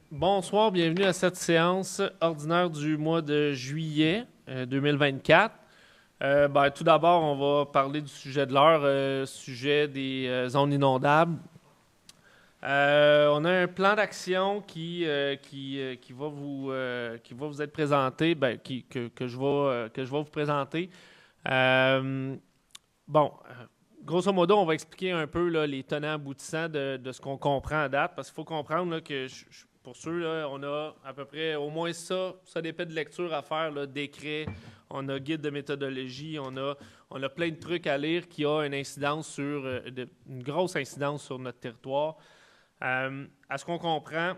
Bonsoir, bienvenue à cette séance ordinaire du mois de juillet 2024. Tout d'abord, on va parler du sujet de l'heure, sujet des zones inondables. On a un plan d'action qui va vous être présenté, que je vais vous présenter. Euh, bon, Grosso modo, on va expliquer un peu là, les tenants aboutissants de ce qu'on comprend à date, parce qu'il faut comprendre là, que pour ceux, là, on a à peu près au moins ça dépend de lecture à faire, là, décret, on a guide de méthodologie, on a plein de trucs à lire qui a une incidence une grosse incidence sur notre territoire. À ce qu'on comprend,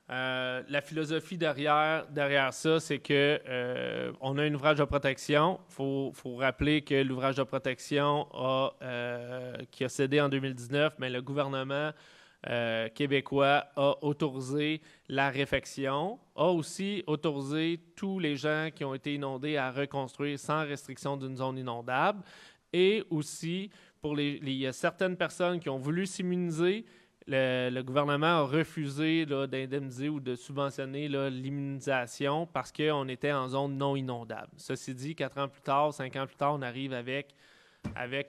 la philosophie derrière ça, c'est que on a un ouvrage de protection. Faut rappeler que l'ouvrage de protection qui a cédé en 2019, mais le gouvernement québécois a autorisé la réfection, a aussi autorisé tous les gens qui ont été inondés à reconstruire sans restriction d'une zone inondable. Et aussi, il y a certaines personnes qui ont voulu s'immuniser. Le gouvernement a refusé d'indemniser ou de subventionner l'immunisation parce qu'on était en zone non inondable. Ceci dit, 4 ans plus tard, 5 ans plus tard, on arrive avec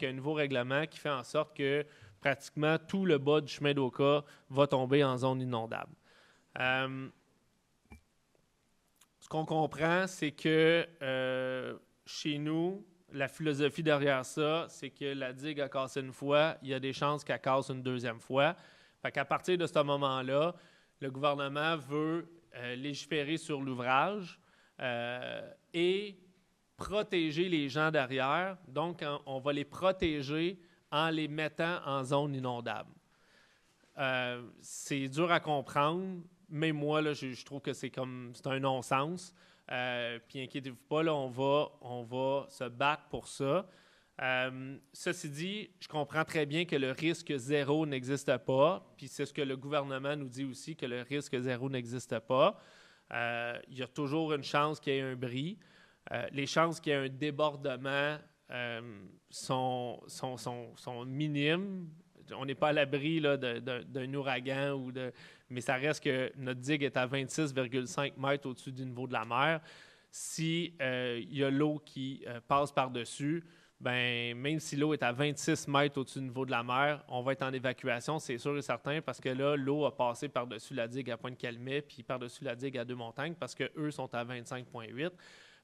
un nouveau règlement qui fait en sorte que pratiquement tout le bas du chemin d'Oka va tomber en zone inondable. Ce qu'on comprend, c'est que chez nous, la philosophie derrière ça, c'est que la digue a cassé une fois, il y a des chances qu'elle casse une deuxième fois. Fait qu'à partir de ce moment-là, le gouvernement veut légiférer sur l'ouvrage et protéger les gens derrière. Donc, on va les protéger en les mettant en zone inondable. C'est dur à comprendre, mais moi, là, je trouve que c'est un non-sens. Puis inquiétez-vous pas, là, on va se battre pour ça. Ceci dit, je comprends très bien que le risque zéro n'existe pas, puis c'est ce que le gouvernement nous dit aussi, que le risque zéro n'existe pas. Il y a toujours une chance qu'il y ait un bris. Les chances qu'il y ait un débordement sont minimes. On n'est pas à l'abri là, d'un ouragan, mais ça reste que notre digue est à 26,5 mètres au-dessus du niveau de la mer. Si il y a l'eau qui passe par-dessus, ben, même si l'eau est à 26 mètres au-dessus du niveau de la mer, on va être en évacuation, c'est sûr et certain, parce que là, l'eau a passé par-dessus la digue à Pointe-Calmet, puis par-dessus la digue à Deux-Montagnes, parce qu'eux sont à 25,8.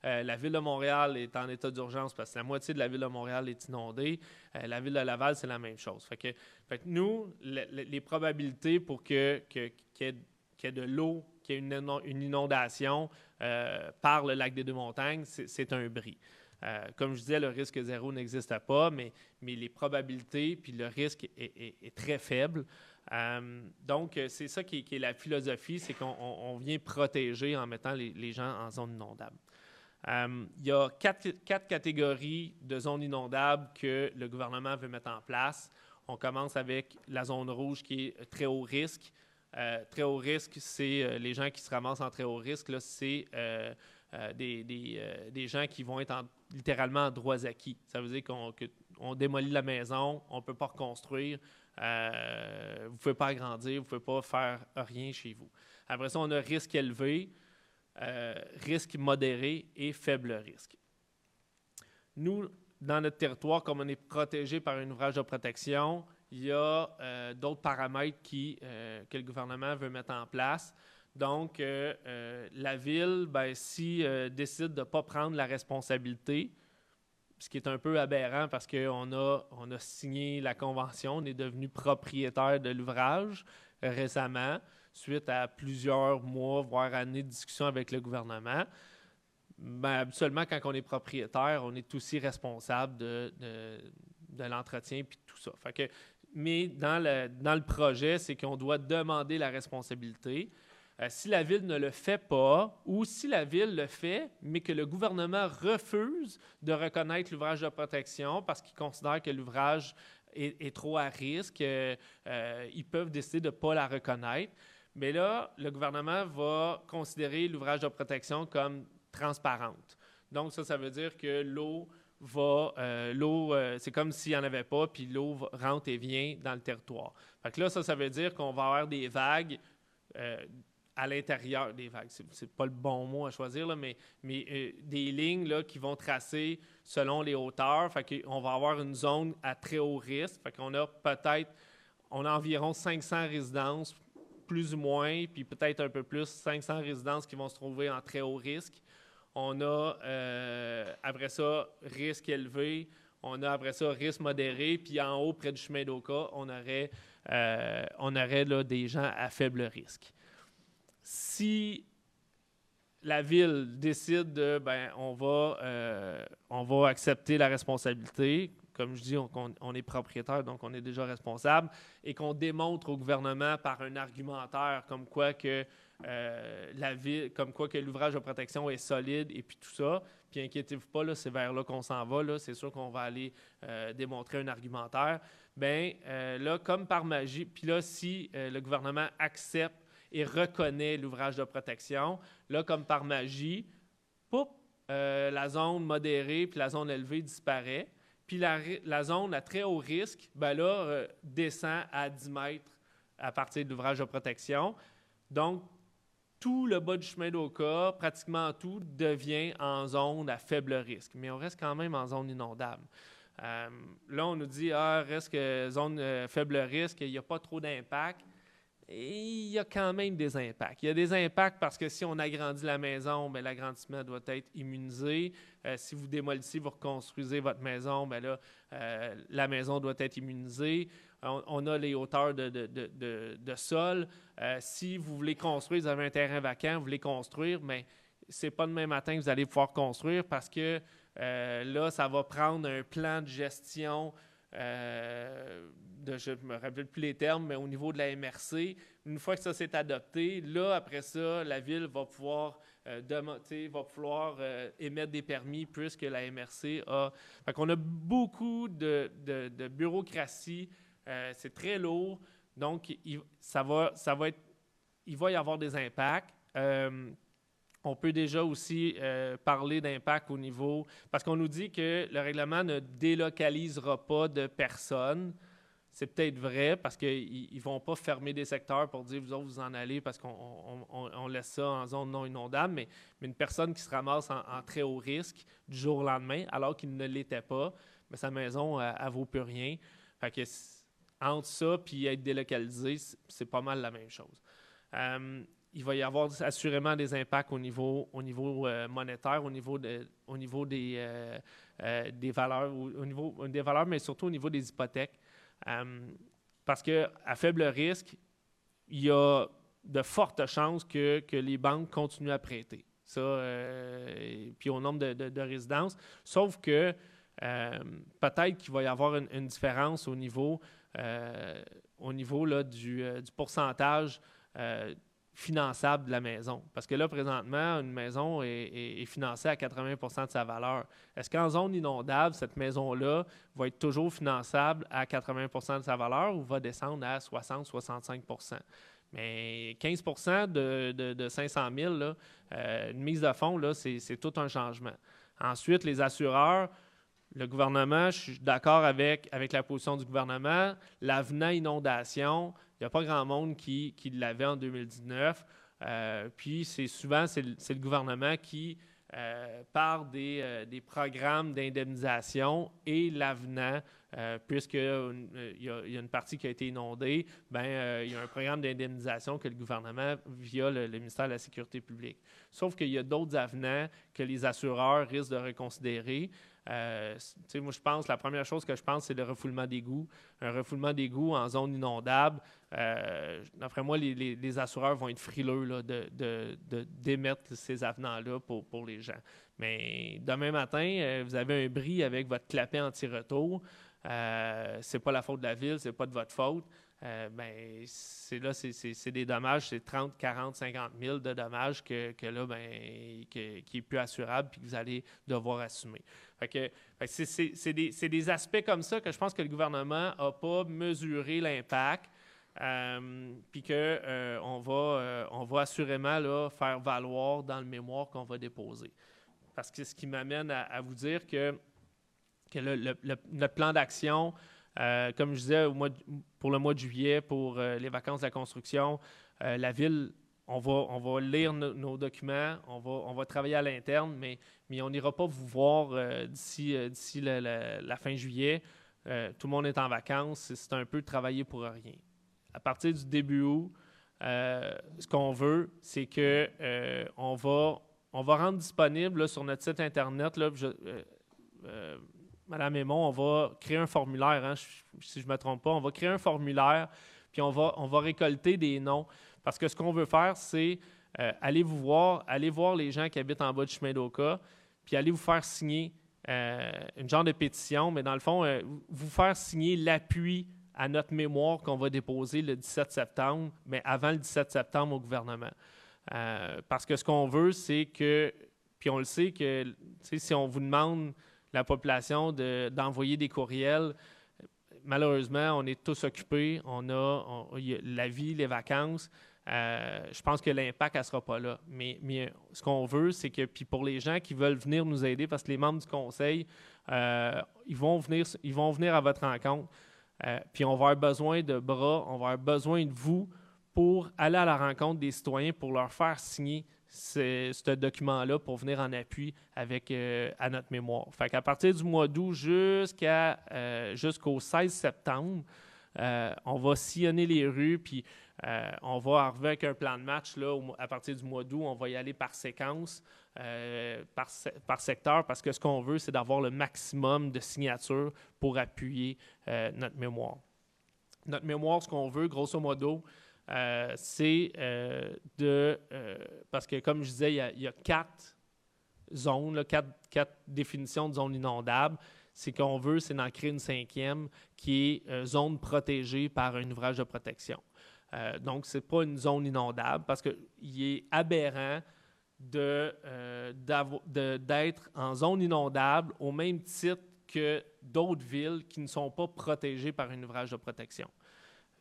La ville de Montréal est en état d'urgence parce que la moitié de la ville de Montréal est inondée. La ville de Laval, c'est la même chose. Fait que nous, les probabilités pour qu'il y ait de l'eau, qu'il y ait une inondation par le lac des Deux-Montagnes, c'est un bris. Comme je disais, le risque zéro n'existe pas, mais les probabilités puis le risque est très faible. Donc, c'est ça qui est la philosophie, c'est qu'on vient protéger en mettant les gens en zone inondable. Il y a quatre catégories de zones inondables que le gouvernement veut mettre en place. On commence avec la zone rouge qui est très haut risque. Très haut risque, c'est les gens qui se ramassent en très haut risque. Là, c'est des gens qui vont être littéralement en droits acquis. Ça veut dire qu'on démolit la maison, on ne peut pas reconstruire, vous ne pouvez pas agrandir, vous ne pouvez pas faire rien chez vous. Après ça, on a risque élevé, risque modéré et faible risque. Nous, dans notre territoire, comme on est protégé par un ouvrage de protection, il y a d'autres paramètres que le gouvernement veut mettre en place. Donc, la ville, s'il décide de ne pas prendre la responsabilité, ce qui est un peu aberrant parce qu'on a signé la convention, on est devenu propriétaire de l'ouvrage récemment, suite à plusieurs mois, voire années de discussion avec le gouvernement. Habituellement, quand on est propriétaire, on est aussi responsable de l'entretien et tout ça. Mais dans le projet, c'est qu'on doit demander la responsabilité. Si la Ville ne le fait pas, ou si la Ville le fait, mais que le gouvernement refuse de reconnaître l'ouvrage de protection parce qu'il considère que l'ouvrage est trop à risque, ils peuvent décider de ne pas la reconnaître. Mais là, le gouvernement va considérer l'ouvrage de protection comme transparente. Donc, ça veut dire que l'eau c'est comme s'il n'y en avait pas, puis l'eau rentre et vient dans le territoire. Fait que là, ça veut dire qu'on va avoir des vagues à l'intérieur des vagues. C'est pas le bon mot à choisir, là, mais des lignes là, qui vont tracer selon les hauteurs. Fait qu'on va avoir une zone à très haut risque. Fait qu'on a environ 500 résidences, plus ou moins, puis peut-être un peu plus, 500 résidences qui vont se trouver en très haut risque. On a, après ça, risque élevé. On a, après ça, risque modéré. Puis en haut, près du chemin d'Oka, on aurait là, des gens à faible risque. Si la ville décide de, on va accepter la responsabilité, comme je dis, on est propriétaire, donc on est déjà responsable, et qu'on démontre au gouvernement par un argumentaire comme quoi que l'ouvrage de protection est solide et puis tout ça, puis inquiétez-vous pas, là, c'est vers là qu'on s'en va, là, c'est sûr qu'on va aller démontrer un argumentaire. Là, comme par magie, puis là, si le gouvernement accepte et reconnaît l'ouvrage de protection, là, comme par magie, la zone modérée puis la zone élevée disparaît. Puis la zone à très haut risque, descend à 10 mètres à partir de l'ouvrage de protection. Donc, tout le bas du chemin d'Oka, pratiquement tout, devient en zone à faible risque. Mais on reste quand même en zone inondable. Là, on nous dit, reste que zone faible risque, il n'y a pas trop d'impact. Et il y a quand même des impacts. Il y a des impacts parce que si on agrandit la maison, l'agrandissement doit être immunisé. Si vous démolissez, vous reconstruisez votre maison, la maison doit être immunisée. On a les hauteurs de sol. Si vous voulez construire, vous avez un terrain vacant, vous voulez construire, mais ce n'est pas demain matin que vous allez pouvoir construire parce que là, ça va prendre un plan de gestion. Je ne me rappelle plus les termes, mais au niveau de la MRC, une fois que ça s'est adopté, là, après ça, la ville va pouvoir émettre des permis puisque la MRC a... Fait qu'on a beaucoup de bureaucratie, c'est très lourd, donc il va y avoir des impacts. On peut déjà aussi parler d'impact au niveau... Parce qu'on nous dit que le règlement ne délocalisera pas de personnes. C'est peut-être vrai parce qu'ils ne vont pas fermer des secteurs pour dire « vous autres, vous en allez » parce qu'on laisse ça en zone non inondable. Mais une personne qui se ramasse en très haut risque du jour au lendemain, alors qu'il ne l'était pas, sa maison, elle ne vaut plus rien. Fait que entre ça et être délocalisé, c'est pas mal la même chose. Il va y avoir assurément des impacts au niveau monétaire, au niveau des valeurs, des valeurs, mais surtout au niveau des hypothèques. Parce qu'à faible risque, il y a de fortes chances que les banques continuent à prêter. Ça, puis au nombre de résidences. Sauf que peut-être qu'il va y avoir une différence au niveau là, du pourcentage finançable de la maison. Parce que là, présentement, une maison est financée à 80% de sa valeur. Est-ce qu'en zone inondable, cette maison-là va être toujours finançable à 80% de sa valeur ou va descendre à 60-65%? Mais 15% de 500 000, là, une mise de fonds, là, c'est tout un changement. Ensuite, les assureurs, le gouvernement, je suis d'accord avec la position du gouvernement. L'avenant inondation, il n'y a pas grand monde qui l'avait en 2019. Puis souvent, c'est le gouvernement qui, par des programmes d'indemnisation et l'avenant, puisqu'il y a une partie qui a été inondée, il y a un programme d'indemnisation que le gouvernement via le ministère de la Sécurité publique. Sauf qu'il y a d'autres avenants que les assureurs risquent de reconsidérer. Moi, la première chose que je pense, c'est le refoulement d'égouts. Un refoulement d'égouts en zone inondable, d'après moi, les assureurs vont être frileux là, d'émettre ces avenants-là pour les gens. Mais demain matin, vous avez un bris avec votre clapet anti-retour. C'est pas la faute de la ville, c'est pas de votre faute. C'est des dommages, c'est 30, 40, 50 000 de dommages qui est plus assurable puis que vous allez devoir assumer. C'est des aspects comme ça que je pense que le gouvernement n'a pas mesuré l'impact. Puis qu'on va assurément là, faire valoir dans le mémoire qu'on va déposer. Parce que ce qui m'amène à vous dire que notre plan d'action, Comme je disais, pour le mois de juillet, pour les vacances de la construction, la ville, on va lire nos documents, on va travailler à l'interne, mais on n'ira pas vous voir d'ici la fin juillet. Tout le monde est en vacances, c'est un peu travailler pour rien. À partir du début août, ce qu'on veut, c'est que on va rendre disponible là, sur notre site Internet, là, Madame Aymon, on va créer un formulaire, hein, si je ne me trompe pas, on va créer un formulaire, puis on va récolter des noms. Parce que ce qu'on veut faire, c'est aller voir les gens qui habitent en bas du chemin d'Oka, puis aller vous faire signer une genre de pétition, mais dans le fond, vous faire signer l'appui à notre mémoire qu'on va déposer le 17 septembre, mais avant le 17 septembre au gouvernement. Parce que ce qu'on veut, c'est que, puis on le sait que si on vous demande, la population, d'envoyer des courriels, malheureusement, on est tous occupés, on a la vie, les vacances. Je pense que l'impact ne sera pas là. Mais ce qu'on veut, c'est que, puis pour les gens qui veulent venir nous aider, parce que les membres du conseil, ils vont venir à votre rencontre. Puis on va avoir besoin de bras, on va avoir besoin de vous pour aller à la rencontre des citoyens, pour leur faire signer ce document-là pour venir en appui à notre mémoire. Fait qu'à partir du mois d'août jusqu'au 16 septembre, on va sillonner les rues, puis on va arriver avec un plan de match là, à partir du mois d'août. On va y aller par séquence, par secteur, parce que ce qu'on veut, c'est d'avoir le maximum de signatures pour appuyer notre mémoire. Notre mémoire, ce qu'on veut, grosso modo, c'est parce que, comme je disais, il y a 4 zones, là, 4 définitions de zones inondables. C'est qu'on veut, c'est d'en créer une 5e qui est zone protégée par un ouvrage de protection. Donc, ce n'est pas une zone inondable parce qu'il est aberrant d'être en zone inondable au même titre que d'autres villes qui ne sont pas protégées par un ouvrage de protection.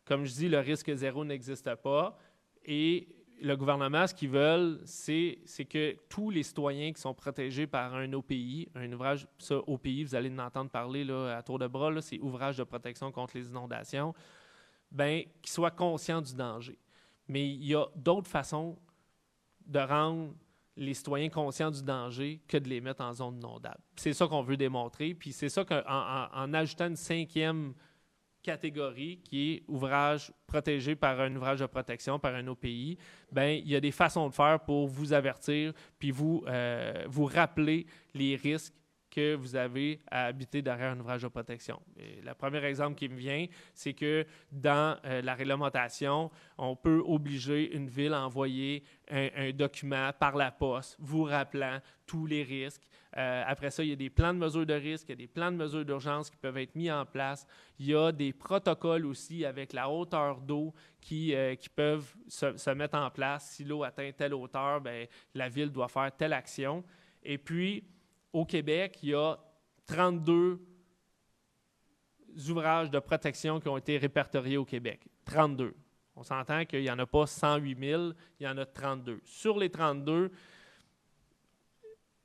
Comme je dis, le risque zéro n'existe pas et le gouvernement, ce qu'ils veulent, c'est que tous les citoyens qui sont protégés par un OPI, un ouvrage, ça, OPI, vous allez en entendre parler là, à tour de bras, là, c'est ouvrage de protection contre les inondations, bien, qu'ils soient conscients du danger. Mais il y a d'autres façons de rendre les citoyens conscients du danger que de les mettre en zone inondable. C'est ça qu'on veut démontrer, puis c'est ça qu'en ajoutant une 5e catégorie qui est ouvrage protégé par un ouvrage de protection, par un OPI, bien, il y a des façons de faire pour vous avertir puis vous rappeler les risques que vous avez à habiter derrière un ouvrage de protection. Et le premier exemple qui me vient, c'est que dans la réglementation, on peut obliger une ville à envoyer un document par la poste, vous rappelant tous les risques. Après ça, il y a des plans de mesures de risque, il y a des plans de mesures d'urgence qui peuvent être mis en place. Il y a des protocoles aussi avec la hauteur d'eau qui peuvent se mettre en place. Si l'eau atteint telle hauteur, bien, la ville doit faire telle action. Et puis, au Québec, il y a 32 ouvrages de protection qui ont été répertoriés au Québec. 32. On s'entend qu'il n'y en a pas 108 000, il y en a 32. Sur les 32,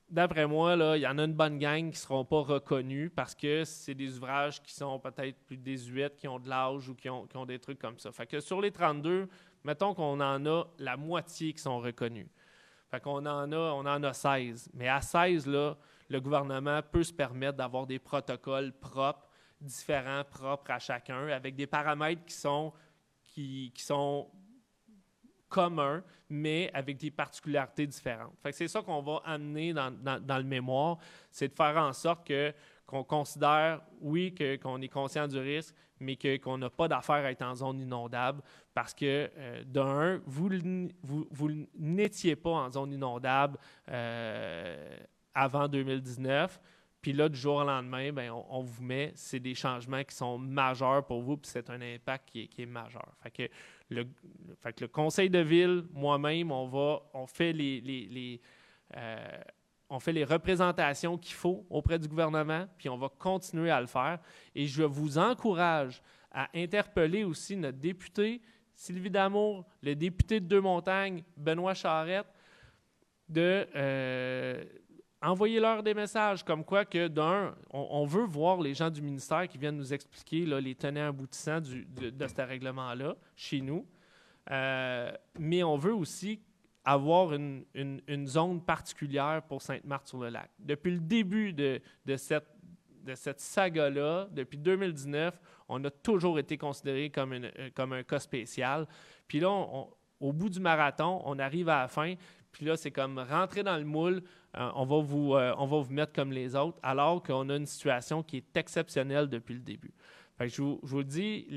d'après moi, là, il y en a une bonne gang qui ne seront pas reconnus parce que c'est des ouvrages qui sont peut-être plus désuets, qui ont de l'âge ou qui ont des trucs comme ça. Fait que sur les 32, mettons qu'on en a la moitié qui sont reconnus. Fait qu'on en a 16. Mais à 16, là, le gouvernement peut se permettre d'avoir des protocoles propres, différents, propres à chacun, avec des paramètres qui sont communs, mais avec des particularités différentes. Fait que c'est ça qu'on va amener dans le mémoire, c'est de faire en sorte qu'on considère, oui, qu'on est conscient du risque, mais qu'on n'a pas d'affaire à être en zone inondable parce que, d'un, vous n'étiez pas en zone inondable avant 2019, puis là, du jour au lendemain, bien, on vous met, c'est des changements qui sont majeurs pour vous, puis c'est un impact qui est majeur. Fait que le conseil de ville, moi-même, on fait les représentations qu'il faut auprès du gouvernement, puis on va continuer à le faire. Et je vous encourage à interpeller aussi notre député, Sylvie Damour, le député de Deux-Montagnes, Benoît Charette, envoyez-leur des messages comme quoi que on veut voir les gens du ministère qui viennent nous expliquer là, les tenants aboutissants de ce règlement-là chez nous. Mais on veut aussi avoir une zone particulière pour Sainte-Marthe-sur-le-Lac. Depuis le début de cette saga-là, depuis 2019, on a toujours été considéré comme un cas spécial. Puis là, au bout du marathon, on arrive à la fin, puis là, c'est comme rentrer dans le moule, on va vous mettre comme les autres, alors qu'on a une situation qui est exceptionnelle depuis le début. Fait que je vous le dis,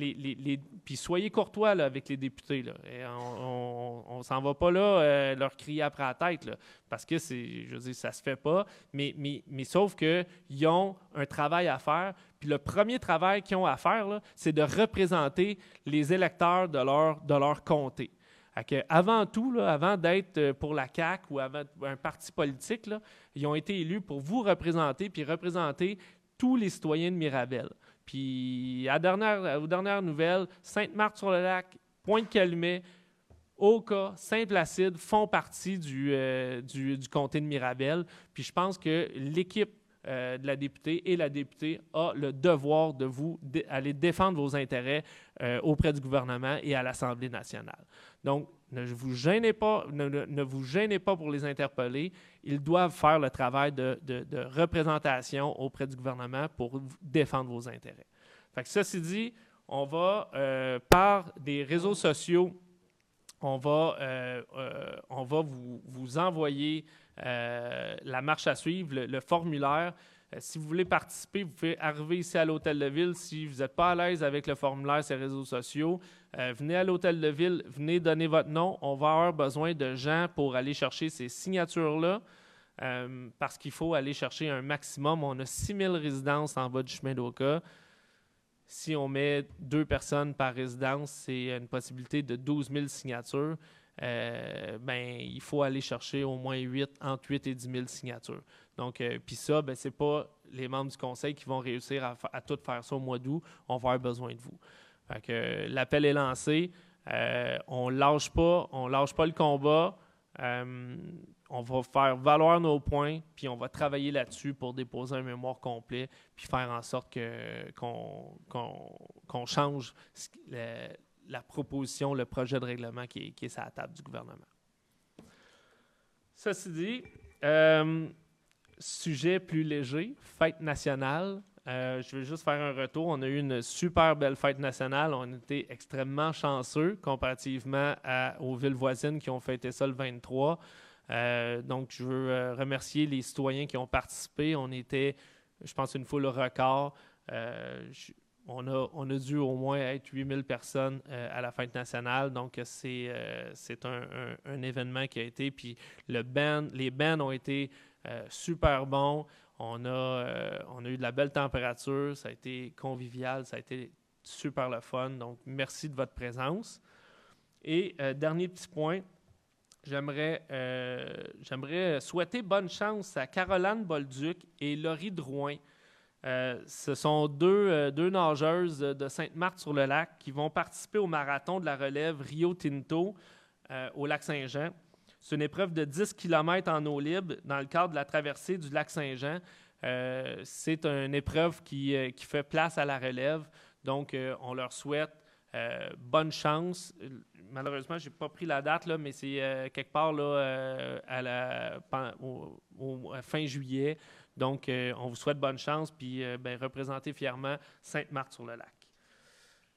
puis soyez courtois là, avec les députés. Là. Et on s'en va pas là leur crier après la tête, là, parce que je veux dire, ça se fait pas. Mais sauf qu'ils ont un travail à faire. Puis le premier travail qu'ils ont à faire, là, c'est de représenter les électeurs de leur comté. Avant tout, là, avant d'être pour la CAQ ou avant un parti politique, là, ils ont été élus pour vous représenter puis représenter tous les citoyens de Mirabel. Puis, aux dernières nouvelles, Sainte-Marthe-sur-le-Lac, Pointe-Calumet, Oka, Saint-Placide font partie du comté de Mirabel. Puis, je pense que l'équipe de la députée et la députée a le devoir de aller défendre vos intérêts auprès du gouvernement et à l'Assemblée nationale. Donc, ne vous gênez pas pour les interpeller. Ils doivent faire le travail de représentation auprès du gouvernement pour défendre vos intérêts. Fait que ceci dit, on va, par des réseaux sociaux, on va vous envoyer la marche à suivre, le formulaire. Si vous voulez participer, vous pouvez arriver ici à l'Hôtel de Ville. Si vous n'êtes pas à l'aise avec le formulaire, ces réseaux sociaux, venez à l'Hôtel de Ville, venez donner votre nom. On va avoir besoin de gens pour aller chercher ces signatures-là parce qu'il faut aller chercher un maximum. On a 6 000 résidences en bas du chemin d'Oka. Si on met 2 personnes par résidence, c'est une possibilité de 12 000 signatures. Il faut aller chercher au moins entre 8 et 10 000 signatures. Donc, puis ça, ce n'est pas les membres du conseil qui vont réussir à tout faire ça au mois d'août. On va avoir besoin de vous. Fait que, l'appel est lancé. On ne lâche pas le combat. On va faire valoir nos points, puis on va travailler là-dessus pour déposer un mémoire complet, puis faire en sorte qu'on change la proposition, le projet de règlement qui est sur la table du gouvernement. Ceci dit, sujet plus léger, fête nationale. Je vais juste faire un retour. On a eu une super belle fête nationale. On a été extrêmement chanceux comparativement aux villes voisines qui ont fêté ça le 23. Donc, je veux remercier les citoyens qui ont participé. On était, je pense, une foule record. On a dû au moins être 8000 personnes à la fête nationale. Donc, c'est un événement qui a été. Puis, les bands ont été super bons. On a eu de la belle température. Ça a été convivial. Ça a été super le fun. Donc, merci de votre présence. Et dernier petit point. J'aimerais souhaiter bonne chance à Caroline Bolduc et Laurie Drouin. Ce sont deux nageuses de Sainte-Marthe-sur-le-Lac qui vont participer au marathon de la relève Rio Tinto au lac Saint-Jean. C'est une épreuve de 10 km en eau libre dans le cadre de la traversée du lac Saint-Jean. C'est une épreuve qui fait place à la relève. Donc, on leur souhaite bonne chance. Malheureusement, je n'ai pas pris la date, là, mais c'est quelque part là, au fin juillet. Donc, on vous souhaite bonne chance, puis représentez fièrement Sainte-Marthe-sur-le-Lac.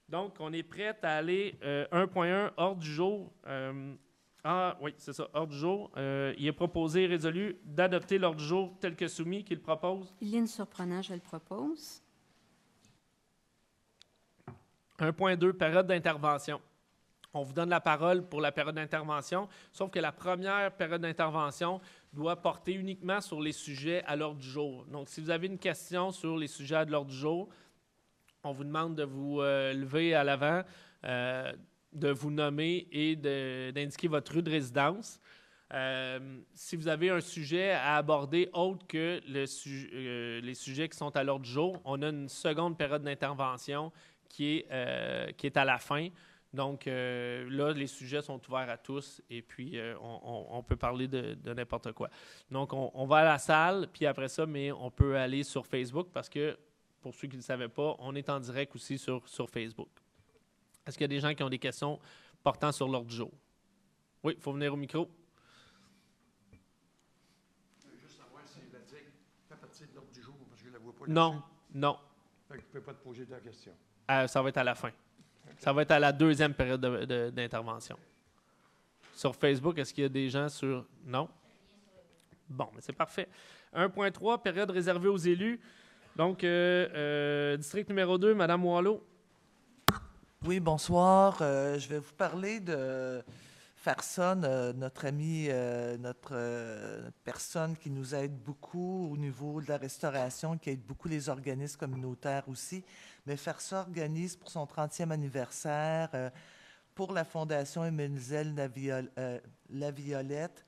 Donc, on est prêt à aller 1.1, ordre du jour. Oui, c'est ça, ordre du jour. Il est proposé et résolu d'adopter l'ordre du jour tel que soumis. Qui le propose? Lynne Surprenant, je le propose. 1.2, période d'intervention. On vous donne la parole pour la période d'intervention, sauf que la première période d'intervention doit porter uniquement sur les sujets à l'ordre du jour. Donc, si vous avez une question sur les sujets à l'ordre du jour, on vous demande de vous lever à l'avant, de vous nommer et d'indiquer votre rue de résidence. Si vous avez un sujet à aborder autre que les sujets qui sont à l'ordre du jour, on a une seconde période d'intervention qui est à la fin. Donc, là, les sujets sont ouverts à tous et puis on peut parler de n'importe quoi. Donc, on va à la salle, puis après ça, mais on peut aller sur Facebook parce que, pour ceux qui ne le savaient pas, on est en direct aussi sur Facebook. Est-ce qu'il y a des gens qui ont des questions portant sur l'ordre du jour? Oui, il faut venir au micro. Je veux juste savoir si la DIC fait partie de l'ordre du jour parce que je ne la vois pas. Non. Fait que je ne peux pas te poser ta question. Ça va être à la fin. Ça va être à la deuxième période d'intervention. Sur Facebook, est-ce qu'il y a des gens sur... Non? Bon, mais c'est parfait. 1.3, période réservée aux élus. Donc, district numéro 2, Mme Wallo. Oui, bonsoir. Je vais vous parler de Farson, notre ami, notre personne qui nous aide beaucoup au niveau de la restauration, qui aide beaucoup les organismes communautaires aussi. Mais Farson organise pour son 30e anniversaire, pour la Fondation Émile Zell La Violette,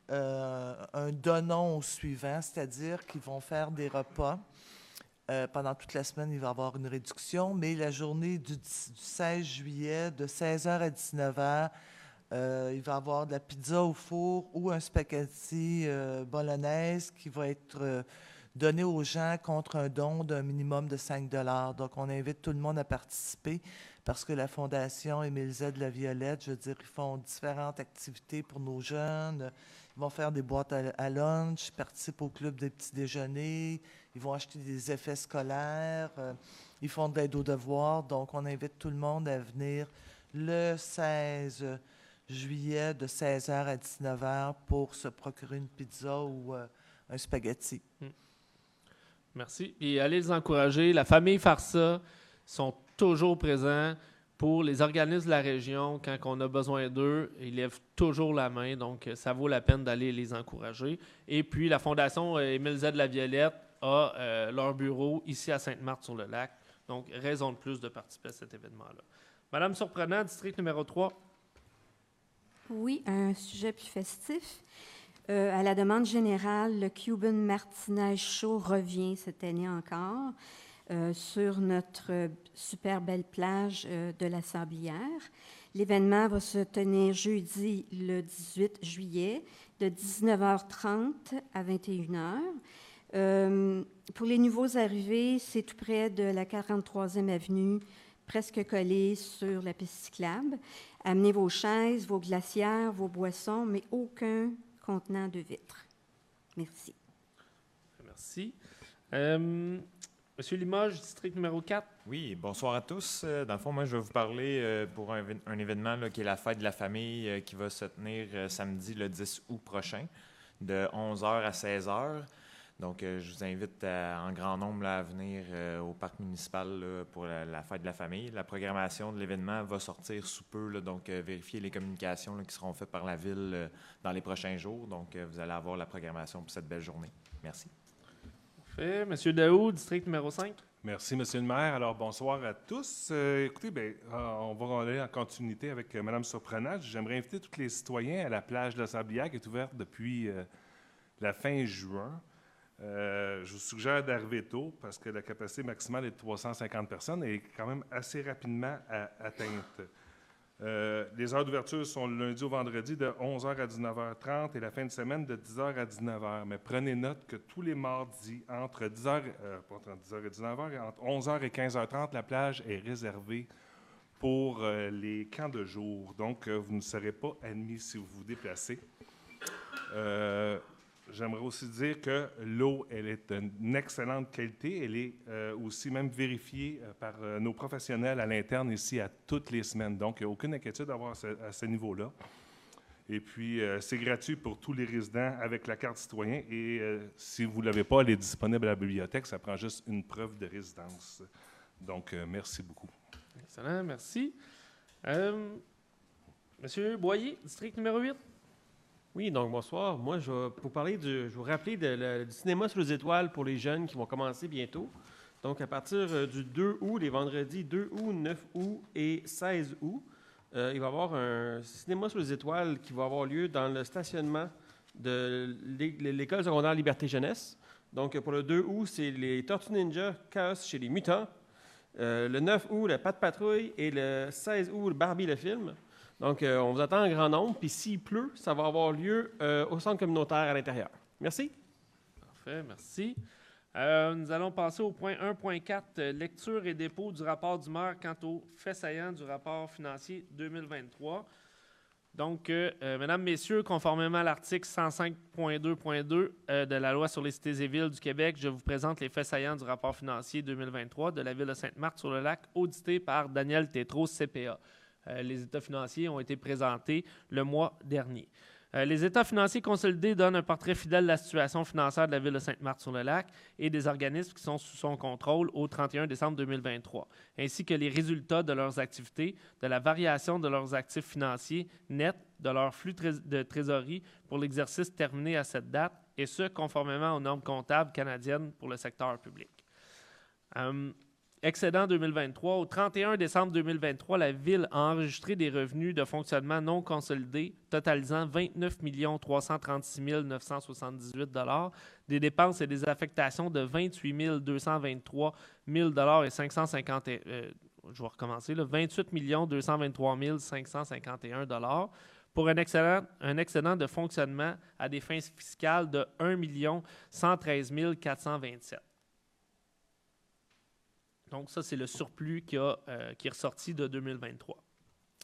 un don au suivant, c'est-à-dire qu'ils vont faire des repas. Pendant toute la semaine, il va y avoir une réduction, mais la journée du 16 juillet, de 16h à 19h, il va y avoir de la pizza au four ou un spaghetti bolognaise qui va être donné aux gens contre un don d'un minimum de 5 $. Donc, on invite tout le monde à participer parce que la Fondation Émile Z de la Violette, je veux dire, ils font différentes activités pour nos jeunes. Ils vont faire des boîtes à lunch, ils participent au club des petits déjeuners, ils vont acheter des effets scolaires, ils font de l'aide aux devoirs. Donc, on invite tout le monde à venir le 16 juillet de 16h à 19h pour se procurer une pizza ou un spaghetti. Merci. Et allez les encourager. La famille Farsa sont toujours présents pour les organismes de la région. Quand on a besoin d'eux, ils lèvent toujours la main. Donc, ça vaut la peine d'aller les encourager. Et puis, la Fondation Émile Z de la Violette a leur bureau ici à Sainte-Marthe-sur-le-Lac. Donc, raison de plus de participer à cet événement-là. Madame Surprenant, district numéro 3. Oui, un sujet plus festif. À la demande générale, le Cuban Martinez Show revient cette année encore sur notre super belle plage de la Sablière. L'événement va se tenir jeudi le 18 juillet de 19h30 à 21h. Pour les nouveaux arrivés, c'est tout près de la 43e avenue, presque collé sur la piste cyclable. Amenez vos chaises, vos glacières, vos boissons, mais aucun contenant de vitre. Merci. Merci. Monsieur Limoges, district numéro 4. Oui, bonsoir à tous. Dans le fond, moi, je vais vous parler pour un événement là, qui est la fête de la famille qui va se tenir samedi le 10 août prochain, de 11h à 16h. Donc, je vous invite en grand nombre là, à venir au parc municipal là, pour la fête de la famille. La programmation de l'événement va sortir sous peu, là, donc vérifiez les communications là, qui seront faites par la ville dans les prochains jours. Donc, vous allez avoir la programmation pour cette belle journée. Merci. Parfait. Monsieur Daou, district numéro 5. Merci, Monsieur le maire. Alors, bonsoir à tous. Écoutez, on va aller en continuité avec Mme Surprenant. J'aimerais inviter tous les citoyens à la plage de la Sablière qui est ouverte depuis la fin juin. Je vous suggère d'arriver tôt parce que la capacité maximale est de 350 personnes et est quand même assez rapidement atteinte. Les heures d'ouverture sont le lundi au vendredi de 11h à 19h30 et la fin de semaine de 10h à 19h. Mais prenez note que tous les mardis, entre 10h et 19h, entre 11h et 15h30, la plage est réservée pour les camps de jour. Donc, vous ne serez pas admis si vous vous déplacez. J'aimerais aussi dire que l'eau, elle est d'une excellente qualité. Elle est aussi même vérifiée par nos professionnels à l'interne ici à toutes les semaines. Donc, il n'y a aucune inquiétude à avoir à ce niveau-là. Et puis, c'est gratuit pour tous les résidents avec la carte citoyen. Et si vous ne l'avez pas, elle est disponible à la bibliothèque. Ça prend juste une preuve de résidence. Donc, merci beaucoup. Excellent, merci. Monsieur Boyer, district numéro 8. Oui, donc bonsoir. Moi, je vais vous rappeler du cinéma sur les étoiles pour les jeunes qui vont commencer bientôt. Donc, à partir du 2 août, les vendredis 2 août, 9 août et 16 août, il va y avoir un cinéma sur les étoiles qui va avoir lieu dans le stationnement de l'école secondaire Liberté Jeunesse. Donc, pour le 2 août, c'est les Tortues Ninja Chaos chez les Mutants. Le 9 août, le Pat Patrouille et le 16 août, le Barbie le film. Donc, on vous attend en grand nombre. Puis s'il pleut, ça va avoir lieu au centre communautaire à l'intérieur. Merci. Parfait, merci. Nous allons passer au point 1.4, lecture et dépôt du rapport du maire quant aux faits saillants du rapport financier 2023. Donc, mesdames, messieurs, conformément à l'article 105.2.2 de la loi sur les cités et villes du Québec, je vous présente les faits saillants du rapport financier 2023 de la ville de Sainte-Marthe-sur-le-Lac, audité par Daniel Tétrault, CPA. Les états financiers ont été présentés le mois dernier. Les états financiers consolidés donnent un portrait fidèle de la situation financière de la ville de Sainte-Marthe-sur-le-Lac et des organismes qui sont sous son contrôle au 31 décembre 2023, ainsi que les résultats de leurs activités, de la variation de leurs actifs financiers nets, de leur flux de trésorerie pour l'exercice terminé à cette date, et ce, conformément aux normes comptables canadiennes pour le secteur public. Excédent 2023. Au 31 décembre 2023, la Ville a enregistré des revenus de fonctionnement non consolidés totalisant 29 336 978 $, des dépenses et des affectations de 28 223 000 $ et 550 je vais recommencer, là, 28 223 551 $, pour un excédent de fonctionnement à des fins fiscales de 1 113 427 $. Donc, ça, c'est le surplus qui est ressorti de 2023.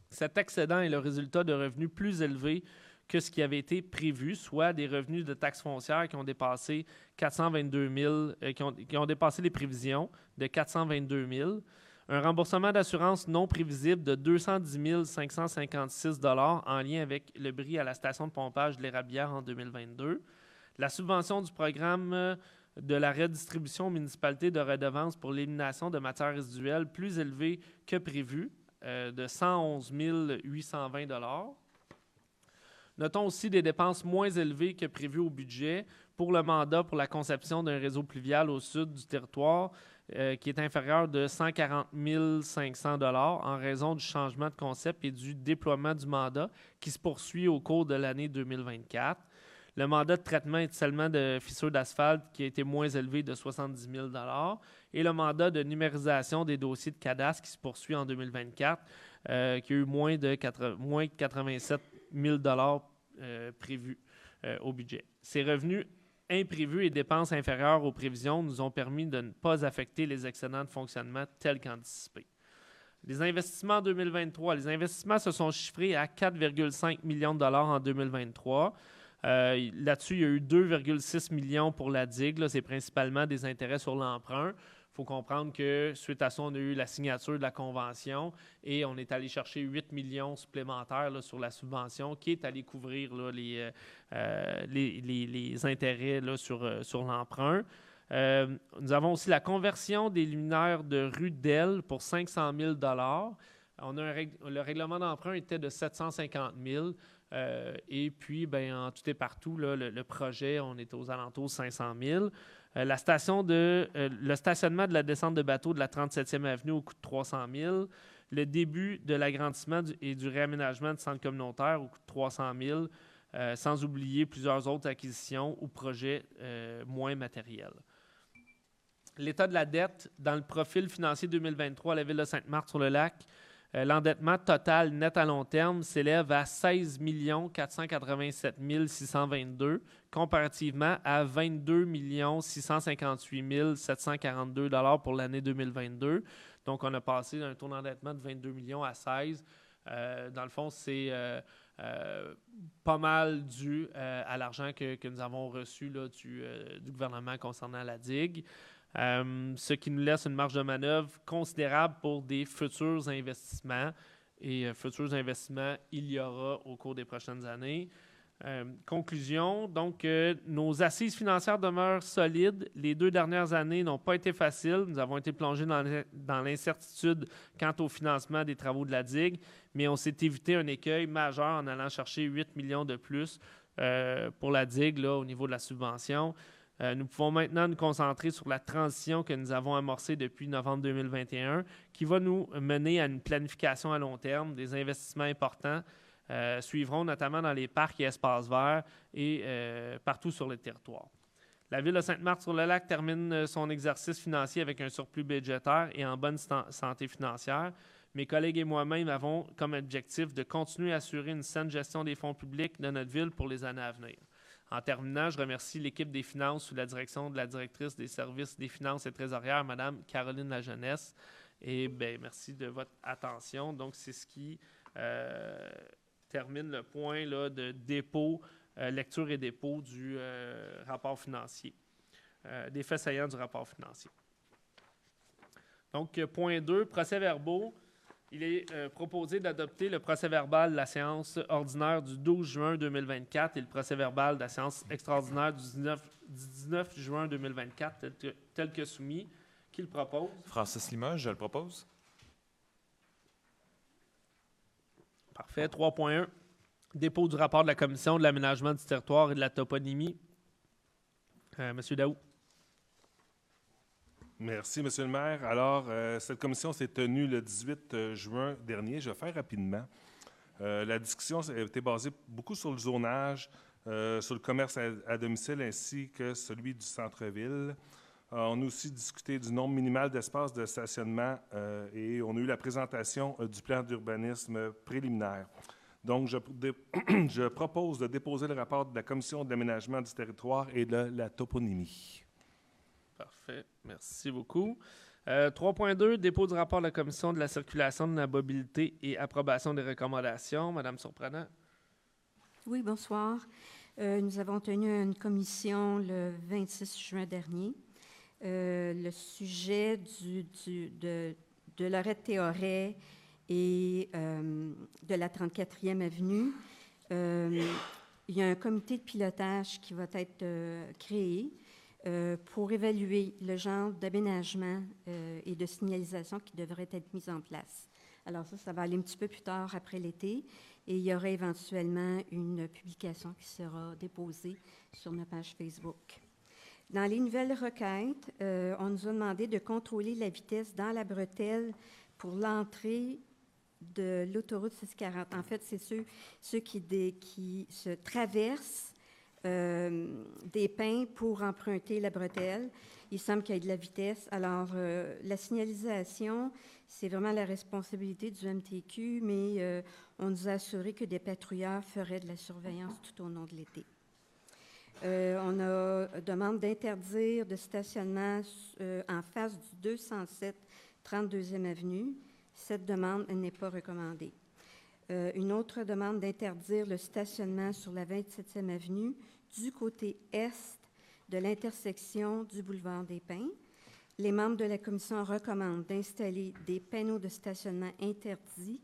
Cet excédent est le résultat de revenus plus élevés que ce qui avait été prévu, soit des revenus de taxes foncières qui ont dépassé 422 000, qui ont dépassé les prévisions de 422 000, un remboursement d'assurance non prévisible de 210 556 $ en lien avec le bris à la station de pompage de l'Érablière en 2022, la subvention du programme de la redistribution aux municipalités de redevances pour l'élimination de matières résiduelles plus élevée que prévu, de 111 820 $. Notons aussi des dépenses moins élevées que prévues au budget pour le mandat pour la conception d'un réseau pluvial au sud du territoire, qui est inférieur de 140 500 $ en raison du changement de concept et du déploiement du mandat qui se poursuit au cours de l'année 2024. Le mandat de traitement et de scellement de fissures d'asphalte qui a été moins élevé de 70 000 $ et le mandat de numérisation des dossiers de cadastre qui se poursuit en 2024, qui a eu moins de 87 000 $ prévus au budget. Ces revenus imprévus et dépenses inférieures aux prévisions nous ont permis de ne pas affecter les excédents de fonctionnement tels qu'anticipés. Les investissements en 2023. Les investissements se sont chiffrés à 4,5 millions de $ en 2023. Là-dessus, il y a eu 2,6 millions pour la digue. C'est principalement des intérêts sur l'emprunt. Il faut comprendre que suite à ça, on a eu la signature de la convention et on est allé chercher 8 millions supplémentaires là, sur la subvention qui est allé couvrir là, les intérêts là, sur l'emprunt. Nous avons aussi la conversion des luminaires de rue Delle pour 500 000 $. Le règlement d'emprunt était de 750 000 et puis, en tout et partout, là, le projet, on est aux alentours de 500 000 le stationnement de la descente de bateau de la 37e avenue au coût de 300 000 le début de l'agrandissement et du réaménagement du centre communautaire au coût de 300 000 sans oublier plusieurs autres acquisitions ou projets moins matériels. L'état de la dette dans le profil financier 2023 à la Ville de Sainte-Marthe-sur-le-Lac, l'endettement total net à long terme s'élève à 16 487 622 comparativement à 22 658 742 $ pour l'année 2022. Donc, on a passé d'un taux d'endettement de 22 millions à 16. Dans le fond, c'est pas mal dû à l'argent que nous avons reçu là, du gouvernement concernant la digue. Ce qui nous laisse une marge de manœuvre considérable pour des futurs investissements. Et futurs investissements, il y aura au cours des prochaines années. Conclusion, donc, nos assises financières demeurent solides. Les 2 dernières années n'ont pas été faciles. Nous avons été plongés dans l'incertitude quant au financement des travaux de la digue, mais on s'est évité un écueil majeur en allant chercher 8 millions de plus pour la digue là, au niveau de la subvention. Nous pouvons maintenant nous concentrer sur la transition que nous avons amorcée depuis novembre 2021, qui va nous mener à une planification à long terme. Des investissements importants suivront notamment dans les parcs et espaces verts et partout sur le territoire. La Ville de Sainte-Marthe-sur-le-Lac termine son exercice financier avec un surplus budgétaire et en bonne santé financière. Mes collègues et moi-même avons comme objectif de continuer à assurer une saine gestion des fonds publics de notre ville pour les années à venir. En terminant, je remercie l'équipe des finances sous la direction de la directrice des services des finances et trésorières, Mme Caroline Lajeunesse. Et merci de votre attention. Donc, c'est ce qui termine le point là, de dépôt, lecture et dépôt du rapport financier, des faits saillants du rapport financier. Donc, point 2, procès-verbaux. Il est proposé d'adopter le procès-verbal de la séance ordinaire du 12 juin 2024 et le procès-verbal de la séance extraordinaire du 19 juin 2024, tel que soumis. Qui le propose? Francis Limoges, je le propose. Parfait. 3.1. Dépôt du rapport de la Commission de l'aménagement du territoire et de la toponymie. Monsieur Daou. Merci, Monsieur le maire. Alors, cette commission s'est tenue le 18 juin dernier. Je vais faire rapidement. La discussion a été basée beaucoup sur le zonage, sur le commerce à domicile ainsi que celui du centre-ville. On a aussi discuté du nombre minimal d'espaces de stationnement et on a eu la présentation du plan d'urbanisme préliminaire. Donc, je propose de déposer le rapport de la Commission de l'aménagement du territoire et de la toponymie. Parfait. Merci beaucoup. 3.2, dépôt du rapport de la Commission de la circulation, de la mobilité et approbation des recommandations. Madame Surprenant. Oui, bonsoir. Nous avons tenu une commission le 26 juin dernier. Le sujet de Lorette Théoret et de la 34e avenue. Il y a un comité de pilotage qui va être créé pour évaluer le genre d'aménagement et de signalisation qui devrait être mis en place. Alors ça va aller un petit peu plus tard après l'été et il y aura éventuellement une publication qui sera déposée sur notre page Facebook. Dans les nouvelles requêtes, on nous a demandé de contrôler la vitesse dans la bretelle pour l'entrée de l'autoroute 640. En fait, c'est ceux qui se traversent des pins pour emprunter la bretelle. Il semble qu'il y ait de la vitesse. Alors, la signalisation, c'est vraiment la responsabilité du MTQ, mais on nous a assuré que des patrouilleurs feraient de la surveillance tout au long de l'été. On a demande d'interdire de stationnement en face du 207 32e avenue. Cette demande n'est pas recommandée. Une autre demande d'interdire le stationnement sur la 27e avenue du côté est de l'intersection du boulevard des Pins. Les membres de la commission recommandent d'installer des panneaux de stationnement interdits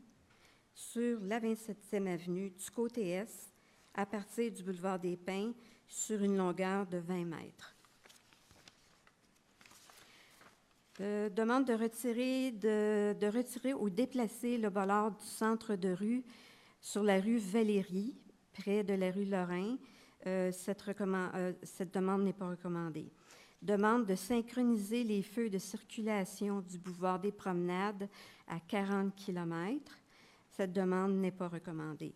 sur la 27e avenue du côté est à partir du boulevard des Pins sur une longueur de 20 mètres. Demande de retirer ou déplacer le bord du centre de rue sur la rue Valérie, près de la rue Lorrain. Cette demande n'est pas recommandée. Demande de synchroniser les feux de circulation du boulevard des Promenades à 40 km. Cette demande n'est pas recommandée.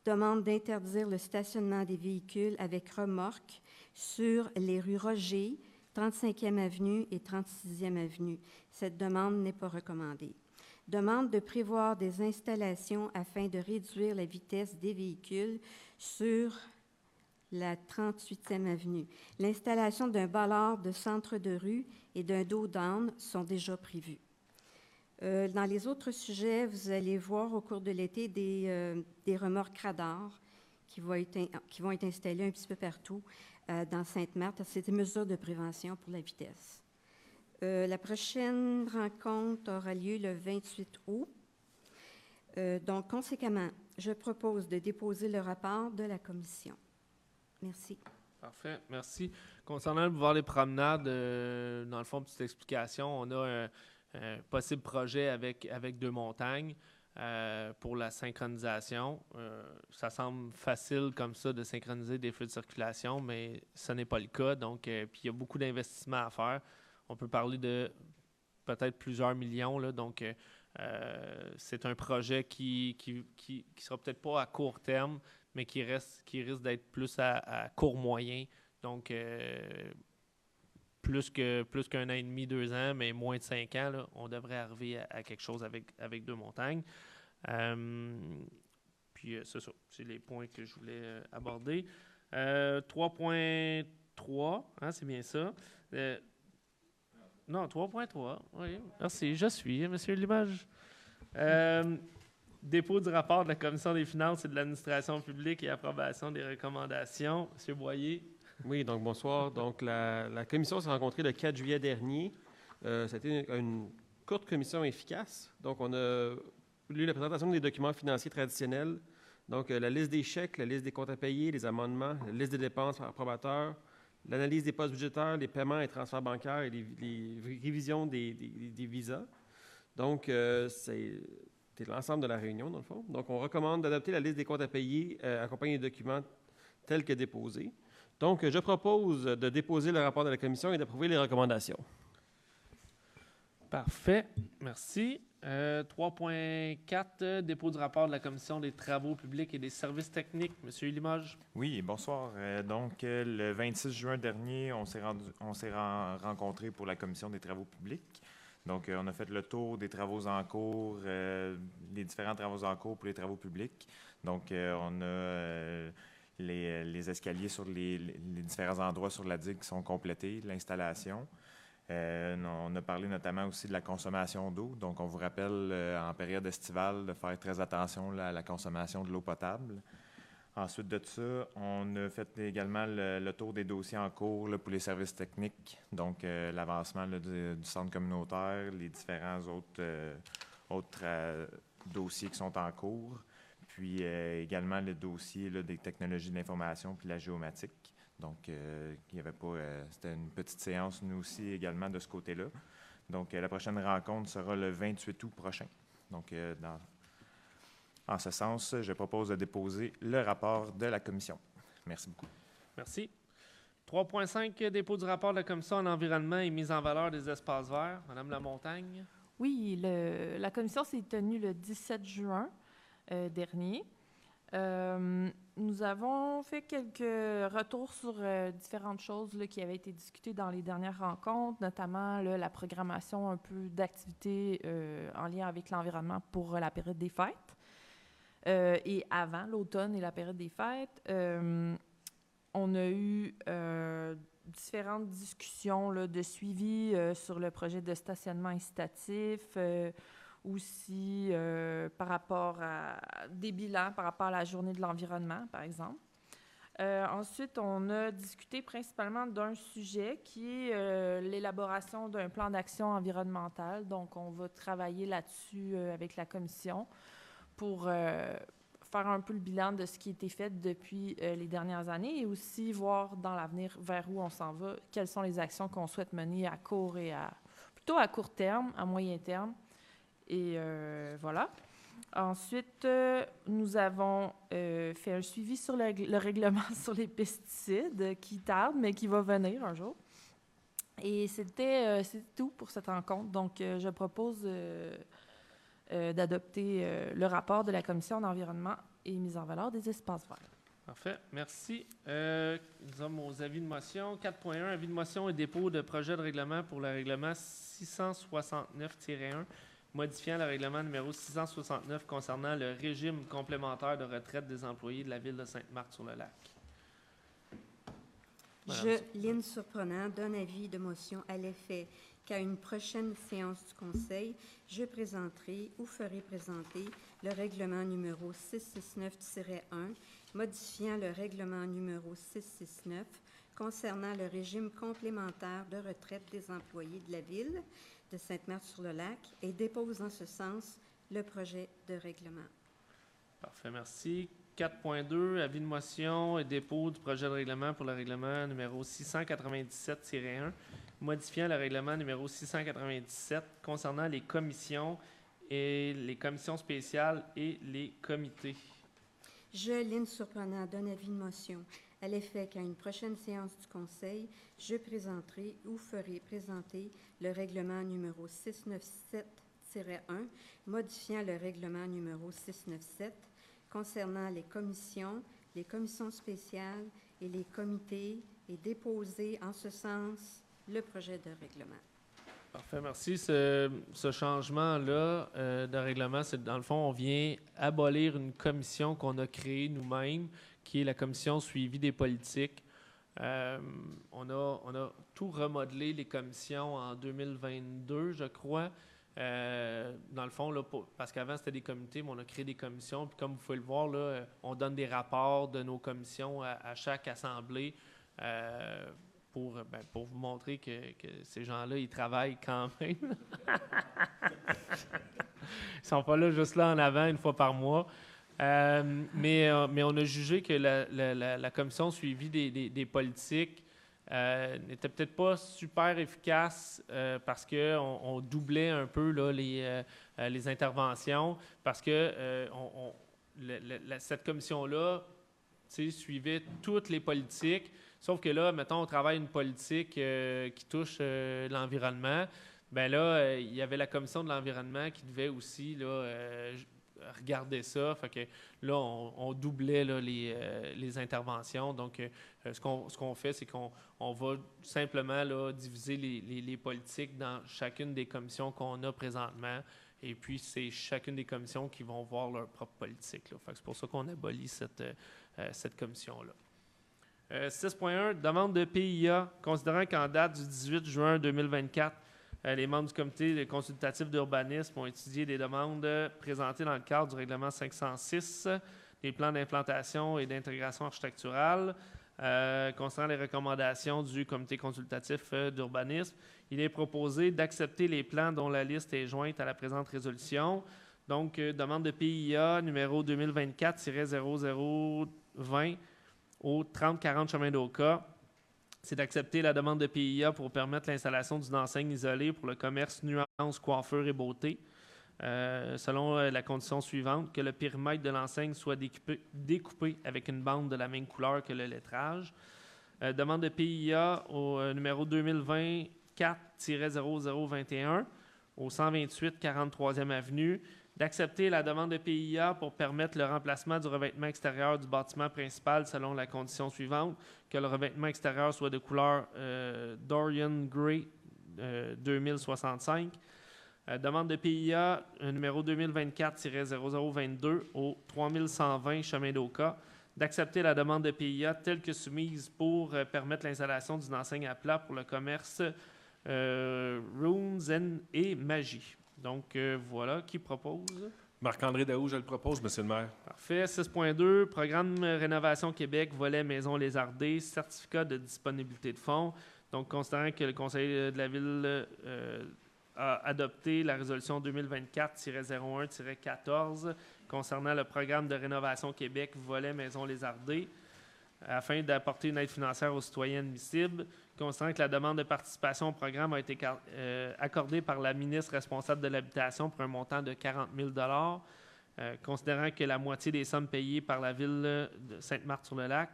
Demande d'interdire le stationnement des véhicules avec remorque sur les rues Roger, 35e avenue et 36e avenue. Cette demande n'est pas recommandée. Demande de prévoir des installations afin de réduire la vitesse des véhicules sur la 38e avenue. L'installation d'un ballard de centre de rue et d'un dos d'âne sont déjà prévues. Dans les autres sujets, vous allez voir au cours de l'été des remorques radars qui vont être installées un petit peu partout dans Sainte-Marthe. C'est des mesures de prévention pour la vitesse. La prochaine rencontre aura lieu le 28 août. Donc, conséquemment, je propose de déposer le rapport de la commission. Merci. Parfait, merci. Concernant le boulevard des Promenades, dans le fond, petite explication, on a un possible projet avec Deux Montagnes pour la synchronisation. Ça semble facile comme ça de synchroniser des feux de circulation, mais ce n'est pas le cas. Donc, puis il y a beaucoup d'investissements à faire. On peut parler de peut-être plusieurs millions. Là, donc, c'est un projet qui sera peut-être pas à court terme, mais qui risque d'être plus à court moyen Donc, plus qu'un an et demi, 2 ans, mais moins de 5 ans, là, on devrait arriver à quelque chose avec Deux Montagnes. Puis, c'est ça. C'est les points que je voulais aborder. 3.3, hein, c'est bien ça. Non, 3.3, oui. Merci, je suis, Monsieur Limage. Dépôt du rapport de la Commission des finances et de l'administration publique et approbation des recommandations. Monsieur Boyer. Oui, donc bonsoir. Donc, la commission s'est rencontrée le 4 juillet dernier. C'était une courte commission efficace. Donc, on a lu la présentation des documents financiers traditionnels. Donc, la liste des chèques, la liste des comptes à payer, les amendements, la liste des dépenses par approbateur, l'analyse des postes budgétaires, les paiements et transferts bancaires et les révisions des visas. Donc, c'est l'ensemble de la réunion, dans le fond. Donc, on recommande d'adopter la liste des comptes à payer accompagnée des documents tels que déposés. Donc, je propose de déposer le rapport de la commission et d'approuver les recommandations. Parfait. Merci. 3.4, dépôt du rapport de la Commission des travaux publics et des services techniques. Monsieur Limoges. Oui, bonsoir. Donc, le 26 juin dernier, on s'est rencontrés pour la Commission des travaux publics. Donc, on a fait le tour des travaux en cours, les différents travaux en cours pour les travaux publics. Donc, on a les escaliers sur les différents endroits sur la digue qui sont complétés, l'installation. On a parlé notamment aussi de la consommation d'eau. Donc, on vous rappelle en période estivale de faire très attention là, à la consommation de l'eau potable. Ensuite de ça, on a fait également le tour des dossiers en cours là, pour les services techniques. Donc, l'avancement là, du centre communautaire, les différents autres dossiers qui sont en cours. Puis également le dossier là, des technologies de l'information puis la géomatique. Donc, il y avait pas. C'était une petite séance, nous aussi, également, de ce côté-là. Donc, la prochaine rencontre sera le 28 août prochain. Donc, en ce sens, je propose de déposer le rapport de la commission. Merci beaucoup. Merci. 3.5, dépôt du rapport de la Commission en environnement et mise en valeur des espaces verts. Madame Lamontagne. Oui, la commission s'est tenue le 17 juin dernier. Nous avons fait quelques retours sur différentes choses là, qui avaient été discutées dans les dernières rencontres, notamment là, la programmation un peu d'activités en lien avec l'environnement pour la période des fêtes. Et avant l'automne et la période des fêtes, on a eu différentes discussions là, de suivi sur le projet de stationnement incitatif, aussi par rapport à des bilans, par rapport à la journée de l'environnement, par exemple. Ensuite, on a discuté principalement d'un sujet qui est l'élaboration d'un plan d'action environnemental. Donc, on va travailler là-dessus avec la commission pour faire un peu le bilan de ce qui a été fait depuis les dernières années et aussi voir dans l'avenir vers où on s'en va, quelles sont les actions qu'on souhaite mener à court et plutôt à court terme, à moyen terme. Et voilà. Ensuite, nous avons fait un suivi sur le règlement sur les pesticides qui tarde, mais qui va venir un jour. Et c'était tout pour cette rencontre. Donc, je propose d'adopter le rapport de la Commission d'environnement et mise en valeur des espaces verts. Parfait. Merci. Nous sommes aux avis de motion. 4.1, avis de motion et dépôt de projet de règlement pour le règlement 669-1, modifiant le règlement numéro 669 concernant le régime complémentaire de retraite des employés de la ville de Sainte-Marthe-sur-le-Lac. Je, Lynne Surprenant, donne avis de motion à l'effet qu'à une prochaine séance du Conseil, je présenterai ou ferai présenter le règlement numéro 669-1, modifiant le règlement numéro 669 concernant le régime complémentaire de retraite des employés de la ville de Sainte-Marthe-sur-le-Lac et dépose en ce sens le projet de règlement. Parfait, merci. 4.2, avis de motion et dépôt du projet de règlement pour le règlement numéro 697-1, modifiant le règlement numéro 697 concernant les commissions et les commissions spéciales et les comités. Je, Lynne Surprenant, donne avis de motion à l'effet qu'à une prochaine séance du Conseil, je présenterai ou ferai présenter le règlement numéro 697-1, modifiant le règlement numéro 697 concernant les commissions spéciales et les comités et déposer en ce sens le projet de règlement. Parfait, merci. Ce changement-là de règlement, c'est dans le fond, on vient abolir une commission qu'on a créée nous-mêmes, qui est la commission suivi des politiques. On a tout remodelé les commissions en 2022, je crois. Dans le fond, là, parce qu'avant, c'était des comités, mais on a créé des commissions. Puis comme vous pouvez le voir, là, on donne des rapports de nos commissions à chaque assemblée pour vous montrer que ces gens-là, ils travaillent quand même. Ils sont pas là juste là en avant, une fois par mois. Mais on a jugé que la commission suivi des politiques n'était peut-être pas super efficace parce qu'on doublait un peu là, les interventions, parce que cette commission-là suivait toutes les politiques, sauf que là, mettons, on travaille une politique qui touche l'environnement. Bien là, il y avait la commission de l'environnement qui devait aussi là, regarder ça. Fait que là, on doublait là, les interventions. Donc, ce qu'on fait, c'est qu'on va simplement là, diviser les politiques dans chacune des commissions qu'on a présentement. Et puis, c'est chacune des commissions qui vont voir leur propre politique, là. Fait que c'est pour ça qu'on abolit cette commission-là. 6.1, demande de PIA. Considérant qu'en date du 18 juin 2024, les membres du comité consultatif d'urbanisme ont étudié des demandes présentées dans le cadre du règlement 506, des plans d'implantation et d'intégration architecturale. Concernant les recommandations du comité consultatif d'urbanisme, il est proposé d'accepter les plans dont la liste est jointe à la présente résolution. Donc, demande de PIA numéro 2024-0020 au 3040 chemin d'Oka. C'est d'accepter la demande de PIA pour permettre l'installation d'une enseigne isolée pour le commerce Nuance Coiffure et Beauté, selon la condition suivante, que le périmètre de l'enseigne soit découpé avec une bande de la même couleur que le lettrage. Demande de PIA au numéro 2024-0021 au 128 43e Avenue, d'accepter la demande de PIA pour permettre le remplacement du revêtement extérieur du bâtiment principal selon la condition suivante, que le revêtement extérieur soit de couleur Dorian Gray 2065. Demande de PIA numéro 2024-0022 au 3120 chemin d'Oka, d'accepter la demande de PIA telle que soumise pour permettre l'installation d'une enseigne à plat pour le commerce Runes et Magie. Donc, voilà. Qui propose? Marc-André Daou, je le propose, Monsieur le maire. Parfait. 6.2, programme Rénovation Québec, volet Maison Lézardée, certificat de disponibilité de fonds. Donc, considérant que le Conseil de la Ville a adopté la résolution 2024-01-14 concernant le programme de Rénovation Québec, volet Maison Lézardée, afin d'apporter une aide financière aux citoyens admissibles, considérant que la demande de participation au programme a été accordée par la ministre responsable de l'habitation pour un montant de 40 000 considérant que la moitié des sommes payées par la Ville de Sainte-Marthe-sur-le-Lac,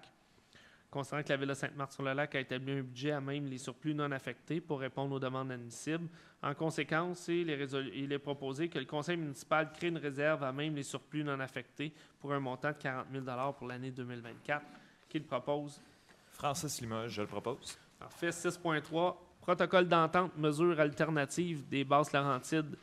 considérant que la Ville de Sainte-Marthe-sur-le-Lac a établi un budget à même les surplus non affectés pour répondre aux demandes admissibles. En conséquence, il est proposé que le Conseil municipal crée une réserve à même les surplus non affectés pour un montant de 40 000 pour l'année 2024. Qui le propose? Francis Limoges, je le propose. Parfait. 6.3, protocole d'entente, mesures alternatives des Basses-Laurentides.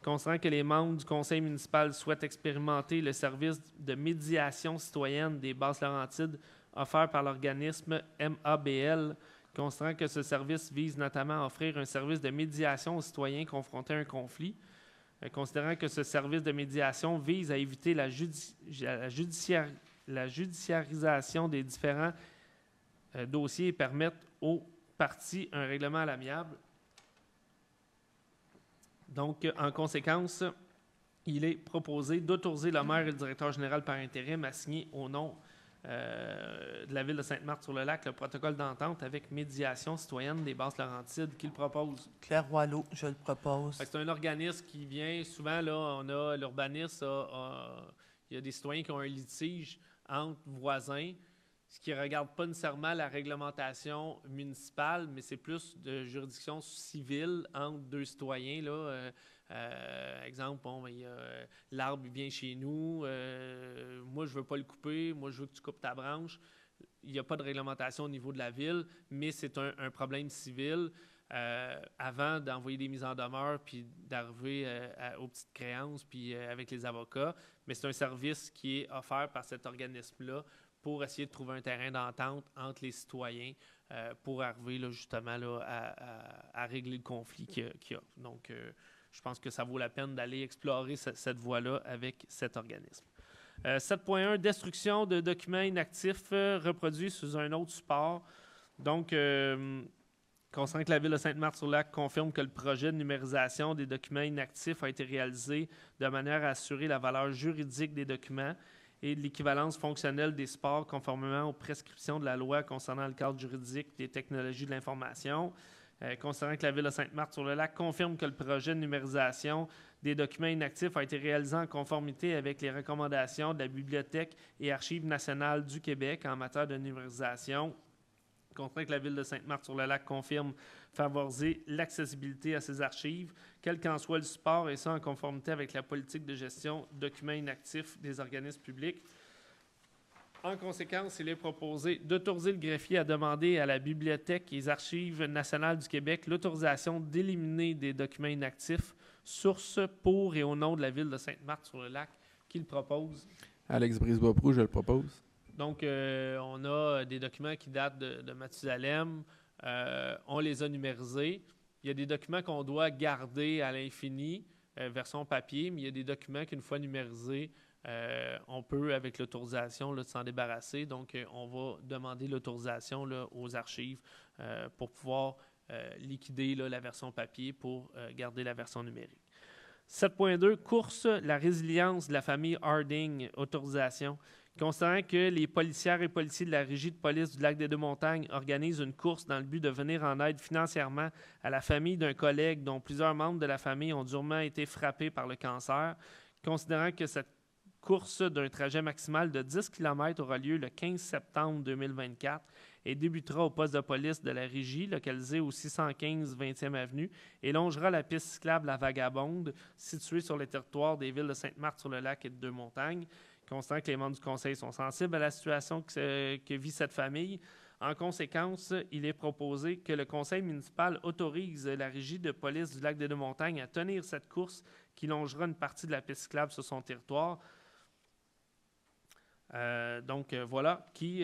Considérant que les membres du conseil municipal souhaitent expérimenter le service de médiation citoyenne des Basses-Laurentides offert par l'organisme MABL, considérant que ce service vise notamment à offrir un service de médiation aux citoyens confrontés à un conflit, considérant que ce service de médiation vise à éviter la judiciarisation des différents dossiers et permettre aux parties un règlement à l'amiable. Donc, en conséquence, il est proposé d'autoriser le maire et le directeur général par intérim à signer au nom de la Ville de Sainte-Marthe-sur-le-Lac le protocole d'entente avec médiation citoyenne des Basses-Laurentides. Qui le propose? Claire Roileau, je le propose. C'est un organisme qui vient, souvent, là, on a l'urbanisme, il y a des citoyens qui ont un litige entre voisins, ce qui ne regarde pas nécessairement la réglementation municipale, mais c'est plus de juridiction civile entre deux citoyens. Là. Exemple, l'arbre vient chez nous, moi je ne veux pas le couper, moi je veux que tu coupes ta branche. il n'y a pas de réglementation au niveau de la ville, mais c'est un problème civil. Avant d'envoyer des mises en demeure puis d'arriver aux petites créances puis avec les avocats, mais c'est un service qui est offert par cet organisme-là pour essayer de trouver un terrain d'entente entre les citoyens pour arriver là, justement là, à régler le conflit qu'il y a. Donc, je pense que ça vaut la peine d'aller explorer cette voie-là avec cet organisme. 7.1, destruction de documents inactifs reproduits sous un autre support. Donc, concernant que la Ville de Sainte-Marthe-sur-Lac confirme que le projet de numérisation des documents inactifs a été réalisé de manière à assurer la valeur juridique des documents et de l'équivalence fonctionnelle des supports conformément aux prescriptions de la loi concernant le cadre juridique des technologies de l'information. Concernant que la Ville de Sainte-Marthe-sur-le-Lac confirme que le projet de numérisation des documents inactifs a été réalisé en conformité avec les recommandations de la Bibliothèque et Archives nationales du Québec en matière de numérisation. Concernant que la Ville de Sainte-Marthe-sur-le-Lac confirme favoriser l'accessibilité à ces archives, quel qu'en soit le support, et ça en conformité avec la politique de gestion de documents inactifs des organismes publics. En conséquence, il est proposé d'autoriser le greffier à demander à la Bibliothèque et les Archives nationales du Québec l'autorisation d'éliminer des documents inactifs, source pour et au nom de la Ville de Sainte-Marthe-sur-le-Lac, qui le propose. Alex Brisebois-Proulx, je le propose. Donc, on a des documents qui datent de Mathusalem. On les a numérisés. Il y a des documents qu'on doit garder à l'infini, version papier, mais il y a des documents qu'une fois numérisés, on peut, avec l'autorisation, là, de s'en débarrasser. Donc, on va demander l'autorisation là, aux archives pour pouvoir liquider là, la version papier pour garder la version numérique. 7.2, course, la résilience de la famille Harding, autorisation. Considérant que les policières et policiers de la Régie de police du Lac-des-Deux-Montagnes organisent une course dans le but de venir en aide financièrement à la famille d'un collègue dont plusieurs membres de la famille ont durement été frappés par le cancer, considérant que cette course d'un trajet maximal de 10 km aura lieu le 15 septembre 2024 et débutera au poste de police de la Régie, localisé au 615 20e Avenue, et longera la piste cyclable La Vagabonde, située sur le territoire des villes de Sainte-Marthe-sur-le-Lac et de Deux-Montagnes. Considérant que les membres du conseil sont sensibles à la situation que vit cette famille, en conséquence, il est proposé que le conseil municipal autorise la Régie de police du Lac-des-Deux-Montagnes à tenir cette course qui longera une partie de la piste cyclable sur son territoire. Donc, voilà. Qui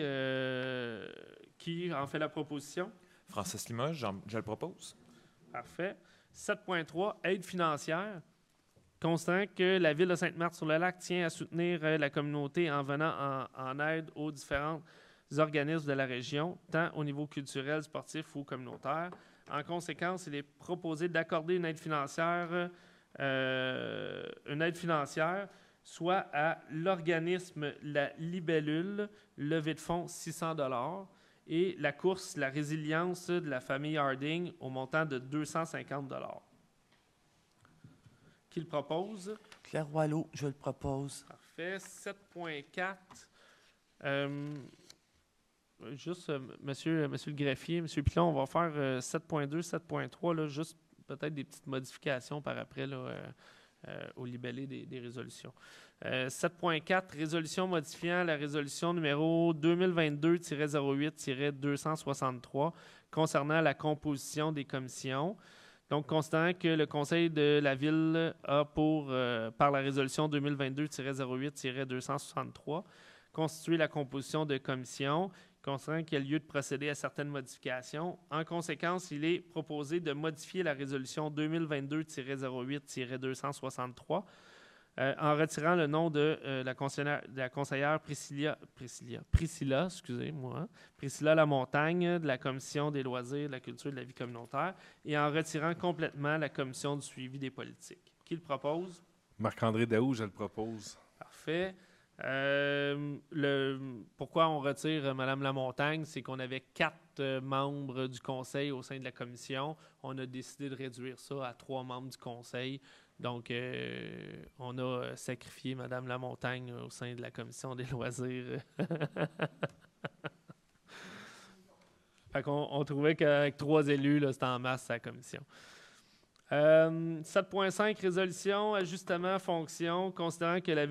en fait la proposition? Francis Limoges, je le propose. Parfait. 7.3, aide financière. Considérant que la Ville de Sainte-Marthe-sur-le-Lac tient à soutenir la communauté en venant en aide aux différents organismes de la région, tant au niveau culturel, sportif ou communautaire. En conséquence, il est proposé d'accorder une aide financière, soit à l'organisme La Libellule, levée de fonds 600 $, et la course La Résilience de la famille Harding au montant de 250 $. Qui le propose? Claire Wallot, je le propose. Parfait. 7.4. Juste, monsieur le greffier, monsieur Pilon, on va faire 7.2, 7.3, là, juste peut-être des petites modifications par après là, au libellé des résolutions. 7.4, résolution modifiant la résolution numéro 2022-08-263 concernant la composition des commissions. Donc, considérant que le Conseil de la Ville a par la résolution 2022-08-263, constitué la composition de commissions, considérant qu'il y a lieu de procéder à certaines modifications. En conséquence, il est proposé de modifier la résolution 2022-08-263 en retirant le nom de la conseillère Priscilla Lamontagne de la Commission des loisirs, de la culture et de la vie communautaire et en retirant complètement la Commission du suivi des politiques. Qui le propose? Marc-André Daou, je le propose. Parfait. Pourquoi on retire Mme Lamontagne? C'est qu'on avait 4 membres du conseil au sein de la commission. On a décidé de réduire ça à 3 membres du conseil. Donc, on a sacrifié Mme Lamontagne au sein de la commission des loisirs. Fait qu'on trouvait qu'avec 3 élus, là, c'était en masse sa commission. 7.5, résolution, ajustement, fonction, considérant que la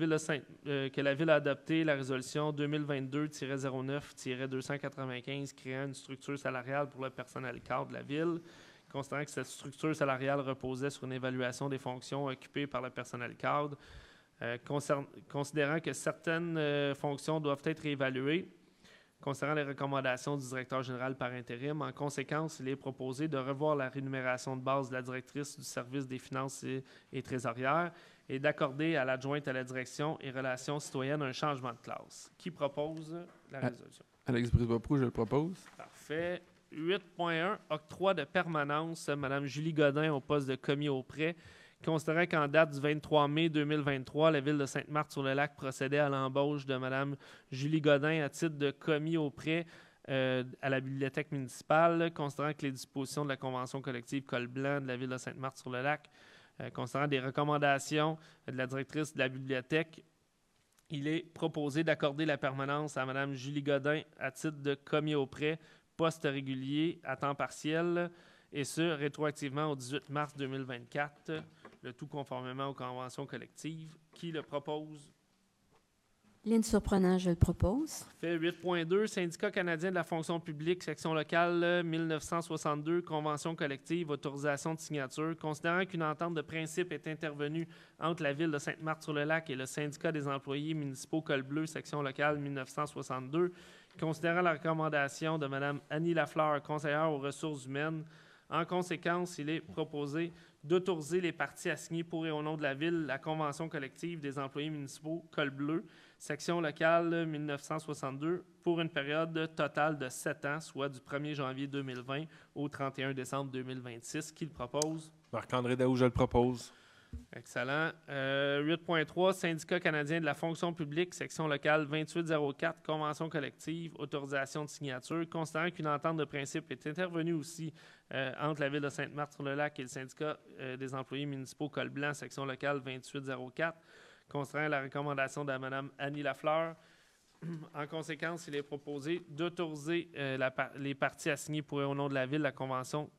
Ville a adopté la résolution 2022-09-295 créant une structure salariale pour le personnel cadre de la Ville, considérant que cette structure salariale reposait sur une évaluation des fonctions occupées par le personnel cadre, considérant que certaines fonctions doivent être réévaluées, concernant les recommandations du directeur général par intérim. En conséquence, il est proposé de revoir la rémunération de base de la directrice du service des finances et trésorière et d'accorder à l'adjointe à la direction et relations citoyennes un changement de classe. Qui propose la résolution? Alex Brisebois-Proulx, je le propose. Parfait. 8.1, octroi de permanence, Mme Julie Godin au poste de commis au prêt. Considérant qu'en date du 23 mai 2023, la Ville de Sainte-Marthe-sur-le-Lac procédait à l'embauche de Mme Julie Godin à titre de commis au prêt à la bibliothèque municipale, considérant que les dispositions de la convention collective Col Blanc de la Ville de Sainte-Marthe-sur-le-Lac, considérant des recommandations de la directrice de la bibliothèque, il est proposé d'accorder la permanence à Mme Julie Godin à titre de commis au prêt, poste régulier à temps partiel, et ce, rétroactivement au 18 mars 2024, le tout conformément aux conventions collectives. Qui le propose? Lynne Surprenant, je le propose. Fait 8.2, Syndicat canadien de la fonction publique, section locale 1962, convention collective, autorisation de signature. Considérant qu'une entente de principe est intervenue entre la Ville de Sainte-Marthe-sur-le-Lac et le Syndicat des employés municipaux Col Bleu, section locale 1962, considérant la recommandation de Mme Annie Lafleur, conseillère aux ressources humaines, en conséquence, il est proposé d'autoriser les parties à signer pour et au nom de la Ville la convention collective des employés municipaux Col Bleu, section locale 1962, pour une période totale de 7 ans, soit du 1er janvier 2020 au 31 décembre 2026. Qui le propose? Marc-André Daou, je le propose. Excellent. 8.3, Syndicat canadien de la fonction publique, section locale 2804, convention collective, autorisation de signature. Considérant qu'une entente de principe est intervenue aussi entre la Ville de Sainte-Marthe-sur-le-Lac et le Syndicat des employés municipaux Col Blanc, section locale 2804, considérant la recommandation de Mme Annie Lafleur. En conséquence, il est proposé d'autoriser les parties à signer pour et au nom de la Ville la convention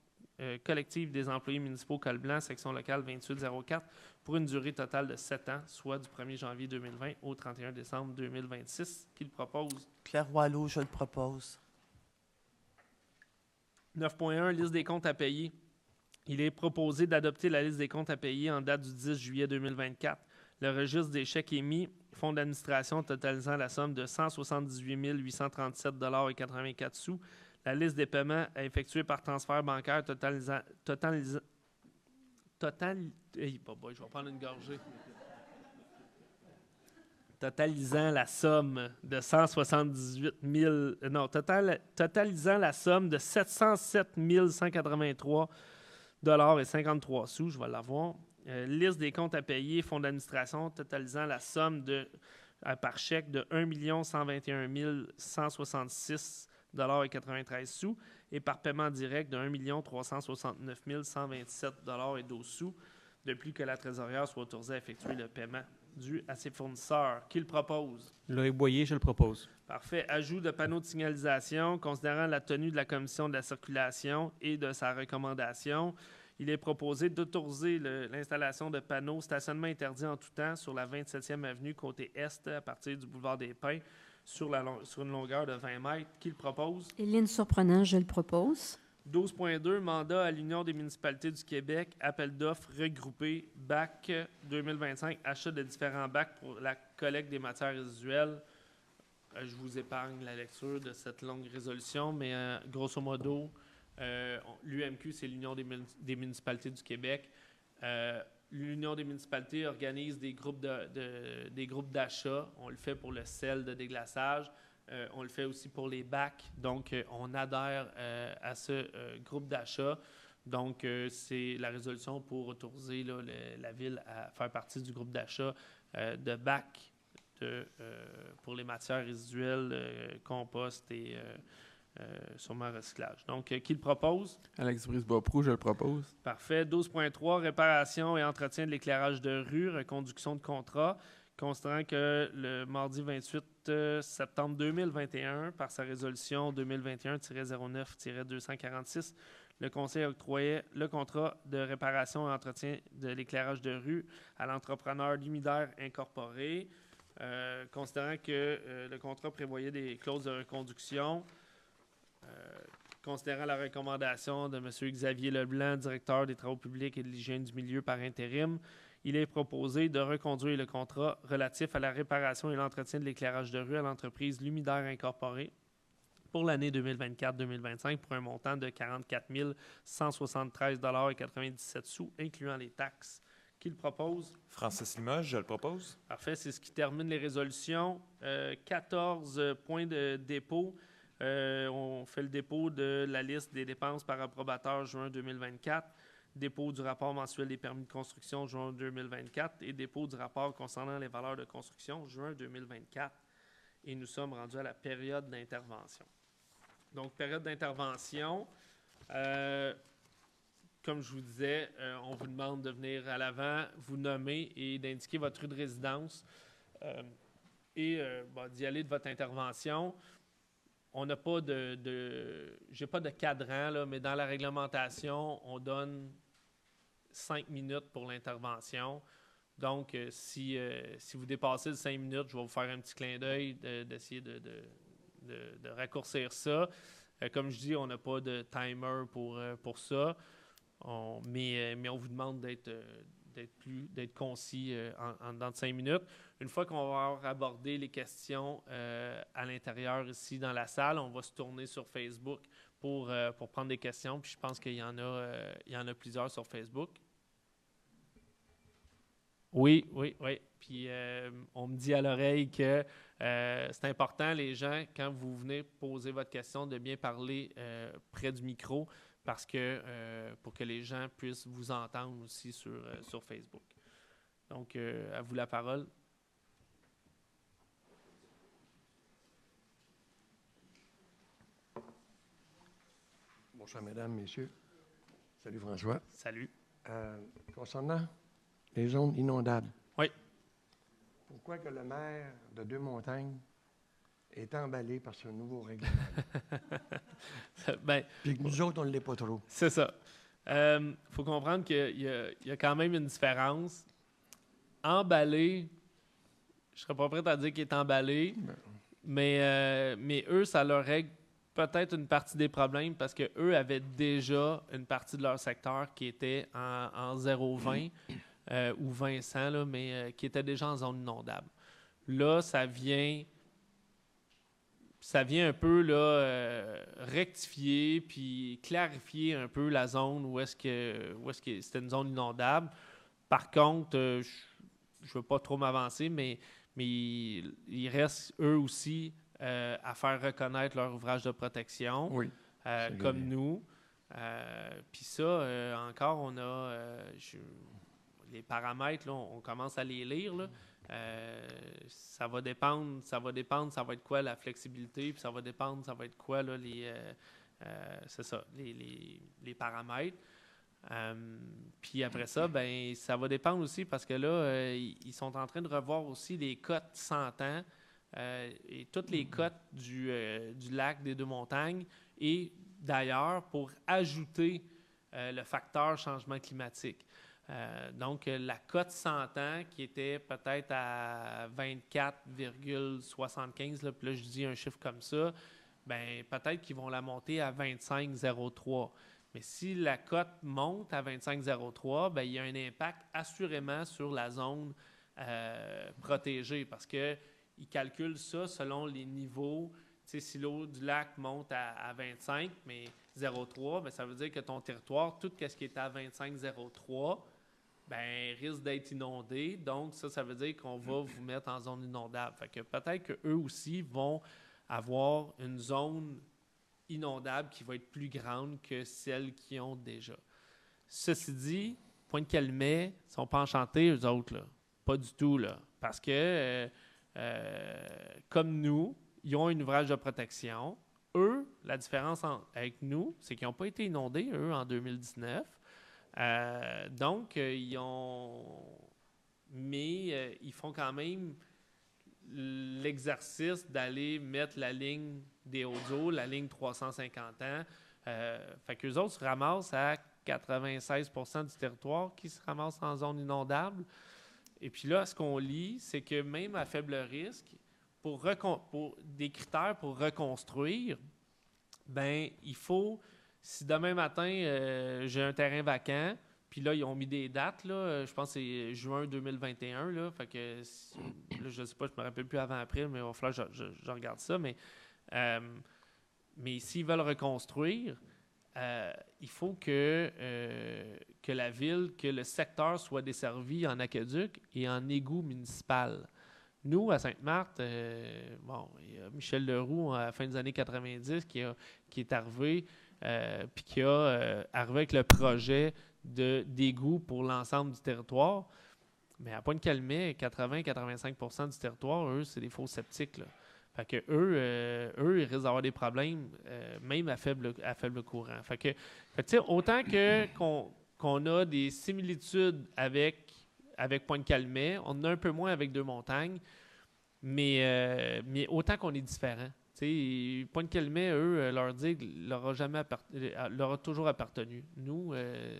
collective des employés municipaux Col Blanc, section locale 2804, pour une durée totale de 7 ans, soit du 1er janvier 2020 au 31 décembre 2026. Qui le propose? Claire Wallot, je le propose. 9.1, liste des comptes à payer. Il est proposé d'adopter la liste des comptes à payer en date du 10 juillet 2024. Le registre des chèques émis, fonds d'administration totalisant la somme de 178 837,84 $. La liste des paiements à effectuer par transfert bancaire totalisant la somme de totalisant la somme de 707 183 $53. Je vais l'avoir. Liste des comptes à payer, fonds d'administration totalisant la somme par chèque de 1 121 166 $93 et par paiement direct de 1 369 127,12 $, depuis que la trésorière soit autorisée à effectuer le paiement dû à ses fournisseurs. Qui le propose? Loïc Boyer, je le propose. Parfait. Ajout de panneaux de signalisation. Considérant la tenue de la Commission de la circulation et de sa recommandation, il est proposé d'autoriser l'installation de panneaux stationnement interdit en tout temps sur la 27e avenue côté est à partir du boulevard des Pins sur une longueur de 20 mètres. Qui le propose? Lynne Surprenant, je le propose. 12.2, mandat à l'Union des municipalités du Québec, appel d'offres regroupé, BAC 2025, achat de différents bacs pour la collecte des matières résiduelles. Je vous épargne la lecture de cette longue résolution, mais grosso modo, l'UMQ, c'est l'Union des municipalités du Québec. L'Union des municipalités organise des groupes d'achat. On le fait pour le sel de déglaçage. On le fait aussi pour les bacs. Donc, on adhère à ce groupe d'achat. Donc, c'est la résolution pour autoriser la Ville à faire partie du groupe d'achat de bacs pour les matières résiduelles, compost et sûrement recyclage. Donc, qui le propose? Alex Brisebois-Proulx, je le propose. Parfait. 12.3, réparation et entretien de l'éclairage de rue, reconduction de contrat. Considérant que le mardi 28 septembre 2021, par sa résolution 2021-09-246, le Conseil octroyait le contrat de réparation et entretien de l'éclairage de rue à l'entrepreneur Lumidaire Incorporé, considérant que le contrat prévoyait des clauses de reconduction. Considérant la recommandation de M. Xavier Leblanc, directeur des Travaux publics et de l'hygiène du milieu par intérim, il est proposé de reconduire le contrat relatif à la réparation et l'entretien de l'éclairage de rue à l'entreprise Lumidaire Incorporée pour l'année 2024-2025 pour un montant de 44 173,97 $, incluant les taxes. Qui le propose? Francis Limoges, je le propose. Parfait, c'est ce qui termine les résolutions. 14 points de dépôt. On fait le dépôt de la liste des dépenses par approbateur juin 2024, dépôt du rapport mensuel des permis de construction juin 2024 et dépôt du rapport concernant les valeurs de construction juin 2024. Et nous sommes rendus à la période d'intervention. Donc, période d'intervention, comme je vous disais, on vous demande de venir à l'avant, vous nommer et d'indiquer votre rue de résidence d'y aller de votre intervention. On n'a pas j'ai pas de cadran, là, mais dans la réglementation, on donne 5 minutes pour l'intervention. Donc, si vous dépassez les 5 minutes, je vais vous faire un petit clin d'œil d'essayer de raccourcir ça. Comme je dis, on n'a pas de timer pour ça. Mais on vous demande d'être concis en dedans de 5 minutes. Une fois qu'on va avoir abordé les questions à l'intérieur ici dans la salle, on va se tourner sur Facebook pour prendre des questions. Puis je pense qu'il y en a plusieurs sur Facebook. Oui. Puis on me dit à l'oreille que c'est important, les gens, quand vous venez poser votre question, de bien parler près du micro parce que pour que les gens puissent vous entendre aussi sur Facebook. Donc, à vous la parole. Bonsoir, mesdames, messieurs. Salut, François. Salut. Concernant les zones inondables. Oui. Pourquoi que le maire de Deux-Montagnes est emballé par ce nouveau règlement? Puis que nous autres, on ne l'est pas trop. C'est ça. Faut comprendre qu'il y a quand même une différence. Emballé, je ne serais pas prêt à dire qu'il est emballé, mais eux, ça leur règle peut-être une partie des problèmes parce qu'eux avaient déjà une partie de leur secteur qui était en 0,20 ou 20-100, là, mais qui était déjà en zone inondable. Là, ça vient un peu là, rectifier puis clarifier un peu la zone où est-ce que c'était une zone inondable. Par contre, je ne veux pas trop m'avancer, mais il reste eux aussi à faire reconnaître leur ouvrage de protection, oui, comme bien. Nous. Puis ça, encore, on a les paramètres, là, on commence à les lire. Là. Ça va dépendre, ça va être quoi la flexibilité, puis ça va être quoi là, c'est ça, les paramètres. Puis après ça, ben ça va dépendre aussi parce que là, ils sont en train de revoir aussi les cotes 100 ans et toutes les cotes du lac des Deux-Montagnes et d'ailleurs pour ajouter le facteur changement climatique. Donc, la cote 100 ans qui était peut-être à 24,75, puis là, je dis un chiffre comme ça, bien, peut-être qu'ils vont la monter à 25,03. Mais si la cote monte à 25,03, bien, il y a un impact assurément sur la zone protégée parce qu'ils calculent ça selon les niveaux. Tu sais, si l'eau du lac monte à 25, mais 0,3, bien, ça veut dire que ton territoire, tout ce qui est à 25,03, ben risque d'être inondé. Donc, ça veut dire qu'on va vous mettre en zone inondable. Fait que peut-être qu'eux aussi vont avoir une zone inondable qui va être plus grande que celle qu'ils ont déjà. Ceci dit, point de Calumet, ils ne sont pas enchantés, eux autres, là. Pas du tout, là. Parce que, comme nous, ils ont un ouvrage de protection. Eux, la différence avec nous, c'est qu'ils n'ont pas été inondés, eux, en 2019. Donc, ils font quand même l'exercice d'aller mettre la ligne des Hauts-d'eau, la ligne 350 ans, Fait qu'eux autres se ramassent à 96% du territoire qui se ramasse en zone inondable. Et puis là, ce qu'on lit, c'est que même à faible risque, pour des critères pour reconstruire, ben il faut, si demain matin, j'ai un terrain vacant, puis là, ils ont mis des dates, là, je pense que c'est juin 2021, là, fait que, là, je sais pas, je me rappelle plus avant-après, mais il va falloir que je regarde ça, mais s'ils veulent reconstruire, il faut que la ville, que le secteur soit desservi en aqueduc et en égout municipal. Nous, à Sainte-Marthe, il y a Michel Leroux, à la fin des années 90, qui est arrivé, puis qui a arrivé avec le projet d'égout pour l'ensemble du territoire. Mais à Pointe-Calmet, 80-85% du territoire, eux, c'est des faux septiques, là. Fait que eux, ils risquent d'avoir des problèmes, même à faible courant. Fait que tu sais, autant qu'on a des similitudes avec Pointe-Calmet, on en a un peu moins avec Deux-Montagnes, mais autant qu'on est différents. Tu sais, Pointe-Calmet, eux, leur digue leur a toujours appartenu. Nous,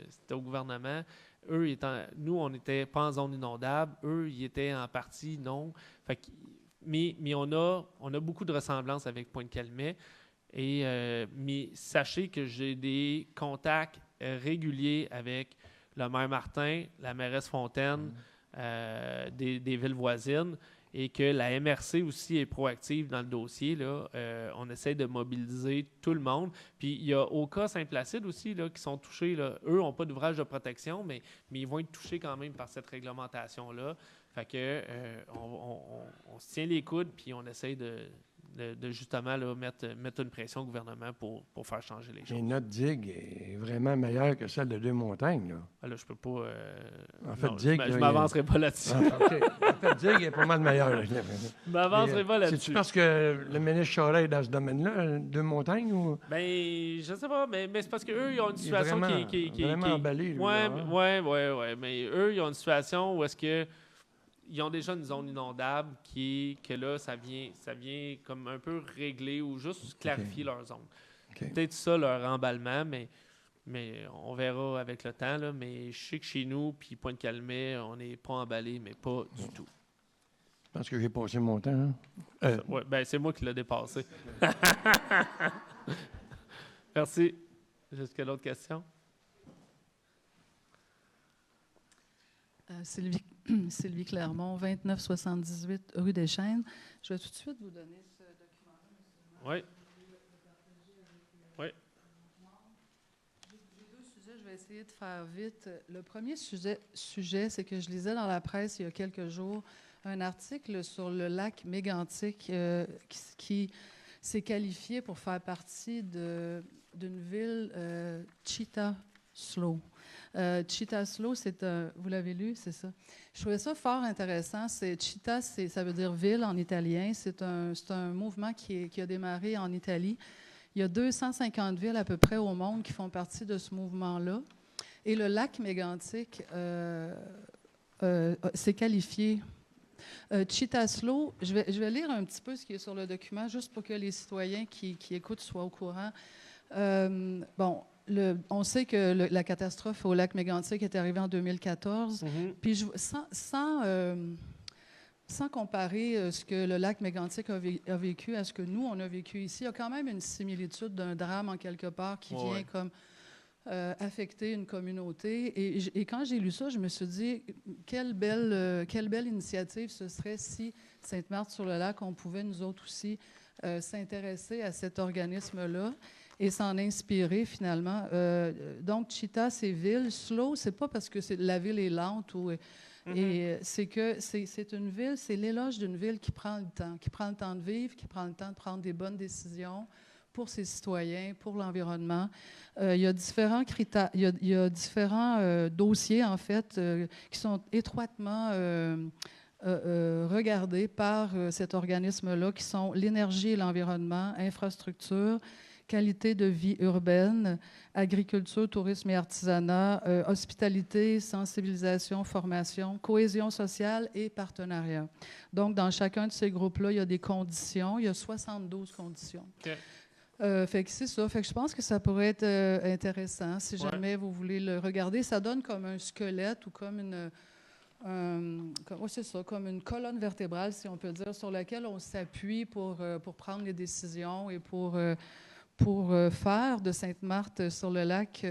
c'était au gouvernement. Nous, on n'était pas en zone inondable. Eux, ils étaient en partie non. Fait que, mais on a beaucoup de ressemblances avec Pointe-Calmet. Mais sachez que j'ai des contacts réguliers avec le maire Martin, la mairesse Fontaine, des villes voisines, et que la MRC aussi est proactive dans le dossier. Là. On essaie de mobiliser tout le monde. Puis il y a Oka Saint-Placide aussi là, qui sont touchés. Là. Eux n'ont pas d'ouvrage de protection, mais ils vont être touchés quand même par cette réglementation-là. Fait que on se tient les coudes puis on essaie de justement là, mettre une pression au gouvernement pour faire changer les choses. Et notre digue est vraiment meilleure que celle de Deux-Montagnes, là. Ah, là, je peux pas... En fait, non, digue... je m'avancerai pas là-dessus. OK. En fait, digue est pas mal meilleure. Là. Je m'avancerai pas là-dessus. C'est-tu parce que le ministre Charest est dans ce domaine-là, Deux-Montagnes, ou... Ben, je sais pas, mais c'est parce qu'eux, ils ont une situation qui est vraiment emballée. Oui. Mais eux, ils ont une situation où est-ce que ils ont déjà une zone inondable que là, ça vient comme un peu régler ou juste clarifier leur zone. Okay. Peut-être ça, leur emballement, mais on verra avec le temps. Là, mais je sais que chez nous, puis Pointe-Calmet, on n'est pas emballé, mais pas du tout. Je pense que j'ai passé mon temps. Hein? Ouais, ben, c'est moi qui l'ai dépassé. Merci. Jusqu'à l'autre question? Sylvie Clermont, 2978 rue des Chênes. Je vais tout de suite vous donner ce document-là. Oui. Oui. J'ai deux sujets, je vais essayer de faire vite. Le premier sujet, c'est que je lisais dans la presse il y a quelques jours un article sur le lac Mégantic qui s'est qualifié pour faire partie d'une ville Cheetah-Slough. Cheetah-Slough, vous l'avez lu, c'est ça. Je trouvais ça fort intéressant. Cheetah, ça veut dire ville en italien. C'est un mouvement qui a démarré en Italie. Il y a 250 villes à peu près au monde qui font partie de ce mouvement-là. Et le lac Mégantic s'est qualifié. Cheetah-Slough, je vais lire un petit peu ce qui est sur le document, juste pour que les citoyens qui écoutent soient au courant. On sait que la catastrophe au lac Mégantic est arrivée en 2014. Mm-hmm. Puis sans comparer ce que le lac Mégantic a vécu à ce que nous, on a vécu ici, il y a quand même une similitude d'un drame en quelque part qui vient comme affecter une communauté. Et quand j'ai lu ça, je me suis dit, quelle belle initiative ce serait si Sainte-Marthe-sur-le-Lac, on pouvait nous autres aussi s'intéresser à cet organisme-là et s'en inspirer finalement. Donc, Cheetah, c'est ville. Slow, c'est pas parce que la ville est lente et c'est que c'est une ville, c'est l'éloge d'une ville qui prend le temps de vivre, qui prend le temps de prendre des bonnes décisions pour ses citoyens, pour l'environnement. Il y a différents critères, il y a différents dossiers, en fait, qui sont étroitement regardés par cet organisme-là, qui sont l'énergie et l'environnement, infrastructure, qualité de vie urbaine, agriculture, tourisme et artisanat, hospitalité, sensibilisation, formation, cohésion sociale et partenariat. Donc, dans chacun de ces groupes-là, il y a des conditions. Il y a 72 conditions. Okay. Fait que c'est ça. Fait que je pense que ça pourrait être intéressant si jamais vous voulez le regarder. Ça donne comme un squelette ou comme c'est ça, comme une colonne vertébrale, si on peut dire, sur laquelle on s'appuie pour prendre les décisions et pour faire de Sainte-Marthe-sur-le-Lac.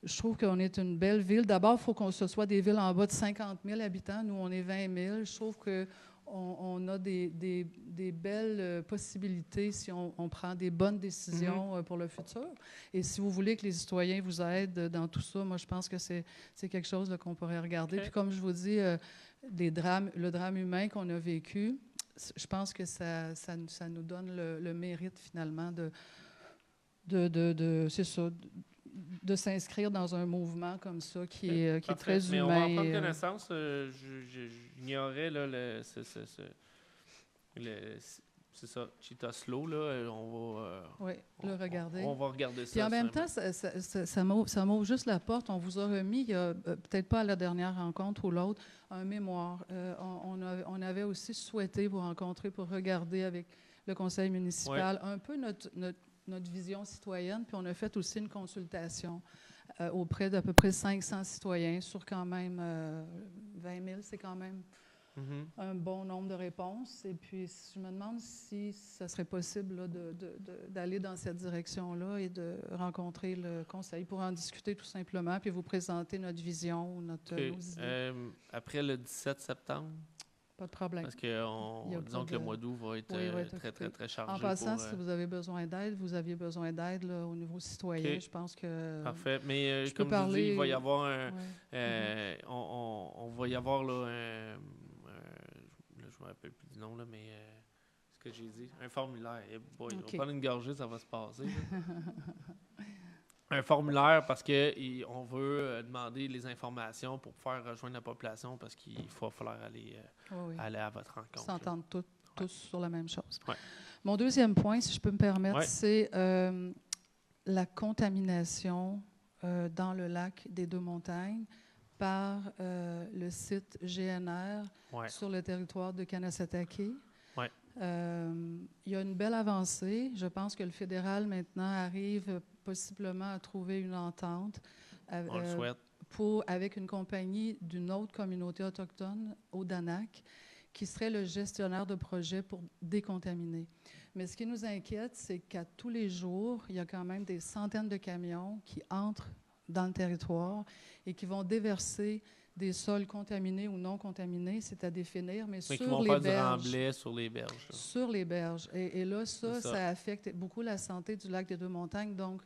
Je trouve qu'on est une belle ville. D'abord, il faut qu'on se soit des villes en bas de 50 000 habitants. Nous, on est 20 000. Je trouve qu'on a des belles possibilités si on prend des bonnes décisions pour le futur. Et si vous voulez que les citoyens vous aident dans tout ça, moi, je pense que c'est quelque chose qu'on pourrait regarder. Puis comme je vous dis, le drame humain qu'on a vécu, je pense que ça nous donne le mérite, finalement, c'est ça, de s'inscrire dans un mouvement comme ça qui est très Mais humain. on va en prendre connaissance. J'ignorais là, c'est ça, Cheetah Slow, là, on va... le regarder. On va regarder ça. Puis en même temps, ça m'ouvre juste la porte. On vous a remis, il y a peut-être pas à la dernière rencontre ou l'autre, un mémoire. On avait aussi souhaité vous rencontrer pour regarder avec le conseil municipal un peu notre vision citoyenne, puis on a fait aussi une consultation auprès d'à peu près 500 citoyens sur quand même 20 000, c'est quand même un bon nombre de réponses. Et puis, je me demande si ça serait possible là, d'aller dans cette direction-là et de rencontrer le conseil pour en discuter tout simplement, puis vous présenter notre vision ou nos idées. Après le 17 septembre? Pas de problème. Parce que disons que le mois d'août va être très, très, très chargé. En passant, si vous avez besoin d'aide, vous aviez besoin d'aide au niveau citoyen. Je pense que... Parfait. Mais comme je vous dis, il va y avoir on va y avoir là, je me rappelle plus du nom, là, mais ce que j'ai dit, un formulaire. Il va prendre une gorgée, ça va se passer. Un formulaire parce qu'on veut demander les informations pour faire rejoindre la population parce qu'il va falloir aller à votre rencontre. S'entendre tous sur la même chose. Ouais. Mon deuxième point, si je peux me permettre, c'est la contamination dans le lac des Deux-Montagnes par le site GNR sur le territoire de Kanesatake. Ouais. Il y a une belle avancée. Je pense que le fédéral maintenant arrive possiblement à trouver une entente on le souhaite. avec une compagnie d'une autre communauté autochtone, Odanak, qui serait le gestionnaire de projet pour décontaminer. Mais ce qui nous inquiète, c'est qu'à tous les jours, il y a quand même des centaines de camions qui entrent dans le territoire et qui vont déverser des sols contaminés ou non contaminés, c'est à définir, mais sur les berges. Mais qui vont faire du remblai sur les berges. Sur les berges. Et là, ça affecte beaucoup la santé du lac des Deux-Montagnes. Donc,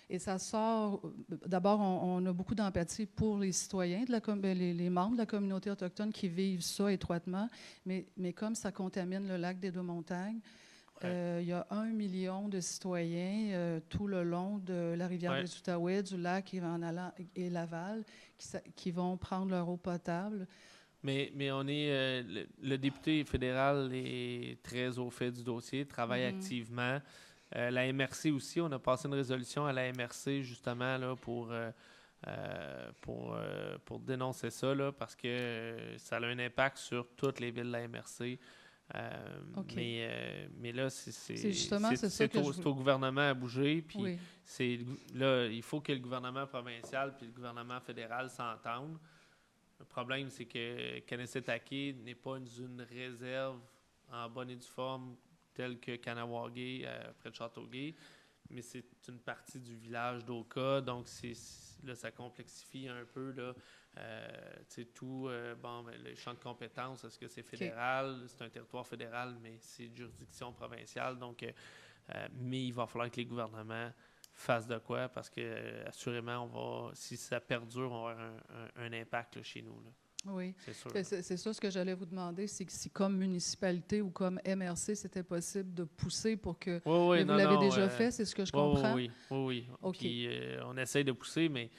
et ça sort... D'abord, on a beaucoup d'empathie pour les citoyens, les membres de la communauté autochtone qui vivent ça étroitement, mais comme ça contamine le lac des Deux-Montagnes, il y a 1 million de citoyens tout le long de la rivière des Outaouais, du lac et Laval, qui vont prendre leur eau potable. Mais on est... le député fédéral est très au fait du dossier, travaille activement. La MRC aussi, on a passé une résolution à la MRC justement là, pour dénoncer ça, là, parce que ça a un impact sur toutes les villes de la MRC. Mais là, c'est au gouvernement à bouger. Puis là, il faut que le gouvernement provincial puis le gouvernement fédéral s'entendent. Le problème, c'est que Kanesatake n'est pas une réserve en bonne et due forme telle que Kahnawake, près de Châteauguay, mais c'est une partie du village d'Oka. Donc, là, ça complexifie un peu là, les champs de compétences. Est-ce que c'est fédéral? C'est un territoire fédéral, mais c'est juridiction provinciale. Donc, mais il va falloir que les gouvernements fassent de quoi parce que, assurément, si ça perdure, on va avoir un impact là, chez nous. Là. Oui, c'est sûr. C'est ça ce que j'allais vous demander, c'est que si comme municipalité ou comme MRC, c'était possible de pousser pour que... vous l'avez déjà fait, c'est ce que je comprends? Oui. Okay. Puis on essaye de pousser, mais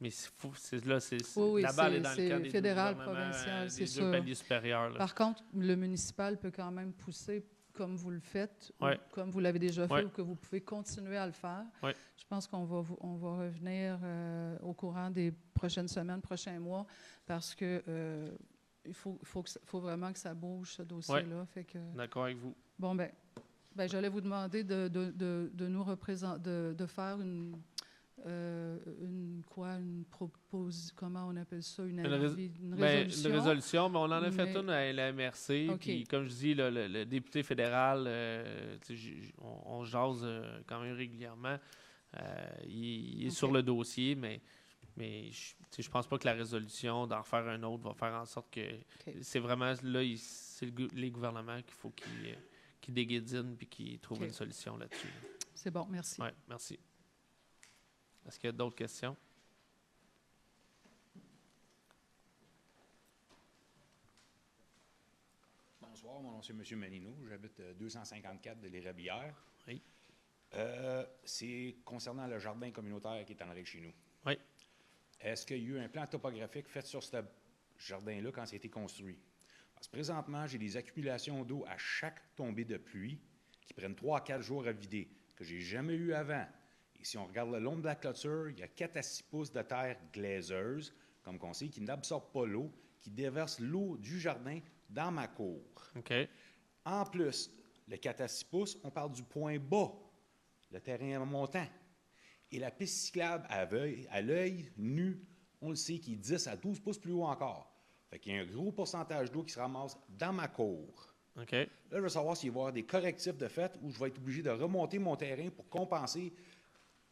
la balle est dans le camp des fédéral, provincial, c'est sûr. Paliers supérieurs. Là. Par contre, le municipal peut quand même pousser comme vous le faites, ou comme vous l'avez déjà fait, ou que vous pouvez continuer à le faire. Je pense qu'on va revenir au courant des prochaines semaines, prochains mois, parce que il faut vraiment que ça bouge, ce dossier-là. D'accord avec vous. Bon, Bien, j'allais vous demander de nous représenter, de faire une proposition, comment on appelle ça, une résolution. Une résolution, mais on en a fait Mais- une à la MRC. OK. Puis, comme je dis, le député fédéral, on jase quand même régulièrement. Il est sur le dossier, mais je pense pas que la résolution d'en refaire un autre va faire en sorte que c'est vraiment là, c'est les gouvernements qu'il faut qu'ils déguédinent puis qu'ils trouvent OK. une solution là-dessus. C'est bon, merci. Oui, merci. Est-ce qu'il y a d'autres questions? Bonsoir, mon nom c'est M. Manino. J'habite 254 de l'Érablière. Oui. C'est concernant le jardin communautaire qui est en arrière de chez nous. Oui. Est-ce qu'il y a eu un plan topographique fait sur ce jardin-là quand ça a été construit? Parce que présentement, j'ai des accumulations d'eau à chaque tombée de pluie qui prennent 3 à 4 jours à vider, que j'ai jamais eu avant. Et si on regarde le long de la clôture, il y a 4 à 6 pouces de terre glaiseuse, comme on sait, qui n'absorbe pas l'eau, qui déverse l'eau du jardin dans ma cour. OK. En plus, le 4 à 6 pouces, on parle du point bas, le terrain montant. Et la piste cyclable à l'œil nu, on le sait, qui est 10 à 12 pouces plus haut encore. Fait qu'il y a un gros pourcentage d'eau qui se ramasse dans ma cour. OK. Là, je veux savoir s'il va y avoir des correctifs de fait ou je vais être obligé de remonter mon terrain pour compenser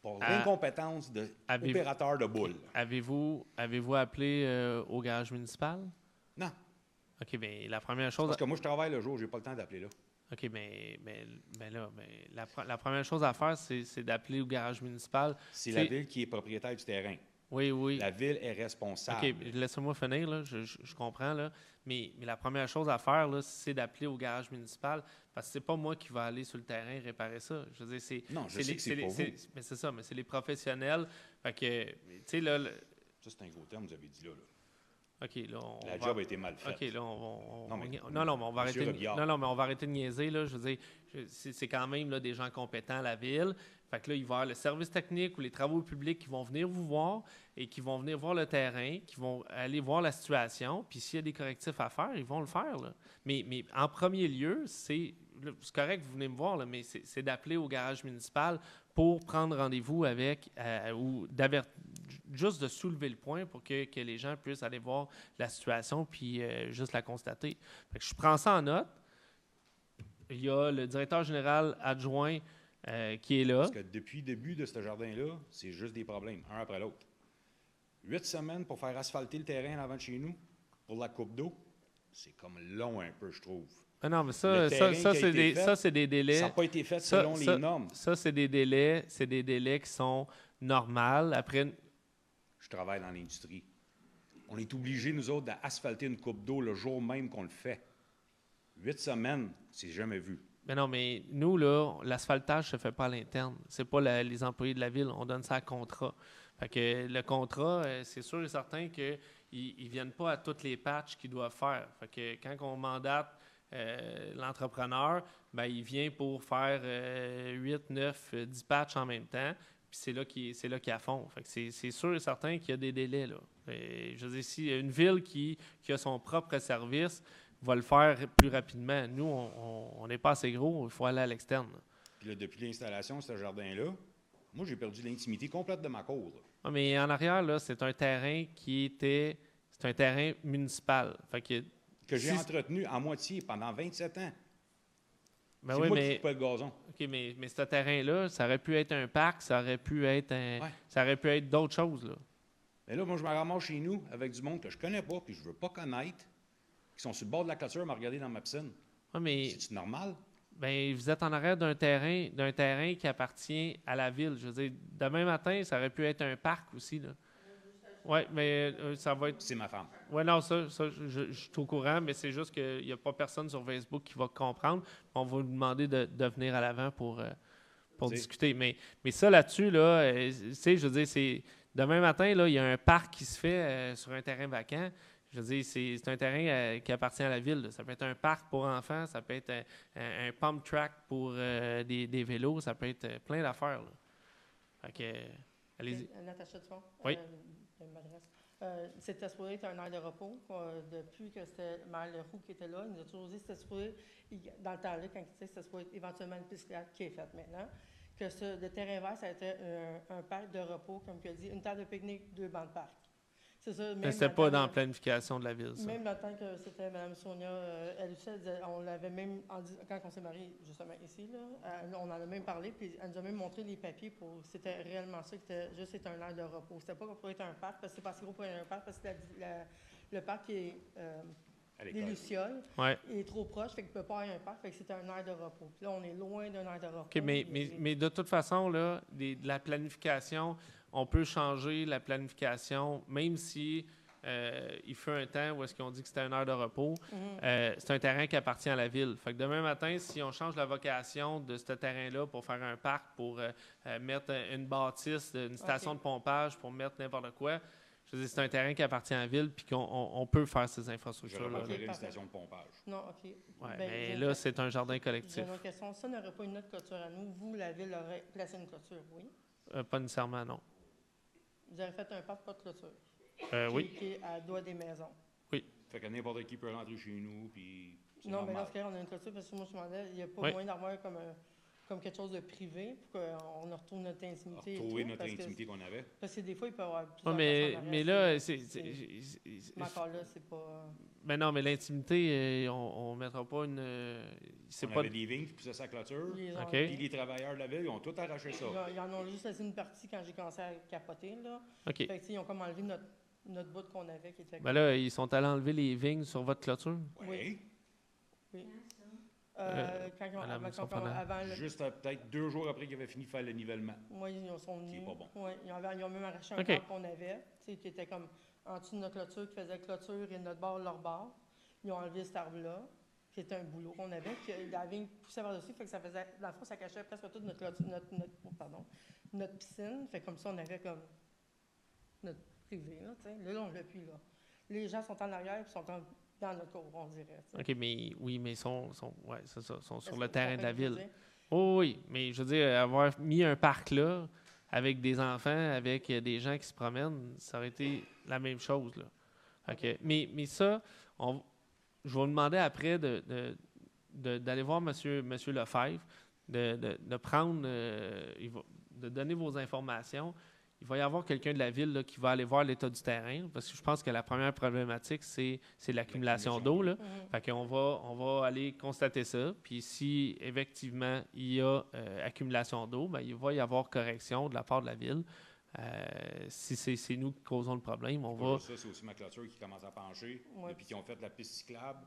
pour l'incompétence de l'opérateur de boule. Avez-vous appelé au garage municipal? Non. OK, bien, la première chose... Parce que moi, je travaille le jour, j'ai pas le temps d'appeler là. OK, mais la première chose à faire, c'est d'appeler au garage municipal. C'est la ville qui est propriétaire du terrain. Oui, oui. La ville est responsable. OK, laissez-moi finir, là. Je comprends, là. Mais la première chose à faire, là, c'est d'appeler au garage municipal, parce que c'est pas moi qui va aller sur le terrain réparer ça. Je veux dire, c'est... Non, je sais que c'est pas vous. Mais c'est ça, mais c'est les professionnels. Fait que, tu sais, là... Ça, c'est un gros terme, vous avez dit là. OK, là, la job a été mal faite. OK, là, non, mais on va arrêter. Mais on va arrêter de niaiser, là. Je veux dire, c'est quand même là, des gens compétents à la ville. Fait que là, il va y avoir le service technique ou les travaux publics qui vont venir vous voir et qui vont venir voir le terrain, qui vont aller voir la situation. Puis s'il y a des correctifs à faire, ils vont le faire, là. Mais en premier lieu, c'est correct, vous venez me voir, là, mais c'est d'appeler au garage municipal pour prendre rendez-vous avec ou juste de soulever le point pour que les gens puissent aller voir la situation puis juste la constater. Fait que je prends ça en note. Il y a le directeur général adjoint qui est là. Parce que depuis le début de ce jardin-là, c'est juste des problèmes, un après l'autre. 8 semaines pour faire asphalter le terrain en avant de chez nous, pour la coupe d'eau, c'est comme long un peu, je trouve. Ah non, mais ça c'est des délais. Ça n'a pas été fait selon les normes. Ça, c'est des délais qui sont normaux. Après... Je travaille dans l'industrie. On est obligés, nous autres, d'asphalter une coupe d'eau le jour même qu'on le fait. 8 semaines, c'est jamais vu. Mais non, mais nous, là, l'asphaltage ne se fait pas à l'interne. C'est pas les employés de la ville. On donne ça à contrat. Fait que le contrat, c'est sûr et certain qu'ils ne viennent pas à toutes les patchs qu'ils doivent faire. Fait que quand on mandate l'entrepreneur, ben, il vient pour faire 8, 9, 10 patchs en même temps. Puis c'est là qu'il a fond. Fait que c'est sûr et certain qu'il y a des délais, là. Et, je veux dire, si une ville qui a son propre service va le faire plus rapidement. Nous, on n'est pas assez gros, il faut aller à l'externe. Puis là, depuis l'installation de ce jardin-là, moi, j'ai perdu l'intimité complète de ma cour. Ah, mais en arrière, là, c'est un terrain c'est un terrain municipal. Fait que j'ai entretenu à moitié pendant 27 ans. Ben c'est oui, moi qui coupais le gazon. OK, mais ce terrain-là, ça aurait pu être un parc, ça aurait pu être ça aurait pu être d'autres choses, là. Mais là, moi, je me ramasse chez nous avec du monde que je connais pas puis je veux pas connaître, qui sont sur le bord de la clôture à me regarder dans ma piscine. Ah, mais c'est-tu normal? Bien, vous êtes en arrière d'un terrain qui appartient à la ville. Je veux dire, demain matin, ça aurait pu être un parc aussi, là. Oui, mais ça va être... C'est ma femme. Oui, non, ça je suis au courant, mais c'est juste qu'il n'y a pas personne sur Facebook qui va comprendre. On va vous demander de venir à l'avant pour discuter. Mais ça, là-dessus, là, tu sais, je veux dire, c'est... Demain matin, là, il y a un parc qui se fait sur un terrain vacant. Je veux dire, c'est un terrain qui appartient à la ville, là. Ça peut être un parc pour enfants, ça peut être un pump track pour des vélos, ça peut être plein d'affaires, là. Fait que, allez-y. Natacha Dupont. Oui. C'était supposé être un aire de repos. Depuis que c'était le maire Leroux qui était là, il nous a toujours dit que c'était supposé, dans le temps-là, quand il disait que c'était supposé être éventuellement une piste cyclable qui est faite maintenant, que le terrain vert, ça a été un parc de repos, comme il a dit, une table de pique-nique, 2 bancs de parc. C'est ça. Mais c'était pas dans la planification de la ville, ça. Même dans le temps que c'était Mme Sonia, elle aussi, elle disait, on l'avait même, quand on s'est mariés, justement ici, là, on en a même parlé, puis elle nous a même montré les papiers pour, c'était réellement ça, c'était un aire de repos. C'était pas pour être un parc, parce que c'est pas si gros pour être un parc, parce que le parc qui est des Lucioles est trop proche, fait qu'il ne peut pas y avoir un parc, fait que c'était un aire de repos. Puis là, on est loin d'un aire de repos. OK, mais de toute façon, là, de la planification, on peut changer la planification, même si il fait un temps où est-ce qu'on dit que c'était une heure de repos. C'est un terrain qui appartient à la ville. Fait que demain matin, si on change la vocation de ce terrain-là pour faire un parc, pour mettre une bâtisse, une station de pompage, pour mettre n'importe quoi, je veux dire, c'est un terrain qui appartient à la ville puis qu'on peut faire ces infrastructures-là. Je une station de pompage. Non, OK. Ouais, mais là, c'est un jardin collectif. J'ai une question. Ça n'aurait pas une autre clôture à nous. Vous, la ville, aurait placé une clôture, oui? Pas nécessairement, non. Vous avez fait un parc, pas de clôture? Oui. Qui est à doigt des maisons? Oui. Fait que n'importe qui peut rentrer chez nous, puis c'est non, normal. mais dans ce cas, on a une clôture, parce que moi, je me demandais, il n'y a pas moyen d'avoir comme quelque chose de privé pour qu'on retrouve notre intimité. Retrouver notre intimité qu'on avait. Parce que des fois, il peut y avoir plusieurs mais là, mais encore là, c'est pas... Mais non, mais l'intimité, on ne mettra pas une... On avait des vignes qui poussaient sa clôture, puis les travailleurs de la ville, ils ont tout arraché ça. Ils en ont juste laissé une partie quand j'ai commencé à capoter, là. OK. Fait que, ils ont comme enlevé notre bout qu'on avait qui était... Ben là, ils sont allés enlever les vignes sur votre clôture? Oui. Juste peut-être 2 jours après qu'ils avaient fini de faire le nivellement. Oui, ils sont venus. Qui est pas bon. Oui, ils ont même arraché un arbre qu'on avait, qui était comme en dessous de notre clôture, qui faisait clôture et notre bord, leur bord. Ils ont enlevé cet arbre-là, qui était un boulot qu'on avait, que la vigne poussait par-dessus, fait que ça faisait, dans le fond, ça cachait presque toute notre clôture, notre piscine. Fait comme ça, on avait comme notre privé, là, tu sais. Là, on l'a plus, là. Les gens sont en arrière, puis sont dans notre cour, on dirait. T'sais. OK, mais oui, mais ils sont sur le terrain de la ville. Oui, mais je veux dire, avoir mis un parc là, avec des enfants, avec des gens qui se promènent, ça aurait été la même chose, là. OK. Mais ça, je vais vous demander après d'aller voir M. Lefebvre, de prendre, de donner vos informations. Il va y avoir quelqu'un de la ville là, qui va aller voir l'état du terrain, parce que je pense que la première problématique, c'est l'accumulation d'eau. Là. Fait qu'on on va aller constater ça. Puis si, effectivement, il y a accumulation d'eau, bien, il va y avoir correction de la part de la ville. Si c'est nous qui causons le problème, on va... Ça, c'est aussi ma clôture qui commence à pencher. Depuis qu'ils ont fait la piste cyclable,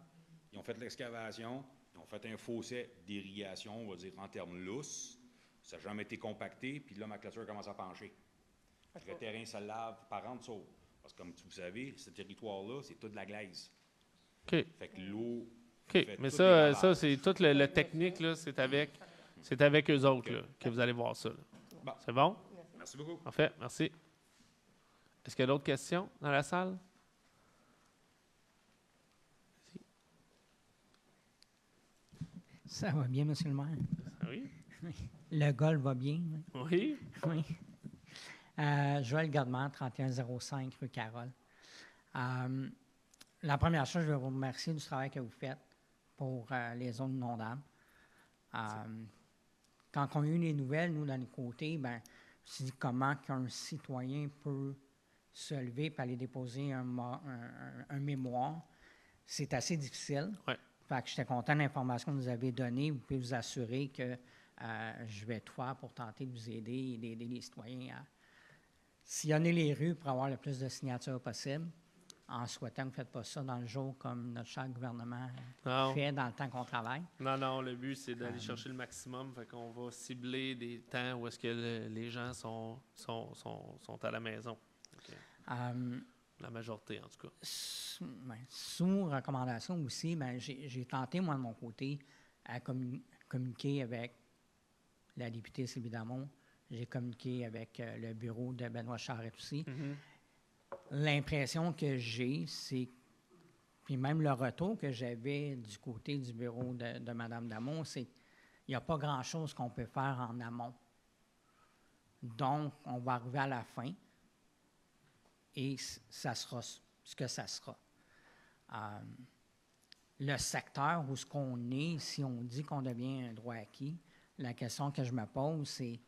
ils ont fait l'excavation, ils ont fait un fossé d'irrigation, on va dire en termes lousses. Ça n'a jamais été compacté, puis là, ma clôture commence à pencher. Le terrain se lave par en dessous. Parce que, comme vous savez, ce territoire-là, c'est toute de la glaise. OK. Fait que l'eau... OK. Mais ça c'est toute le technique, là, c'est avec eux autres là, que vous allez voir ça. Bon. C'est bon? Merci beaucoup. Parfait, merci. Est-ce qu'il y a d'autres questions dans la salle? Ça va bien, M. le maire? Oui. Le golf va bien? Oui. Oui. Joël Gardement, 3105 rue Carole. La première chose, je veux vous remercier du travail que vous faites pour les zones inondables. Quand on a eu les nouvelles, nous, de notre côté, ben, je me suis dit comment qu'un citoyen peut se lever et aller déposer un mémoire. C'est assez difficile. Ouais. Fait que j'étais content de l'information que vous avez donnée. Vous pouvez vous assurer que je vais tout faire pour tenter de vous aider et d'aider les citoyens à sillonner les rues pour avoir le plus de signatures possible, en souhaitant que vous ne faites pas ça dans le jour comme notre cher gouvernement fait dans le temps qu'on travaille. Non, le but, c'est d'aller chercher le maximum. Fait qu'on va cibler des temps où est-ce que les gens sont à la maison. Okay. La majorité, en tout cas. Sous recommandation aussi, j'ai tenté, moi, de mon côté, à communiquer avec la députée Sylvie Damon. J'ai communiqué avec le bureau de Benoît Charette aussi. L'impression que j'ai, c'est, puis même le retour que j'avais du côté du bureau de Mme Damon, c'est qu'il n'y a pas grand-chose qu'on peut faire en amont. Donc, on va arriver à la fin. et ça sera ce que ça sera. Le secteur où ce qu'on est, si on dit qu'on devient un droit acquis, la question que je me pose, c'est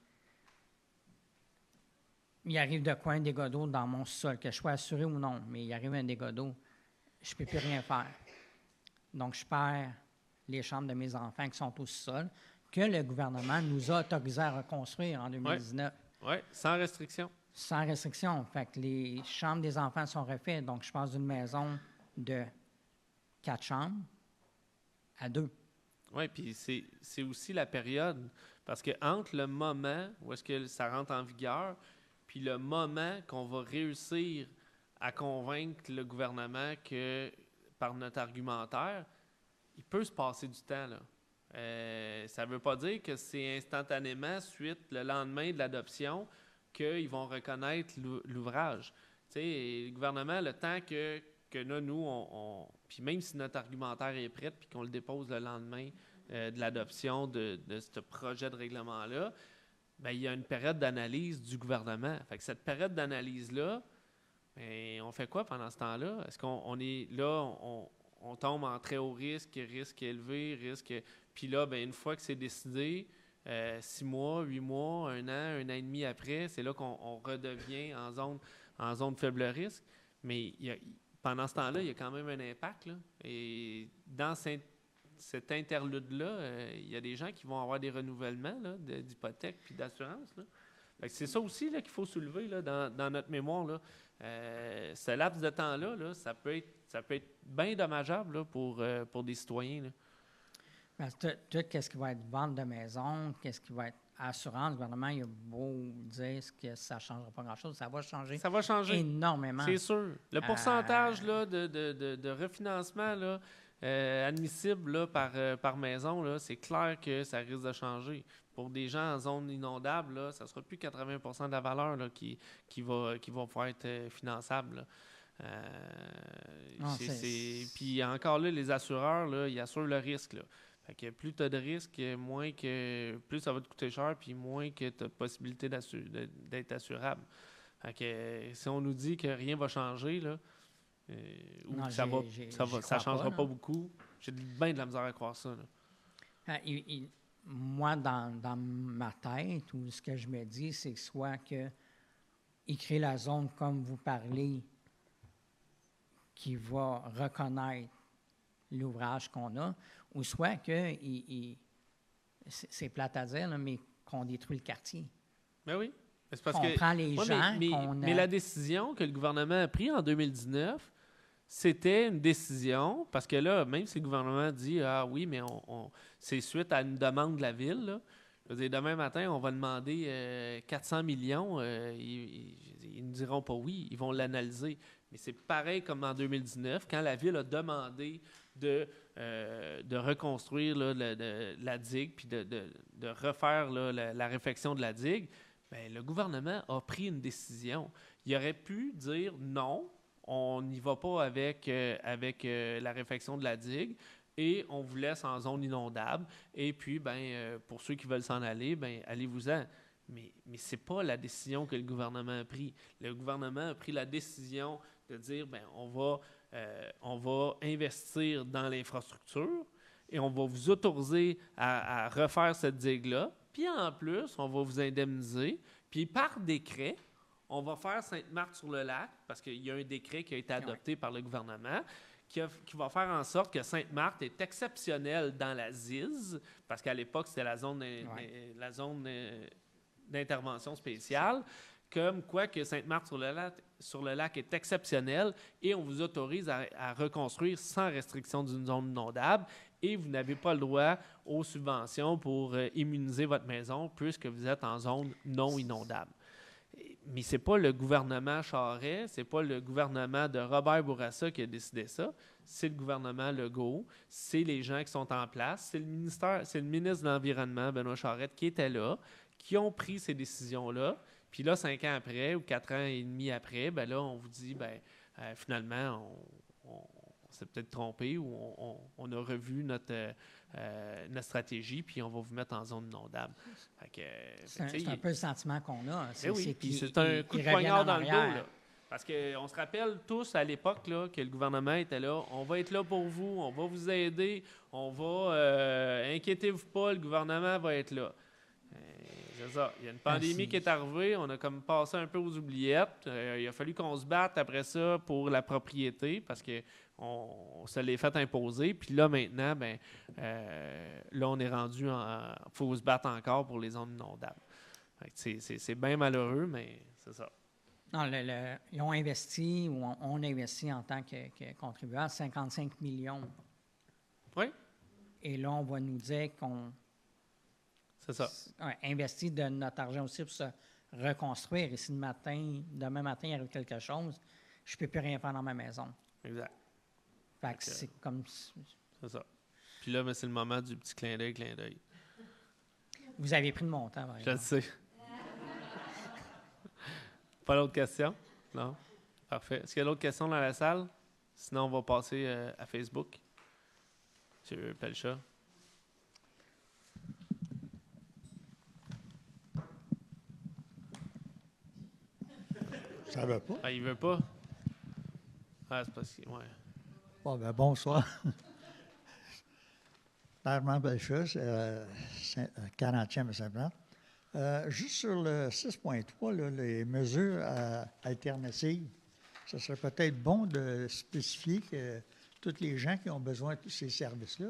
il arrive de quoi un dégât d'eau dans mon sol, que je sois assuré ou non, mais il arrive un dégât d'eau, je ne peux plus rien faire. Donc, je perds les chambres de mes enfants qui sont au sol, que le gouvernement nous a autorisé à reconstruire en 2019. Oui, sans restriction. Sans restriction. Fait que les chambres des enfants sont refaites. Donc, je passe d'une maison de 4 chambres à 2. Oui, puis c'est aussi la période. Parce que entre le moment où est-ce que ça rentre en vigueur, puis le moment qu'on va réussir à convaincre le gouvernement que, par notre argumentaire, il peut se passer du temps, là. Ça ne veut pas dire que c'est instantanément, suite, le lendemain de l'adoption, qu'ils vont reconnaître l'ouvrage. Tu sais, le gouvernement, le temps que là, nous, puis même si notre argumentaire est prêt, puis qu'on le dépose le lendemain de l'adoption de ce projet de règlement-là, bien, il y a une période d'analyse du gouvernement. Fait que cette période d'analyse-là, bien, on fait quoi pendant ce temps-là? Est-ce qu'on est là, on tombe en très haut risque élevé, puis là, bien, une fois que c'est décidé, 6 mois, 8 mois, 1 an et demi après, c'est là qu'on redevient en zone faible risque. Mais pendant ce temps-là, il y a quand même un impact, là. Et dans cet interlude-là, il y a des gens qui vont avoir des renouvellements là, d'hypothèques puis d'assurance. C'est ça aussi là, qu'il faut soulever là, dans notre mémoire. Là. Ce laps de temps-là, là, ça peut être bien dommageable là, pour des citoyens. Là. Parce que tout ce qui va être vente de maison, qu'est-ce qui va être assurance, le gouvernement, il a beau dire que ça ne changera pas grand-chose, ça va changer. Ça va changer. Énormément. C'est sûr. Le pourcentage là, de refinancement là, admissible là, par maison, là, c'est clair que ça risque de changer. Pour des gens en zone inondable, là, ça ne sera plus 80% de la valeur là, qui va pouvoir être finançable. Puis encore là, les assureurs, là, ils assurent le risque. Là. Fait que plus tu as de risques, plus ça va te coûter cher, puis moins que tu as de possibilité d'être assurable. Fait que si on nous dit que rien ne va changer, là, ou que ça ne changera pas beaucoup, j'ai bien de la misère à croire ça. Là. Moi, dans ma tête, ou ce que je me dis, c'est soit qu'il crée la zone comme vous parlez, qui va reconnaître l'ouvrage qu'on a, ou soit que, c'est plate à dire, là, mais qu'on détruit le quartier. Ben oui. C'est parce qu'on prend les gens. Mais la décision que le gouvernement a prise en 2019, c'était une décision, parce que là, même si le gouvernement dit « Ah oui, mais c'est suite à une demande de la Ville, là. » Je veux dire, demain matin, on va demander 400 millions, ils ne diront pas oui, ils vont l'analyser. Mais c'est pareil comme en 2019, quand la Ville a demandé de reconstruire là, la digue, puis de refaire là, la réfection de la digue, bien, le gouvernement a pris une décision. Il aurait pu dire non, on n'y va pas avec la réfection de la digue, et on vous laisse en zone inondable. Et puis, pour ceux qui veulent s'en aller, allez-vous-en. Mais ce n'est pas la décision que le gouvernement a prise. Le gouvernement a pris la décision de dire, on va investir dans l'infrastructure et on va vous autoriser à refaire cette digue-là. Puis en plus, on va vous indemniser. Puis par décret, on va faire Sainte-Marthe-sur-le-Lac, parce qu'il y a un décret qui a été adopté par le gouvernement, qui va faire en sorte que Sainte-Marthe est exceptionnelle dans la ZIS, parce qu'à l'époque, c'était la zone d'intervention spéciale, comme quoi que Sainte-Marthe-sur-le-Lac est exceptionnelle, et on vous autorise à reconstruire sans restriction d'une zone inondable, et vous n'avez pas le droit aux subventions pour immuniser votre maison, puisque vous êtes en zone non inondable. Mais ce n'est pas le gouvernement Charest, ce n'est pas le gouvernement de Robert Bourassa qui a décidé ça, c'est le gouvernement Legault, c'est les gens qui sont en place, c'est le ministre de l'Environnement, Benoît Charette, qui était là, qui ont pris ces décisions-là. Puis là, 5 ans après ou 4 ans et demi après, là, on vous dit, finalement, on s'est peut-être trompé ou on a revu notre stratégie, puis on va vous mettre en zone inondable. C'est un peu le sentiment qu'on a. C'est un coup de poignard dans le dos. Là. Parce qu'on se rappelle tous à l'époque là, que le gouvernement était là. On va être là pour vous, on va vous aider, on va... inquiétez-vous pas, le gouvernement va être là. C'est ça. Il y a une pandémie qui est arrivée, on a comme passé un peu aux oubliettes. Il a fallu qu'on se batte après ça pour la propriété parce qu'on se l'est fait imposer. Puis là, maintenant, là, on est rendu... Il faut se battre encore pour les zones inondables. C'est bien malheureux, mais c'est ça. Non, ils ont investi, ou on a investi en tant que contribuable, 55 millions. Oui. Et là, on va nous dire qu'on investit de notre argent aussi pour se reconstruire. Et si demain matin, il arrive quelque chose, je ne peux plus rien faire dans ma maison. Exact. Fait que c'est comme... C'est ça. Puis là, c'est le moment du petit clin d'œil. Vous avez pris de mon temps, par exemple. Je le sais. Pas d'autres questions? Non? Parfait. Est-ce qu'il y a d'autres questions dans la salle? Sinon, on va passer à Facebook. M. Pelchat. Ça ne veut pas? Ah, il veut pas? Ah, c'est parce que... Ouais. Bon, bonsoir. Armand Pelchat, 40e à Saint-Blanc. Juste sur le 6.3, les mesures alternatives, ce serait peut-être bon de spécifier que tous les gens qui ont besoin de ces services-là,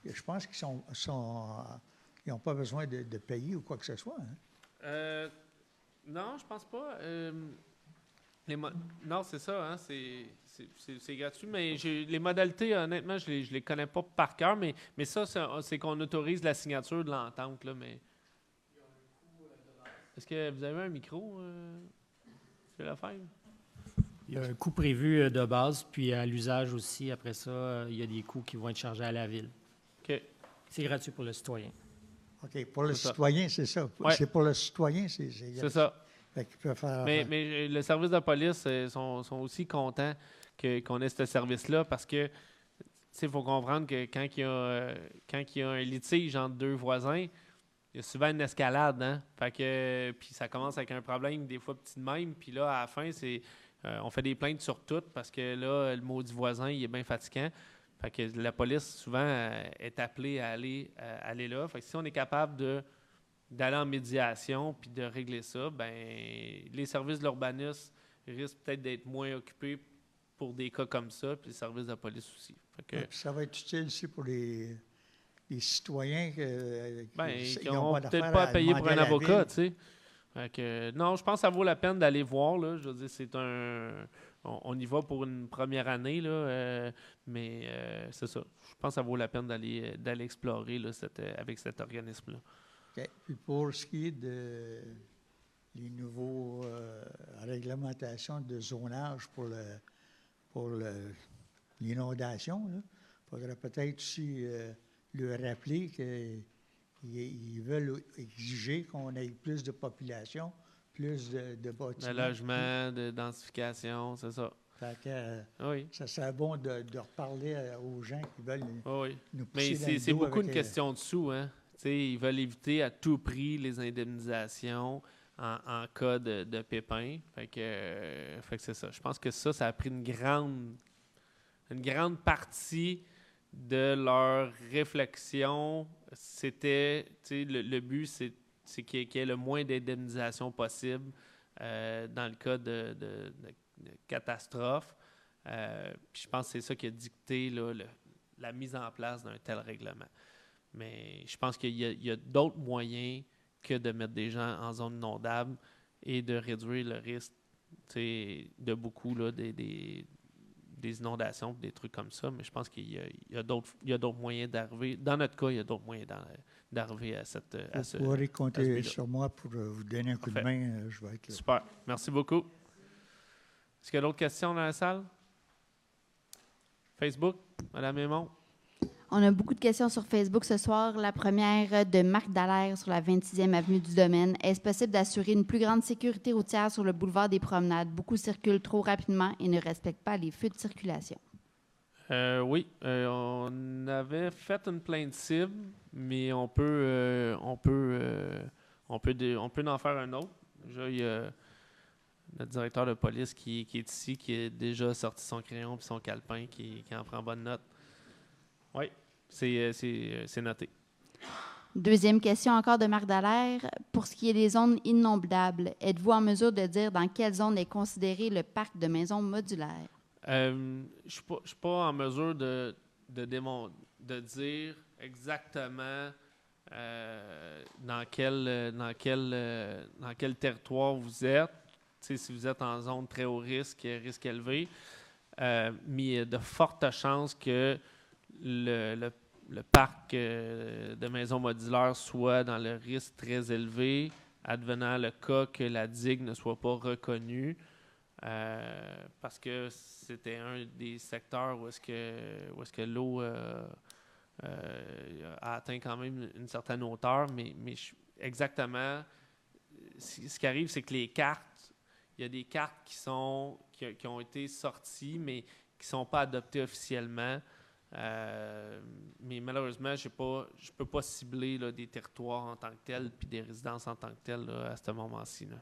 je pense qu'ils n'ont pas besoin de payer ou quoi que ce soit. Hein? Non, je pense pas. Non, c'est ça, hein, c'est gratuit, mais les modalités, honnêtement, je les connais pas par cœur, mais ça, c'est qu'on autorise la signature de l'entente, là, mais... Est-ce que vous avez un micro, M. Lefebvre? Il y a un coût prévu de base, puis à l'usage aussi, après ça, il y a des coûts qui vont être chargés à la ville. OK. C'est gratuit pour le citoyen. OK, pour le citoyen, c'est ça. Ouais. C'est pour le citoyen, c'est ça. Fait qu'il peut faire... Mais le service de police sont aussi contents qu'on ait ce service-là parce que, il faut comprendre que quand il y a un litige entre deux voisins, il y a souvent une escalade, hein? Fait que, puis ça commence avec un problème, des fois petit de même, puis là, à la fin, on fait des plaintes sur tout parce que là, le maudit voisin, il est bien fatigant. Fait que la police, souvent, est appelée à aller là. Fait que si on est capable d'aller en médiation puis de régler ça, les services de l'urbanisme risquent peut-être d'être moins occupés pour des cas comme ça, puis les services de police aussi. Fait que, ça va être utile aussi pour les citoyens qui n'auront peut-être pas à payer pour un avocat, tu sais. Non, je pense que ça vaut la peine d'aller voir, là. Je veux dire, on y va pour une première année, là, mais c'est ça. Je pense que ça vaut la peine d'aller explorer là, avec cet organisme-là. OK. Puis pour ce qui est les nouveaux réglementations de zonage pour l'inondation, il faudrait peut-être aussi leur rappeler qu'ils veulent exiger qu'on ait plus de population, plus de bâtiments. De logement, de densification, c'est ça. Fait que, oui. Ça serait bon de reparler aux gens qui veulent nous pousser Mais c'est beaucoup avec une question de sous, hein? T'sais, ils veulent éviter à tout prix les indemnisations en cas de pépin. Fait que c'est ça. Je pense que ça a pris une grande partie de leur réflexion. C'était, le but, c'est qu'il y ait le moins d'indemnisation possible dans le cas de catastrophe. Puis je pense que c'est ça qui a dicté là, la mise en place d'un tel règlement. Mais je pense qu'il y a d'autres moyens que de mettre des gens en zone inondable et de réduire le risque de beaucoup là, des inondations, des trucs comme ça. Mais je pense qu'il y a d'autres moyens d'arriver. Dans notre cas, il y a d'autres moyens d'arriver à ce. Vous pourrez compter sur moi pour vous donner un coup de main. Je vais être là. Super. Merci beaucoup. Est-ce qu'il y a d'autres questions dans la salle? Facebook, Mme Aymon? On a beaucoup de questions sur Facebook ce soir. La première de Marc Dallaire sur la 26e avenue du Domaine. Est-ce possible d'assurer une plus grande sécurité routière sur le boulevard des Promenades? Beaucoup circulent trop rapidement et ne respectent pas les feux de circulation. Oui, on avait fait une plainte cible, mais on peut en faire un autre. Déjà, notre directeur de police qui est ici, qui a déjà sorti son crayon et son calepin, qui en prend bonne note. Oui, c'est noté. Deuxième question encore de Marc Dallaire. Pour ce qui est des zones inondables, êtes-vous en mesure de dire dans quelle zone est considéré le parc de maisons modulaires? Je ne suis pas en mesure de dire exactement dans quel territoire vous êtes. Si vous êtes en zone très haut risque élevé, mais il y a de fortes chances que le parc de maisons modulaires soit dans le risque très élevé, advenant le cas que la digue ne soit pas reconnue, parce que c'était un des secteurs où est-ce que l'eau a atteint quand même une certaine hauteur, mais exactement, ce qui arrive, c'est que les cartes, il y a des cartes qui ont été sorties, mais qui ne sont pas adoptées officiellement. Mais malheureusement, je ne peux pas cibler là, des territoires en tant que tels puis des résidences en tant que telles là, à ce moment-ci. Là.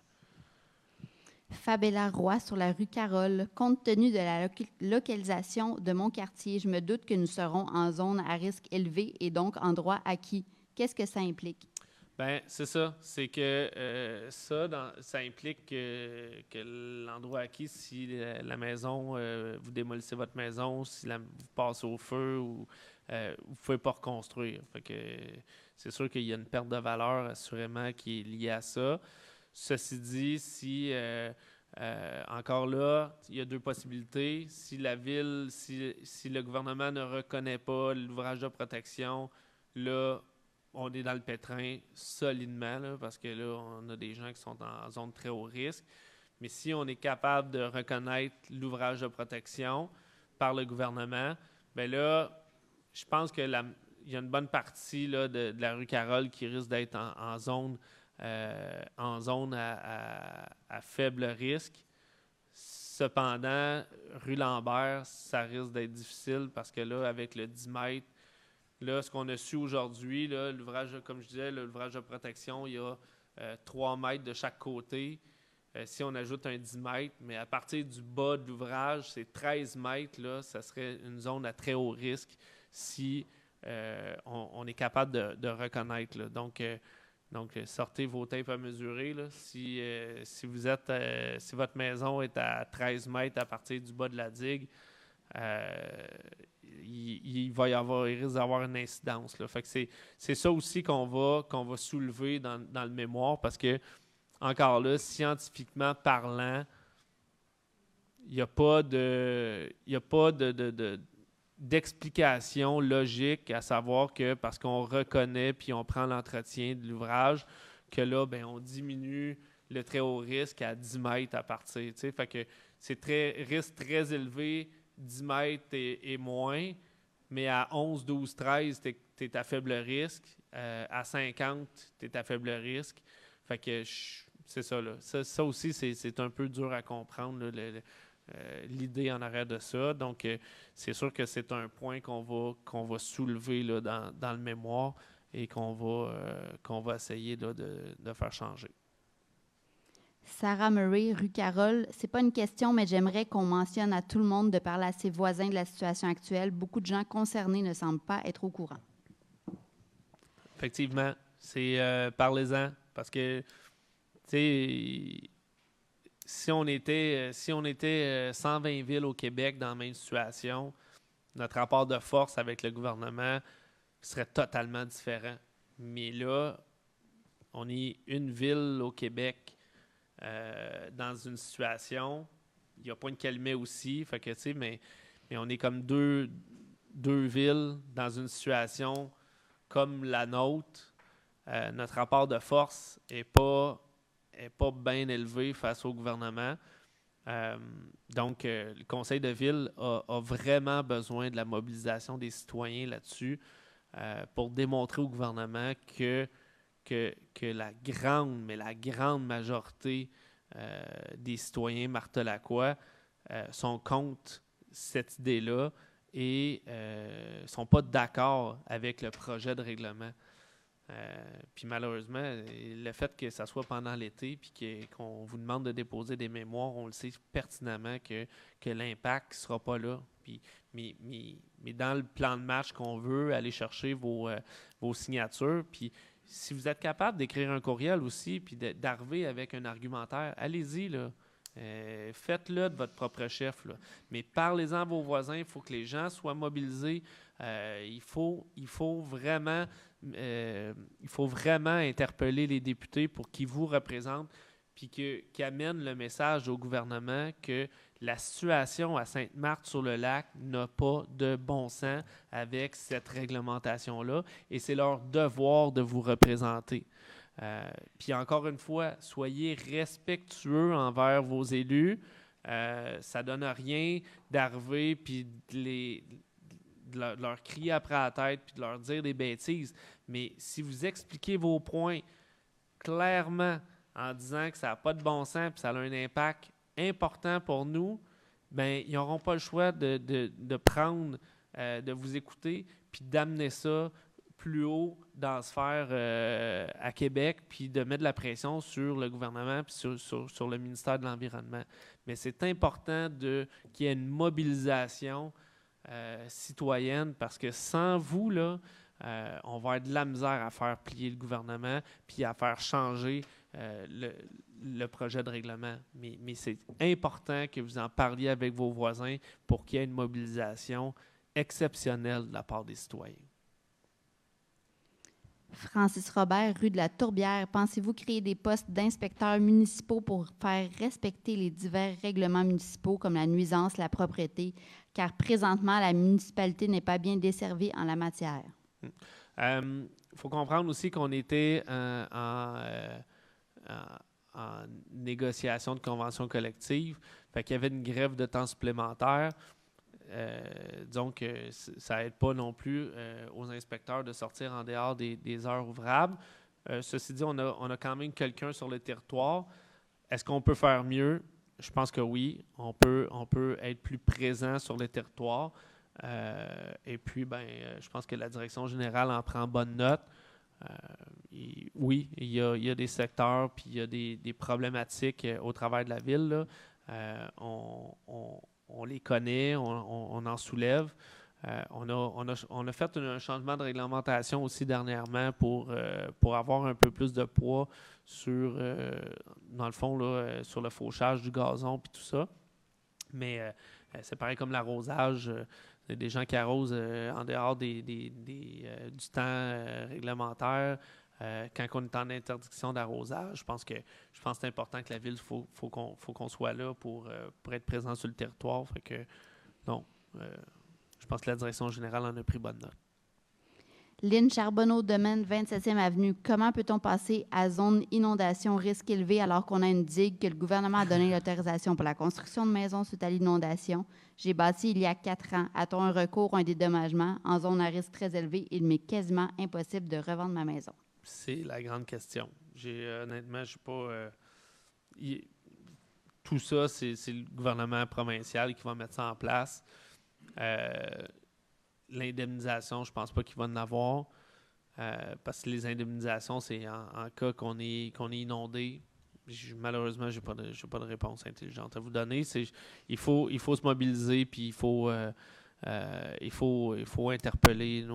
Fabella Roy sur la rue Carole. Compte tenu de la localisation de mon quartier, je me doute que nous serons en zone à risque élevé et donc en droit acquis. Qu'est-ce que ça implique? Bien, c'est ça. C'est que ça implique que l'endroit acquis, si la maison, vous démolissez votre maison, si vous passez au feu, ou vous ne pouvez pas reconstruire. Fait que c'est sûr qu'il y a une perte de valeur, assurément, qui est liée à ça. Ceci dit, si encore là, il y a deux possibilités. Si la ville, si le gouvernement ne reconnaît pas l'ouvrage de protection, là, on est dans le pétrin solidement, là, parce que là, on a des gens qui sont en zone très haut risque. Mais si on est capable de reconnaître l'ouvrage de protection par le gouvernement, bien là, je pense qu'il y a une bonne partie là, de la rue Carole qui risque d'être en zone à faible risque. Cependant, rue Lambert, ça risque d'être difficile parce que là, avec le 10 mètres, là, ce qu'on a su aujourd'hui, là, l'ouvrage, comme je disais, l'ouvrage de protection, il y a 3 mètres de chaque côté. Si on ajoute un 10 mètres, mais à partir du bas de l'ouvrage, c'est 13 mètres, là, ça serait une zone à très haut risque si on est capable de reconnaître. Là. Donc, sortez vos tapes à mesurer. Là. Si votre maison est à 13 mètres à partir du bas de la digue, il risque d'avoir une incidence. Là. Fait que c'est ça aussi qu'on va soulever dans le mémoire parce que, encore là, scientifiquement parlant, il n'y a pas d'explication logique à savoir que parce qu'on reconnaît puis on prend l'entretien de l'ouvrage, que là, ben, on diminue le très haut risque à 10 mètres à partir. T'sais. Fait que c'est risque très élevé, 10 mètres et moins, mais à 11, 12, 13, tu es à faible risque. À 50, tu es à faible risque. Fait que c'est ça. Là. Ça aussi, c'est un peu dur à comprendre, là, l'idée en arrière de ça. Donc, c'est sûr que c'est un point qu'on va soulever là, dans le mémoire et qu'on va essayer là, de faire changer. Sarah Murray, rue Carole. C'est pas une question, mais j'aimerais qu'on mentionne à tout le monde de parler à ses voisins de la situation actuelle. Beaucoup de gens concernés ne semblent pas être au courant. Effectivement, c'est parlez-en parce que, tu sais, si on était 120 villes au Québec dans la même situation, notre rapport de force avec le gouvernement serait totalement différent. Mais là, on est une ville au Québec dans une situation. Il y a Pointe-Calumet aussi, fait que, tu sais, mais on est comme deux villes dans une situation comme la nôtre. Notre rapport de force n'est pas bien élevé face au gouvernement. Donc, le conseil de ville a vraiment besoin de la mobilisation des citoyens là-dessus pour démontrer au gouvernement que la grande majorité des citoyens martelacois sont contre cette idée-là et ne sont pas d'accord avec le projet de règlement. Puis malheureusement, le fait que ça soit pendant l'été puis qu'on vous demande de déposer des mémoires, on le sait pertinemment que l'impact ne sera pas là. Puis, mais dans le plan de match qu'on veut, aller chercher vos signatures. Puis si vous êtes capable d'écrire un courriel aussi puis d'arriver avec un argumentaire, allez-y, là. Faites-le de votre propre chef, là. Mais parlez-en à vos voisins, il faut que les gens soient mobilisés. Il faut vraiment interpeller les députés pour qu'ils vous représentent puis qu'ils amènent le message au gouvernement que la situation à Sainte-Marthe-sur-le-Lac n'a pas de bon sens avec cette réglementation-là et c'est leur devoir de vous représenter. Puis encore une fois, soyez respectueux envers vos élus. Ça ne donne rien d'arriver puis de leur crier après la tête puis de leur dire des bêtises. Mais si vous expliquez vos points clairement en disant que ça n'a pas de bon sens puis ça a un impact important pour nous, bien, ils n'auront pas le choix de prendre, de vous écouter puis d'amener ça plus haut dans la sphère à Québec, puis de mettre de la pression sur le gouvernement puis sur le ministère de l'Environnement. Mais c'est important qu'il y ait une mobilisation citoyenne parce que sans vous, là, on va avoir de la misère à faire plier le gouvernement puis à faire changer le projet de règlement. Mais c'est important que vous en parliez avec vos voisins pour qu'il y ait une mobilisation exceptionnelle de la part des citoyens. Francis Robert, rue de la Tourbière, pensez-vous créer des postes d'inspecteurs municipaux pour faire respecter les divers règlements municipaux comme la nuisance, la propreté, car présentement, la municipalité n'est pas bien desservie en la matière? Il faut comprendre aussi qu'on était en négociation de convention collective, fait qu'il y avait une grève de temps supplémentaire. Donc, ça n'aide pas non plus aux inspecteurs de sortir en dehors des heures ouvrables. Ceci dit, on a quand même quelqu'un sur le territoire. Est-ce qu'on peut faire mieux? Je pense que oui. On peut être plus présent sur le territoire. Et puis, je pense que la direction générale en prend bonne note. Oui, il y a des secteurs puis il y a des problématiques au travers de la ville, là. On les connaît, on en soulève. On a fait un changement de réglementation aussi dernièrement pour avoir un peu plus de poids sur, dans le fond, là, sur le fauchage du gazon et tout ça. Mais c'est pareil comme l'arrosage. Il y a des gens qui arrosent en dehors du temps réglementaire. Quand on est en interdiction d'arrosage, je pense que c'est important que la ville, faut qu'on soit là pour être présent sur le territoire. Fait que, non, je pense que la direction générale en a pris bonne note. Lynn Charbonneau, domaine 27e Avenue. Comment peut-on passer à zone inondation risque élevé alors qu'on a une digue que le gouvernement a donné l'autorisation pour la construction de maisons suite à l'inondation? J'ai bâti il y a 4 ans. A-t-on un recours ou un dédommagement? En zone à risque très élevé, il m'est quasiment impossible de revendre ma maison. C'est la grande question. Honnêtement, je ne sais pas... tout ça, c'est le gouvernement provincial qui va mettre ça en place. L'indemnisation, je ne pense pas qu'il va en avoir. Parce que les indemnisations, c'est en cas qu'on est inondé. Malheureusement, je n'ai pas de réponse intelligente à vous donner. Il faut se mobiliser, puis il faut interpeller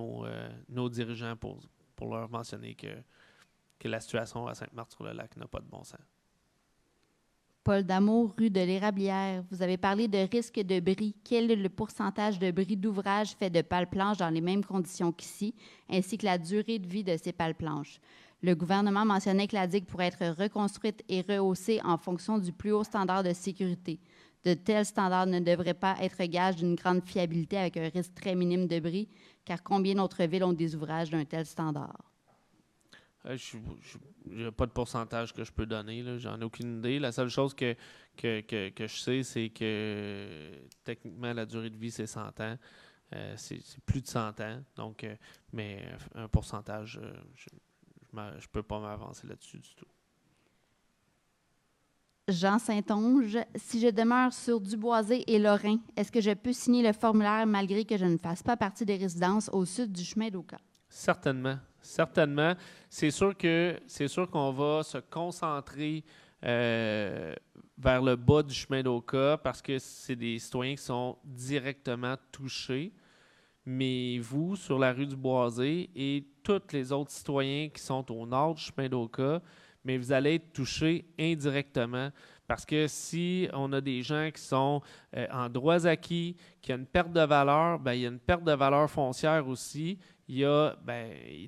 nos dirigeants pour leur mentionner que la situation à Sainte-Marthe-sur-le-Lac n'a pas de bon sens. Paul Damour, rue de l'Érablière. Vous avez parlé de risque de bris. Quel est le pourcentage de bris d'ouvrage fait de pales-planches dans les mêmes conditions qu'ici, ainsi que la durée de vie de ces pales-planches? Le gouvernement mentionnait que la digue pourrait être reconstruite et rehaussée en fonction du plus haut standard de sécurité. De tels standards ne devraient pas être gage d'une grande fiabilité avec un risque très minime de bris, car combien d'autres villes ont des ouvrages d'un tel standard? Je n'ai pas de pourcentage que je peux donner, là. J'en ai aucune idée. La seule chose que je sais, c'est que techniquement, la durée de vie, c'est 100 ans. C'est plus de 100 ans. Donc, mais un pourcentage, je ne peux pas m'avancer là-dessus du tout. Jean Saint-Onge, si je demeure sur Duboisé et Lorrain, est-ce que je peux signer le formulaire malgré que je ne fasse pas partie des résidences au sud du chemin d'Oka? Certainement. Certainement. C'est sûr qu'on va se concentrer vers le bas du chemin d'Oka parce que c'est des citoyens qui sont directement touchés. Mais vous, sur la rue du Boisé et tous les autres citoyens qui sont au nord du chemin d'Oka, mais vous allez être touchés indirectement. Parce que si on a des gens qui sont en droits acquis, qui ont une perte de valeur, bien, il y a une perte de valeur foncière aussi. Il y a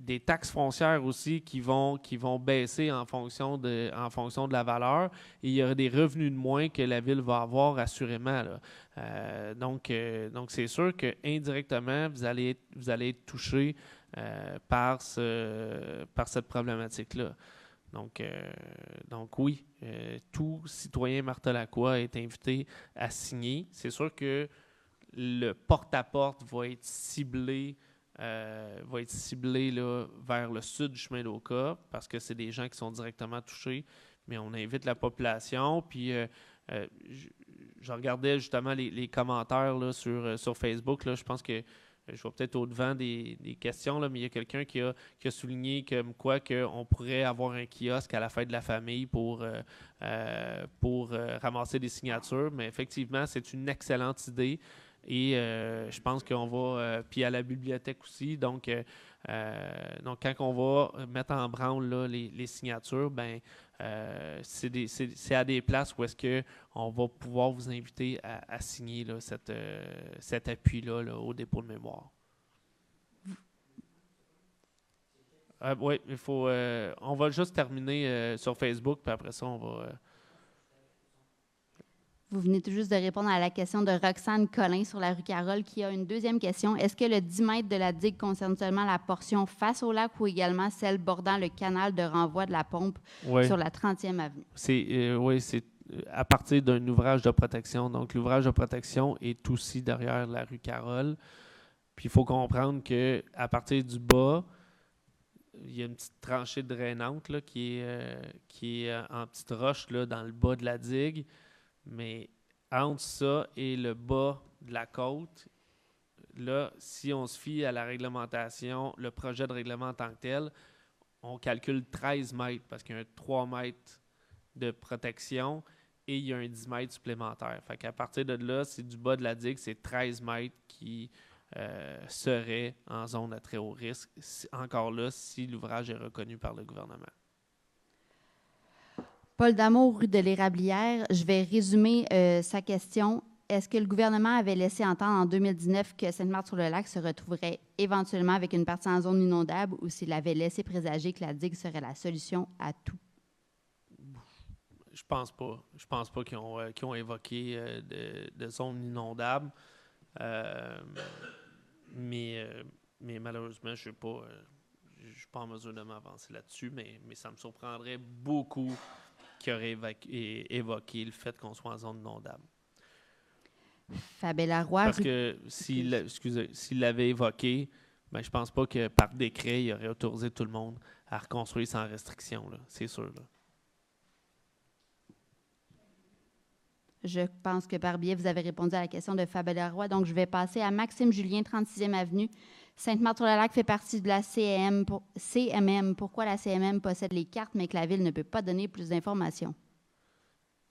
des taxes foncières aussi qui vont baisser en fonction de la valeur. Et il y aura des revenus de moins que la ville va avoir assurément, là. Donc, c'est sûr qu'indirectement, vous allez être touché par cette problématique-là. Donc oui, tout citoyen martelacois est invité à signer. C'est sûr que le porte-à-porte va être ciblé là, vers le sud du chemin d'Oka parce que c'est des gens qui sont directement touchés. Mais on invite la population. Puis je regardais justement les commentaires là, sur Facebook. Là, je pense que je vais peut-être au-devant des questions, là, mais il y a quelqu'un qui a souligné comme quoi qu'on pourrait avoir un kiosque à la fête de la famille pour ramasser des signatures. Mais effectivement, c'est une excellente idée. Et je pense qu'on va... puis à la bibliothèque aussi. Donc quand on va mettre en branle là, les signatures, ben c'est à des places où est-ce qu'on va pouvoir vous inviter à signer là, cet appui-là là, au dépôt de mémoire. Oui, il faut... on va juste terminer sur Facebook, puis après ça, on va... Vous venez tout juste de répondre à la question de Roxane Collin sur la rue Carole, qui a une deuxième question. Est-ce que le 10 mètres de la digue concerne seulement la portion face au lac ou également celle bordant le canal de renvoi de la pompe sur la 30e avenue? Oui, c'est à partir d'un ouvrage de protection. Donc, l'ouvrage de protection est aussi derrière la rue Carole. Puis, il faut comprendre qu'à partir du bas, il y a une petite tranchée drainante là, qui est en petite roche là, dans le bas de la digue. Mais entre ça et le bas de la côte, là, si on se fie à la réglementation, le projet de règlement en tant que tel, on calcule 13 mètres parce qu'il y a un 3 mètres de protection et il y a un 10 mètres supplémentaire. Fait qu'à partir de là, c'est du bas de la digue, c'est 13 mètres qui serait en zone à très haut risque. Encore là, si l'ouvrage est reconnu par le gouvernement. Paul Damour, rue de l'Érablière. Je vais résumer sa question. Est-ce que le gouvernement avait laissé entendre en 2019 que Sainte-Marthe-sur-le-Lac se retrouverait éventuellement avec une partie en zone inondable ou s'il avait laissé présager que la digue serait la solution à tout? Je pense pas. Je pense pas qu'ils ont évoqué de zone inondable. Mais malheureusement, je ne suis pas en mesure de m'avancer là-dessus, mais ça me surprendrait beaucoup qui aurait évoqué le fait qu'on soit en zone inondable. Fabella Roy. Parce que s'il l'avait évoqué, ben, je pense pas que par décret, il aurait autorisé tout le monde à reconstruire sans restriction. Là, c'est sûr. Là. Je pense que par biais, vous avez répondu à la question de Fabella Roy. Donc, je vais passer à Maxime Julien, 36e Avenue. Sainte-Marthe-sur-le-Lac fait partie de la CMM. Pourquoi la CMM possède les cartes, mais que la Ville ne peut pas donner plus d'informations?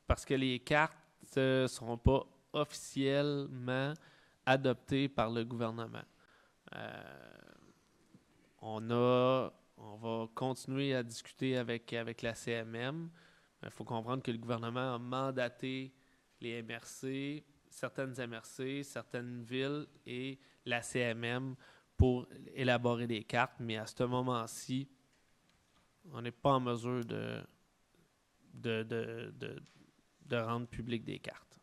Parce que les cartes ne seront pas officiellement adoptées par le gouvernement. On va continuer à discuter avec la CMM. Il faut comprendre que le gouvernement a mandaté les MRC, certaines MRC, certaines villes et la CMM pour élaborer des cartes, mais à ce moment-ci, on n'est pas en mesure de rendre public des cartes.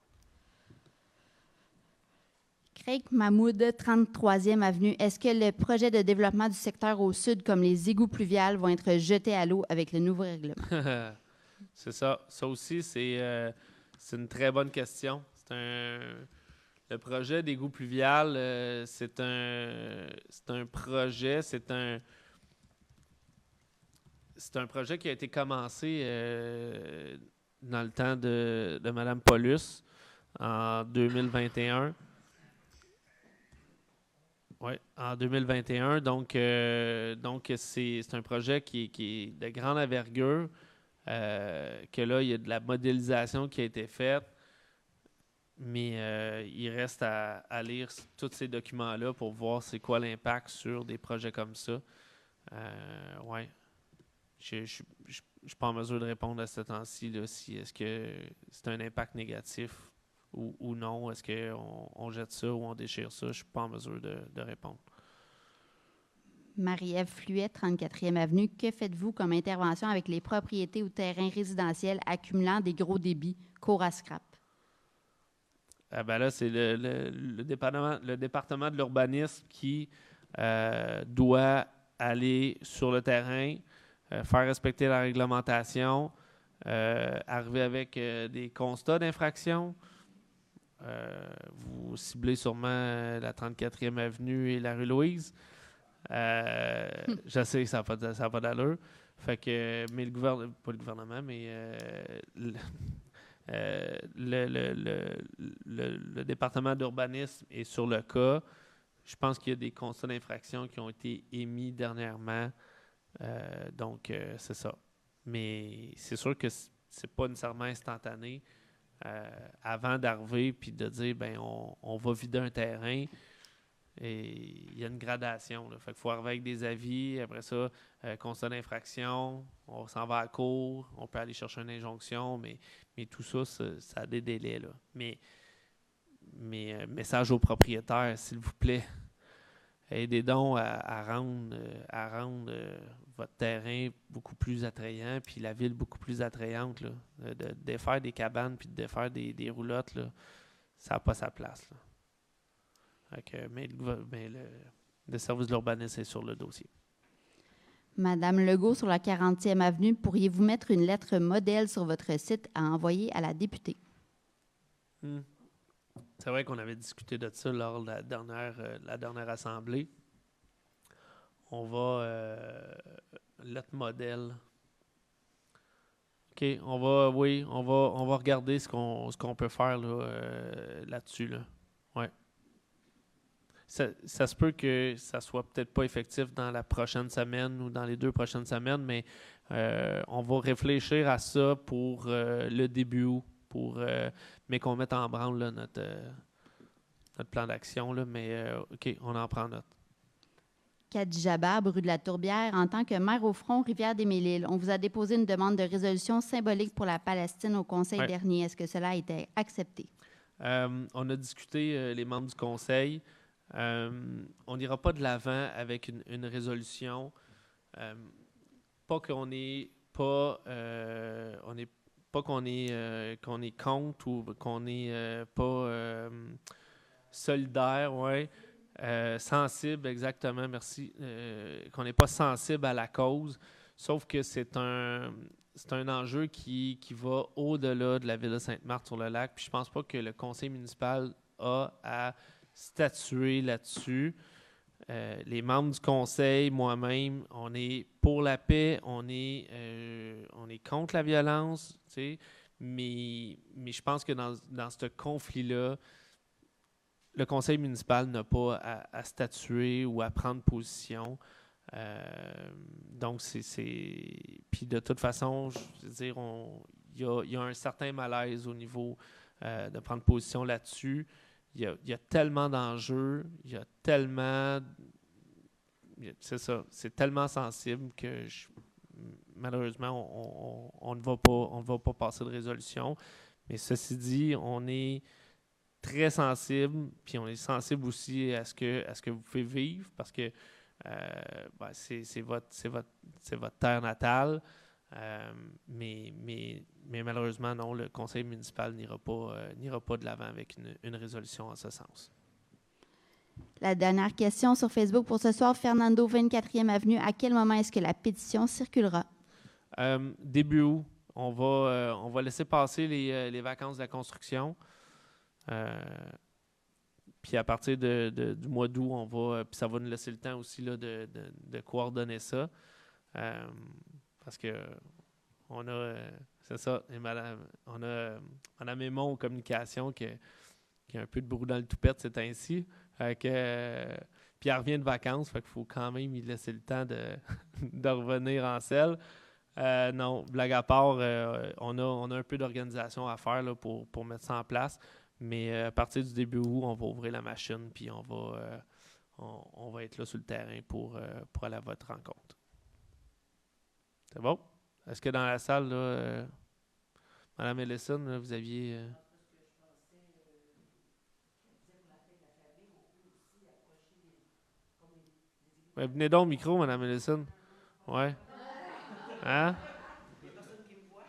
Craig Mahmoud, 33e Avenue. Est-ce que le projet de développement du secteur au sud, comme les égouts pluviales, vont être jetés à l'eau avec le nouveau règlement? C'est ça. Ça aussi, c'est une très bonne question. Le projet d'égout pluvial, c'est un projet qui a été commencé dans le temps de Mme Paulus en 2021. Oui, en 2021. Donc c'est un projet qui est de grande envergure, que là, il y a de la modélisation qui a été faite, mais il reste à lire tous ces documents-là pour voir c'est quoi l'impact sur des projets comme ça. Oui. Je ne suis pas en mesure de répondre à ce temps-ci, là, si est-ce que c'est un impact négatif ou non. Est-ce qu'on jette ça ou on déchire ça? Je ne suis pas en mesure de répondre. Marie-Ève Fluet, 34e Avenue. Que faites-vous comme intervention avec les propriétés ou terrains résidentiels accumulant des gros débits, cours à scrap? Ben là, c'est le département de l'urbanisme qui doit aller sur le terrain, faire respecter la réglementation, arriver avec des constats d'infraction. Vous ciblez sûrement la 34e Avenue et la rue Louise. Je sais que ça n'a pas d'allure. Fait que, mais pas le gouvernement, mais le département d'urbanisme est sur le cas. Je pense qu'il y a des constats d'infraction qui ont été émis dernièrement. Donc, c'est ça. Mais c'est sûr que c'est pas nécessairement instantané. Avant d'arriver puis de dire, ben on va vider un terrain, et il y a une gradation. Là. Fait qu'il faut arriver avec des avis. Après ça, constat d'infraction, on s'en va à cour, on peut aller chercher une injonction, mais tout ça, ça a des délais. Là. Mais message aux propriétaires, s'il vous plaît, aidez donc à rendre votre terrain beaucoup plus attrayant, puis la ville beaucoup plus attrayante. Là. De défaire des cabanes puis de défaire des roulottes, là, ça n'a pas sa place. Là. Mais le service de l'urbanisme est sur le dossier. Madame Legault, sur la 40e Avenue, pourriez-vous mettre une lettre modèle sur votre site à envoyer à la députée? C'est vrai qu'on avait discuté de ça lors de la dernière assemblée. On va... lettre modèle. OK, on va regarder ce qu'on peut faire là-dessus. Là. Ouais. Ça se peut que ça soit peut-être pas effectif dans la prochaine semaine ou dans les 2 prochaines semaines, mais on va réfléchir à ça pour le début août, mais qu'on mette en branle là, notre plan d'action. Là, mais OK, on en prend note. Khadija Barbe, rue de la Tourbière. En tant que maire au front Rivière-des-Mille-Îles, on vous a déposé une demande de résolution symbolique pour la Palestine au Conseil dernier. Est-ce que cela a été accepté? On a discuté, les membres du Conseil. On n'ira pas de l'avant avec une résolution. Pas qu'on est qu'on est contre ou qu'on n'est pas solidaire, sensible, exactement, merci. Qu'on n'est pas sensible à la cause, sauf que c'est un enjeu qui va au-delà de la ville de Sainte-Marthe-sur-le-Lac. Puis je pense pas que le conseil municipal a à statuer là-dessus. Les membres du conseil, moi-même, on est pour la paix, on est contre la violence, tu sais, mais je pense que dans ce conflit-là, le conseil municipal n'a pas à statuer ou à prendre position. Donc, puis de toute façon, je veux dire, il y a un certain malaise au niveau de prendre position là-dessus. Il y a tellement d'enjeux, c'est ça, c'est tellement sensible que malheureusement, on ne va pas passer de résolution. Mais ceci dit, on est très sensible, puis on est sensible aussi à ce que vous pouvez vivre, parce que c'est votre terre natale. Mais malheureusement, non, le conseil municipal n'ira pas de l'avant avec une résolution en ce sens. La dernière question sur Facebook pour ce soir, Fernando, 24e Avenue. À quel moment est-ce que la pétition circulera? Début août. On va laisser passer les vacances de la construction. Puis à partir du mois d'août, puis ça va nous laisser le temps aussi là, de coordonner ça. Parce que on a, c'est ça, on a Mme Aymon aux communications qui a un peu de brou dans le toupette, c'est ainsi. Puis elle revient de vacances, fait qu'il faut quand même lui laisser le temps de revenir en selle. Non, blague à part, on a un peu d'organisation à faire là, pour mettre ça en place. Mais à partir du début août, on va ouvrir la machine, puis on va être là sur le terrain pour aller à votre rencontre. C'est bon? Est-ce que dans la salle, là, Mme Ellison, là, vous aviez... Ouais, venez donc au micro, Mme Ellison. Ouais. Hein? Il n'y a personne qui me voit.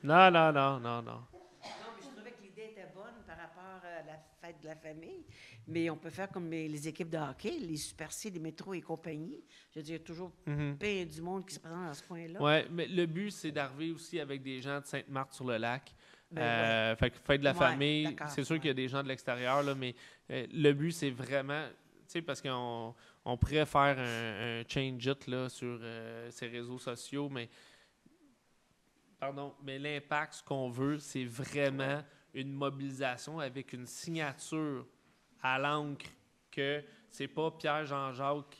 Non. Non, mais je trouvais que l'idée était bonne par rapport à la fête de la famille. Mais on peut faire comme les équipes de hockey, les Super C, les métros et compagnie. Je veux dire, il y a toujours plein du monde qui se présente dans ce coin-là. Oui, mais le but, c'est d'arriver aussi avec des gens de Sainte-Marthe-sur-le-Lac. Fait que fête de la Ouais, famille, d'accord, c'est sûr qu'il y a des gens de l'extérieur, là, mais le but, c'est vraiment, tu sais, parce qu'on pourrait faire un change-it là, sur ces réseaux sociaux, mais l'impact, ce qu'on veut, c'est vraiment une mobilisation avec une signature à l'encre que c'est pas Pierre-Jean-Jacques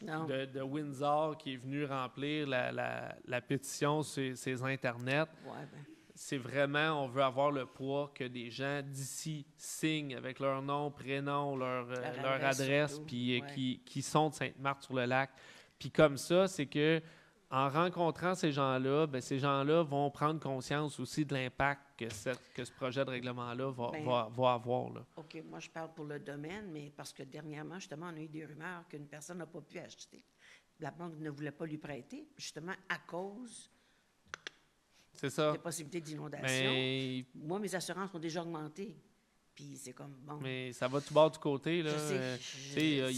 de Windsor qui est venu remplir la pétition sur ses Internets. Ouais, C'est vraiment, on veut avoir le poids que des gens d'ici signent avec leur nom, prénom, leur adresse, puis qui sont de Sainte-Marthe-sur-le-Lac. Puis comme ça, c'est que en rencontrant ces gens-là, ces gens-là vont prendre conscience aussi de l'impact que ce projet de règlement-là va avoir. Là. OK, moi, je parle pour le domaine, mais parce que dernièrement, justement, on a eu des rumeurs qu'une personne n'a pas pu acheter. La banque ne voulait pas lui prêter, justement, à cause c'est ça. des possibilités d'inondation. Mais... Moi, mes assurances ont déjà augmenté. Puis c'est comme, bon... Mais ça va tout bord du côté. Là. Je sais.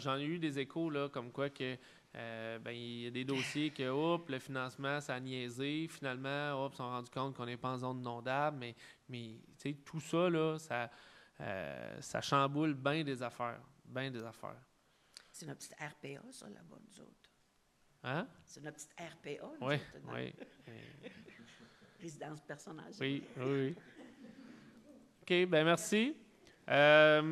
J'en ai eu des échos là, comme quoi que... il y a des dossiers que le financement, ça a niaisé. Finalement, ils se sont rendus compte qu'on n'est pas en zone inondable. Mais tout ça, là, ça chamboule bien des affaires. Bien des affaires. C'est notre petite RPA, ça, là-bas, nous autres. Hein? C'est notre petite RPA, nous oui, autres. Oui, Résidence personnage. Oui. OK, merci. Ça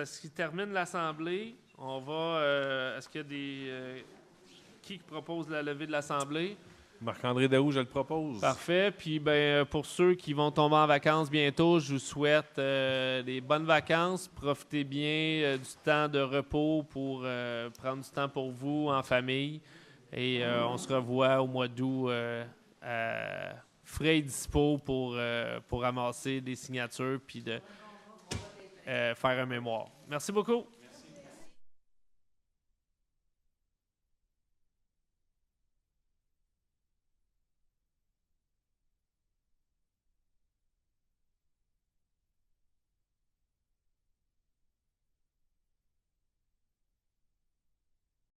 ce qui termine l'Assemblée. On va... est-ce qu'il y a des... qui propose la levée de l'Assemblée? Marc-André Daou, je le propose. Parfait. Puis, pour ceux qui vont tomber en vacances bientôt, je vous souhaite des bonnes vacances. Profitez bien du temps de repos pour prendre du temps pour vous, en famille. Et on se revoit au mois d'août frais et dispo pour ramasser des signatures puis de faire un mémoire. Merci beaucoup.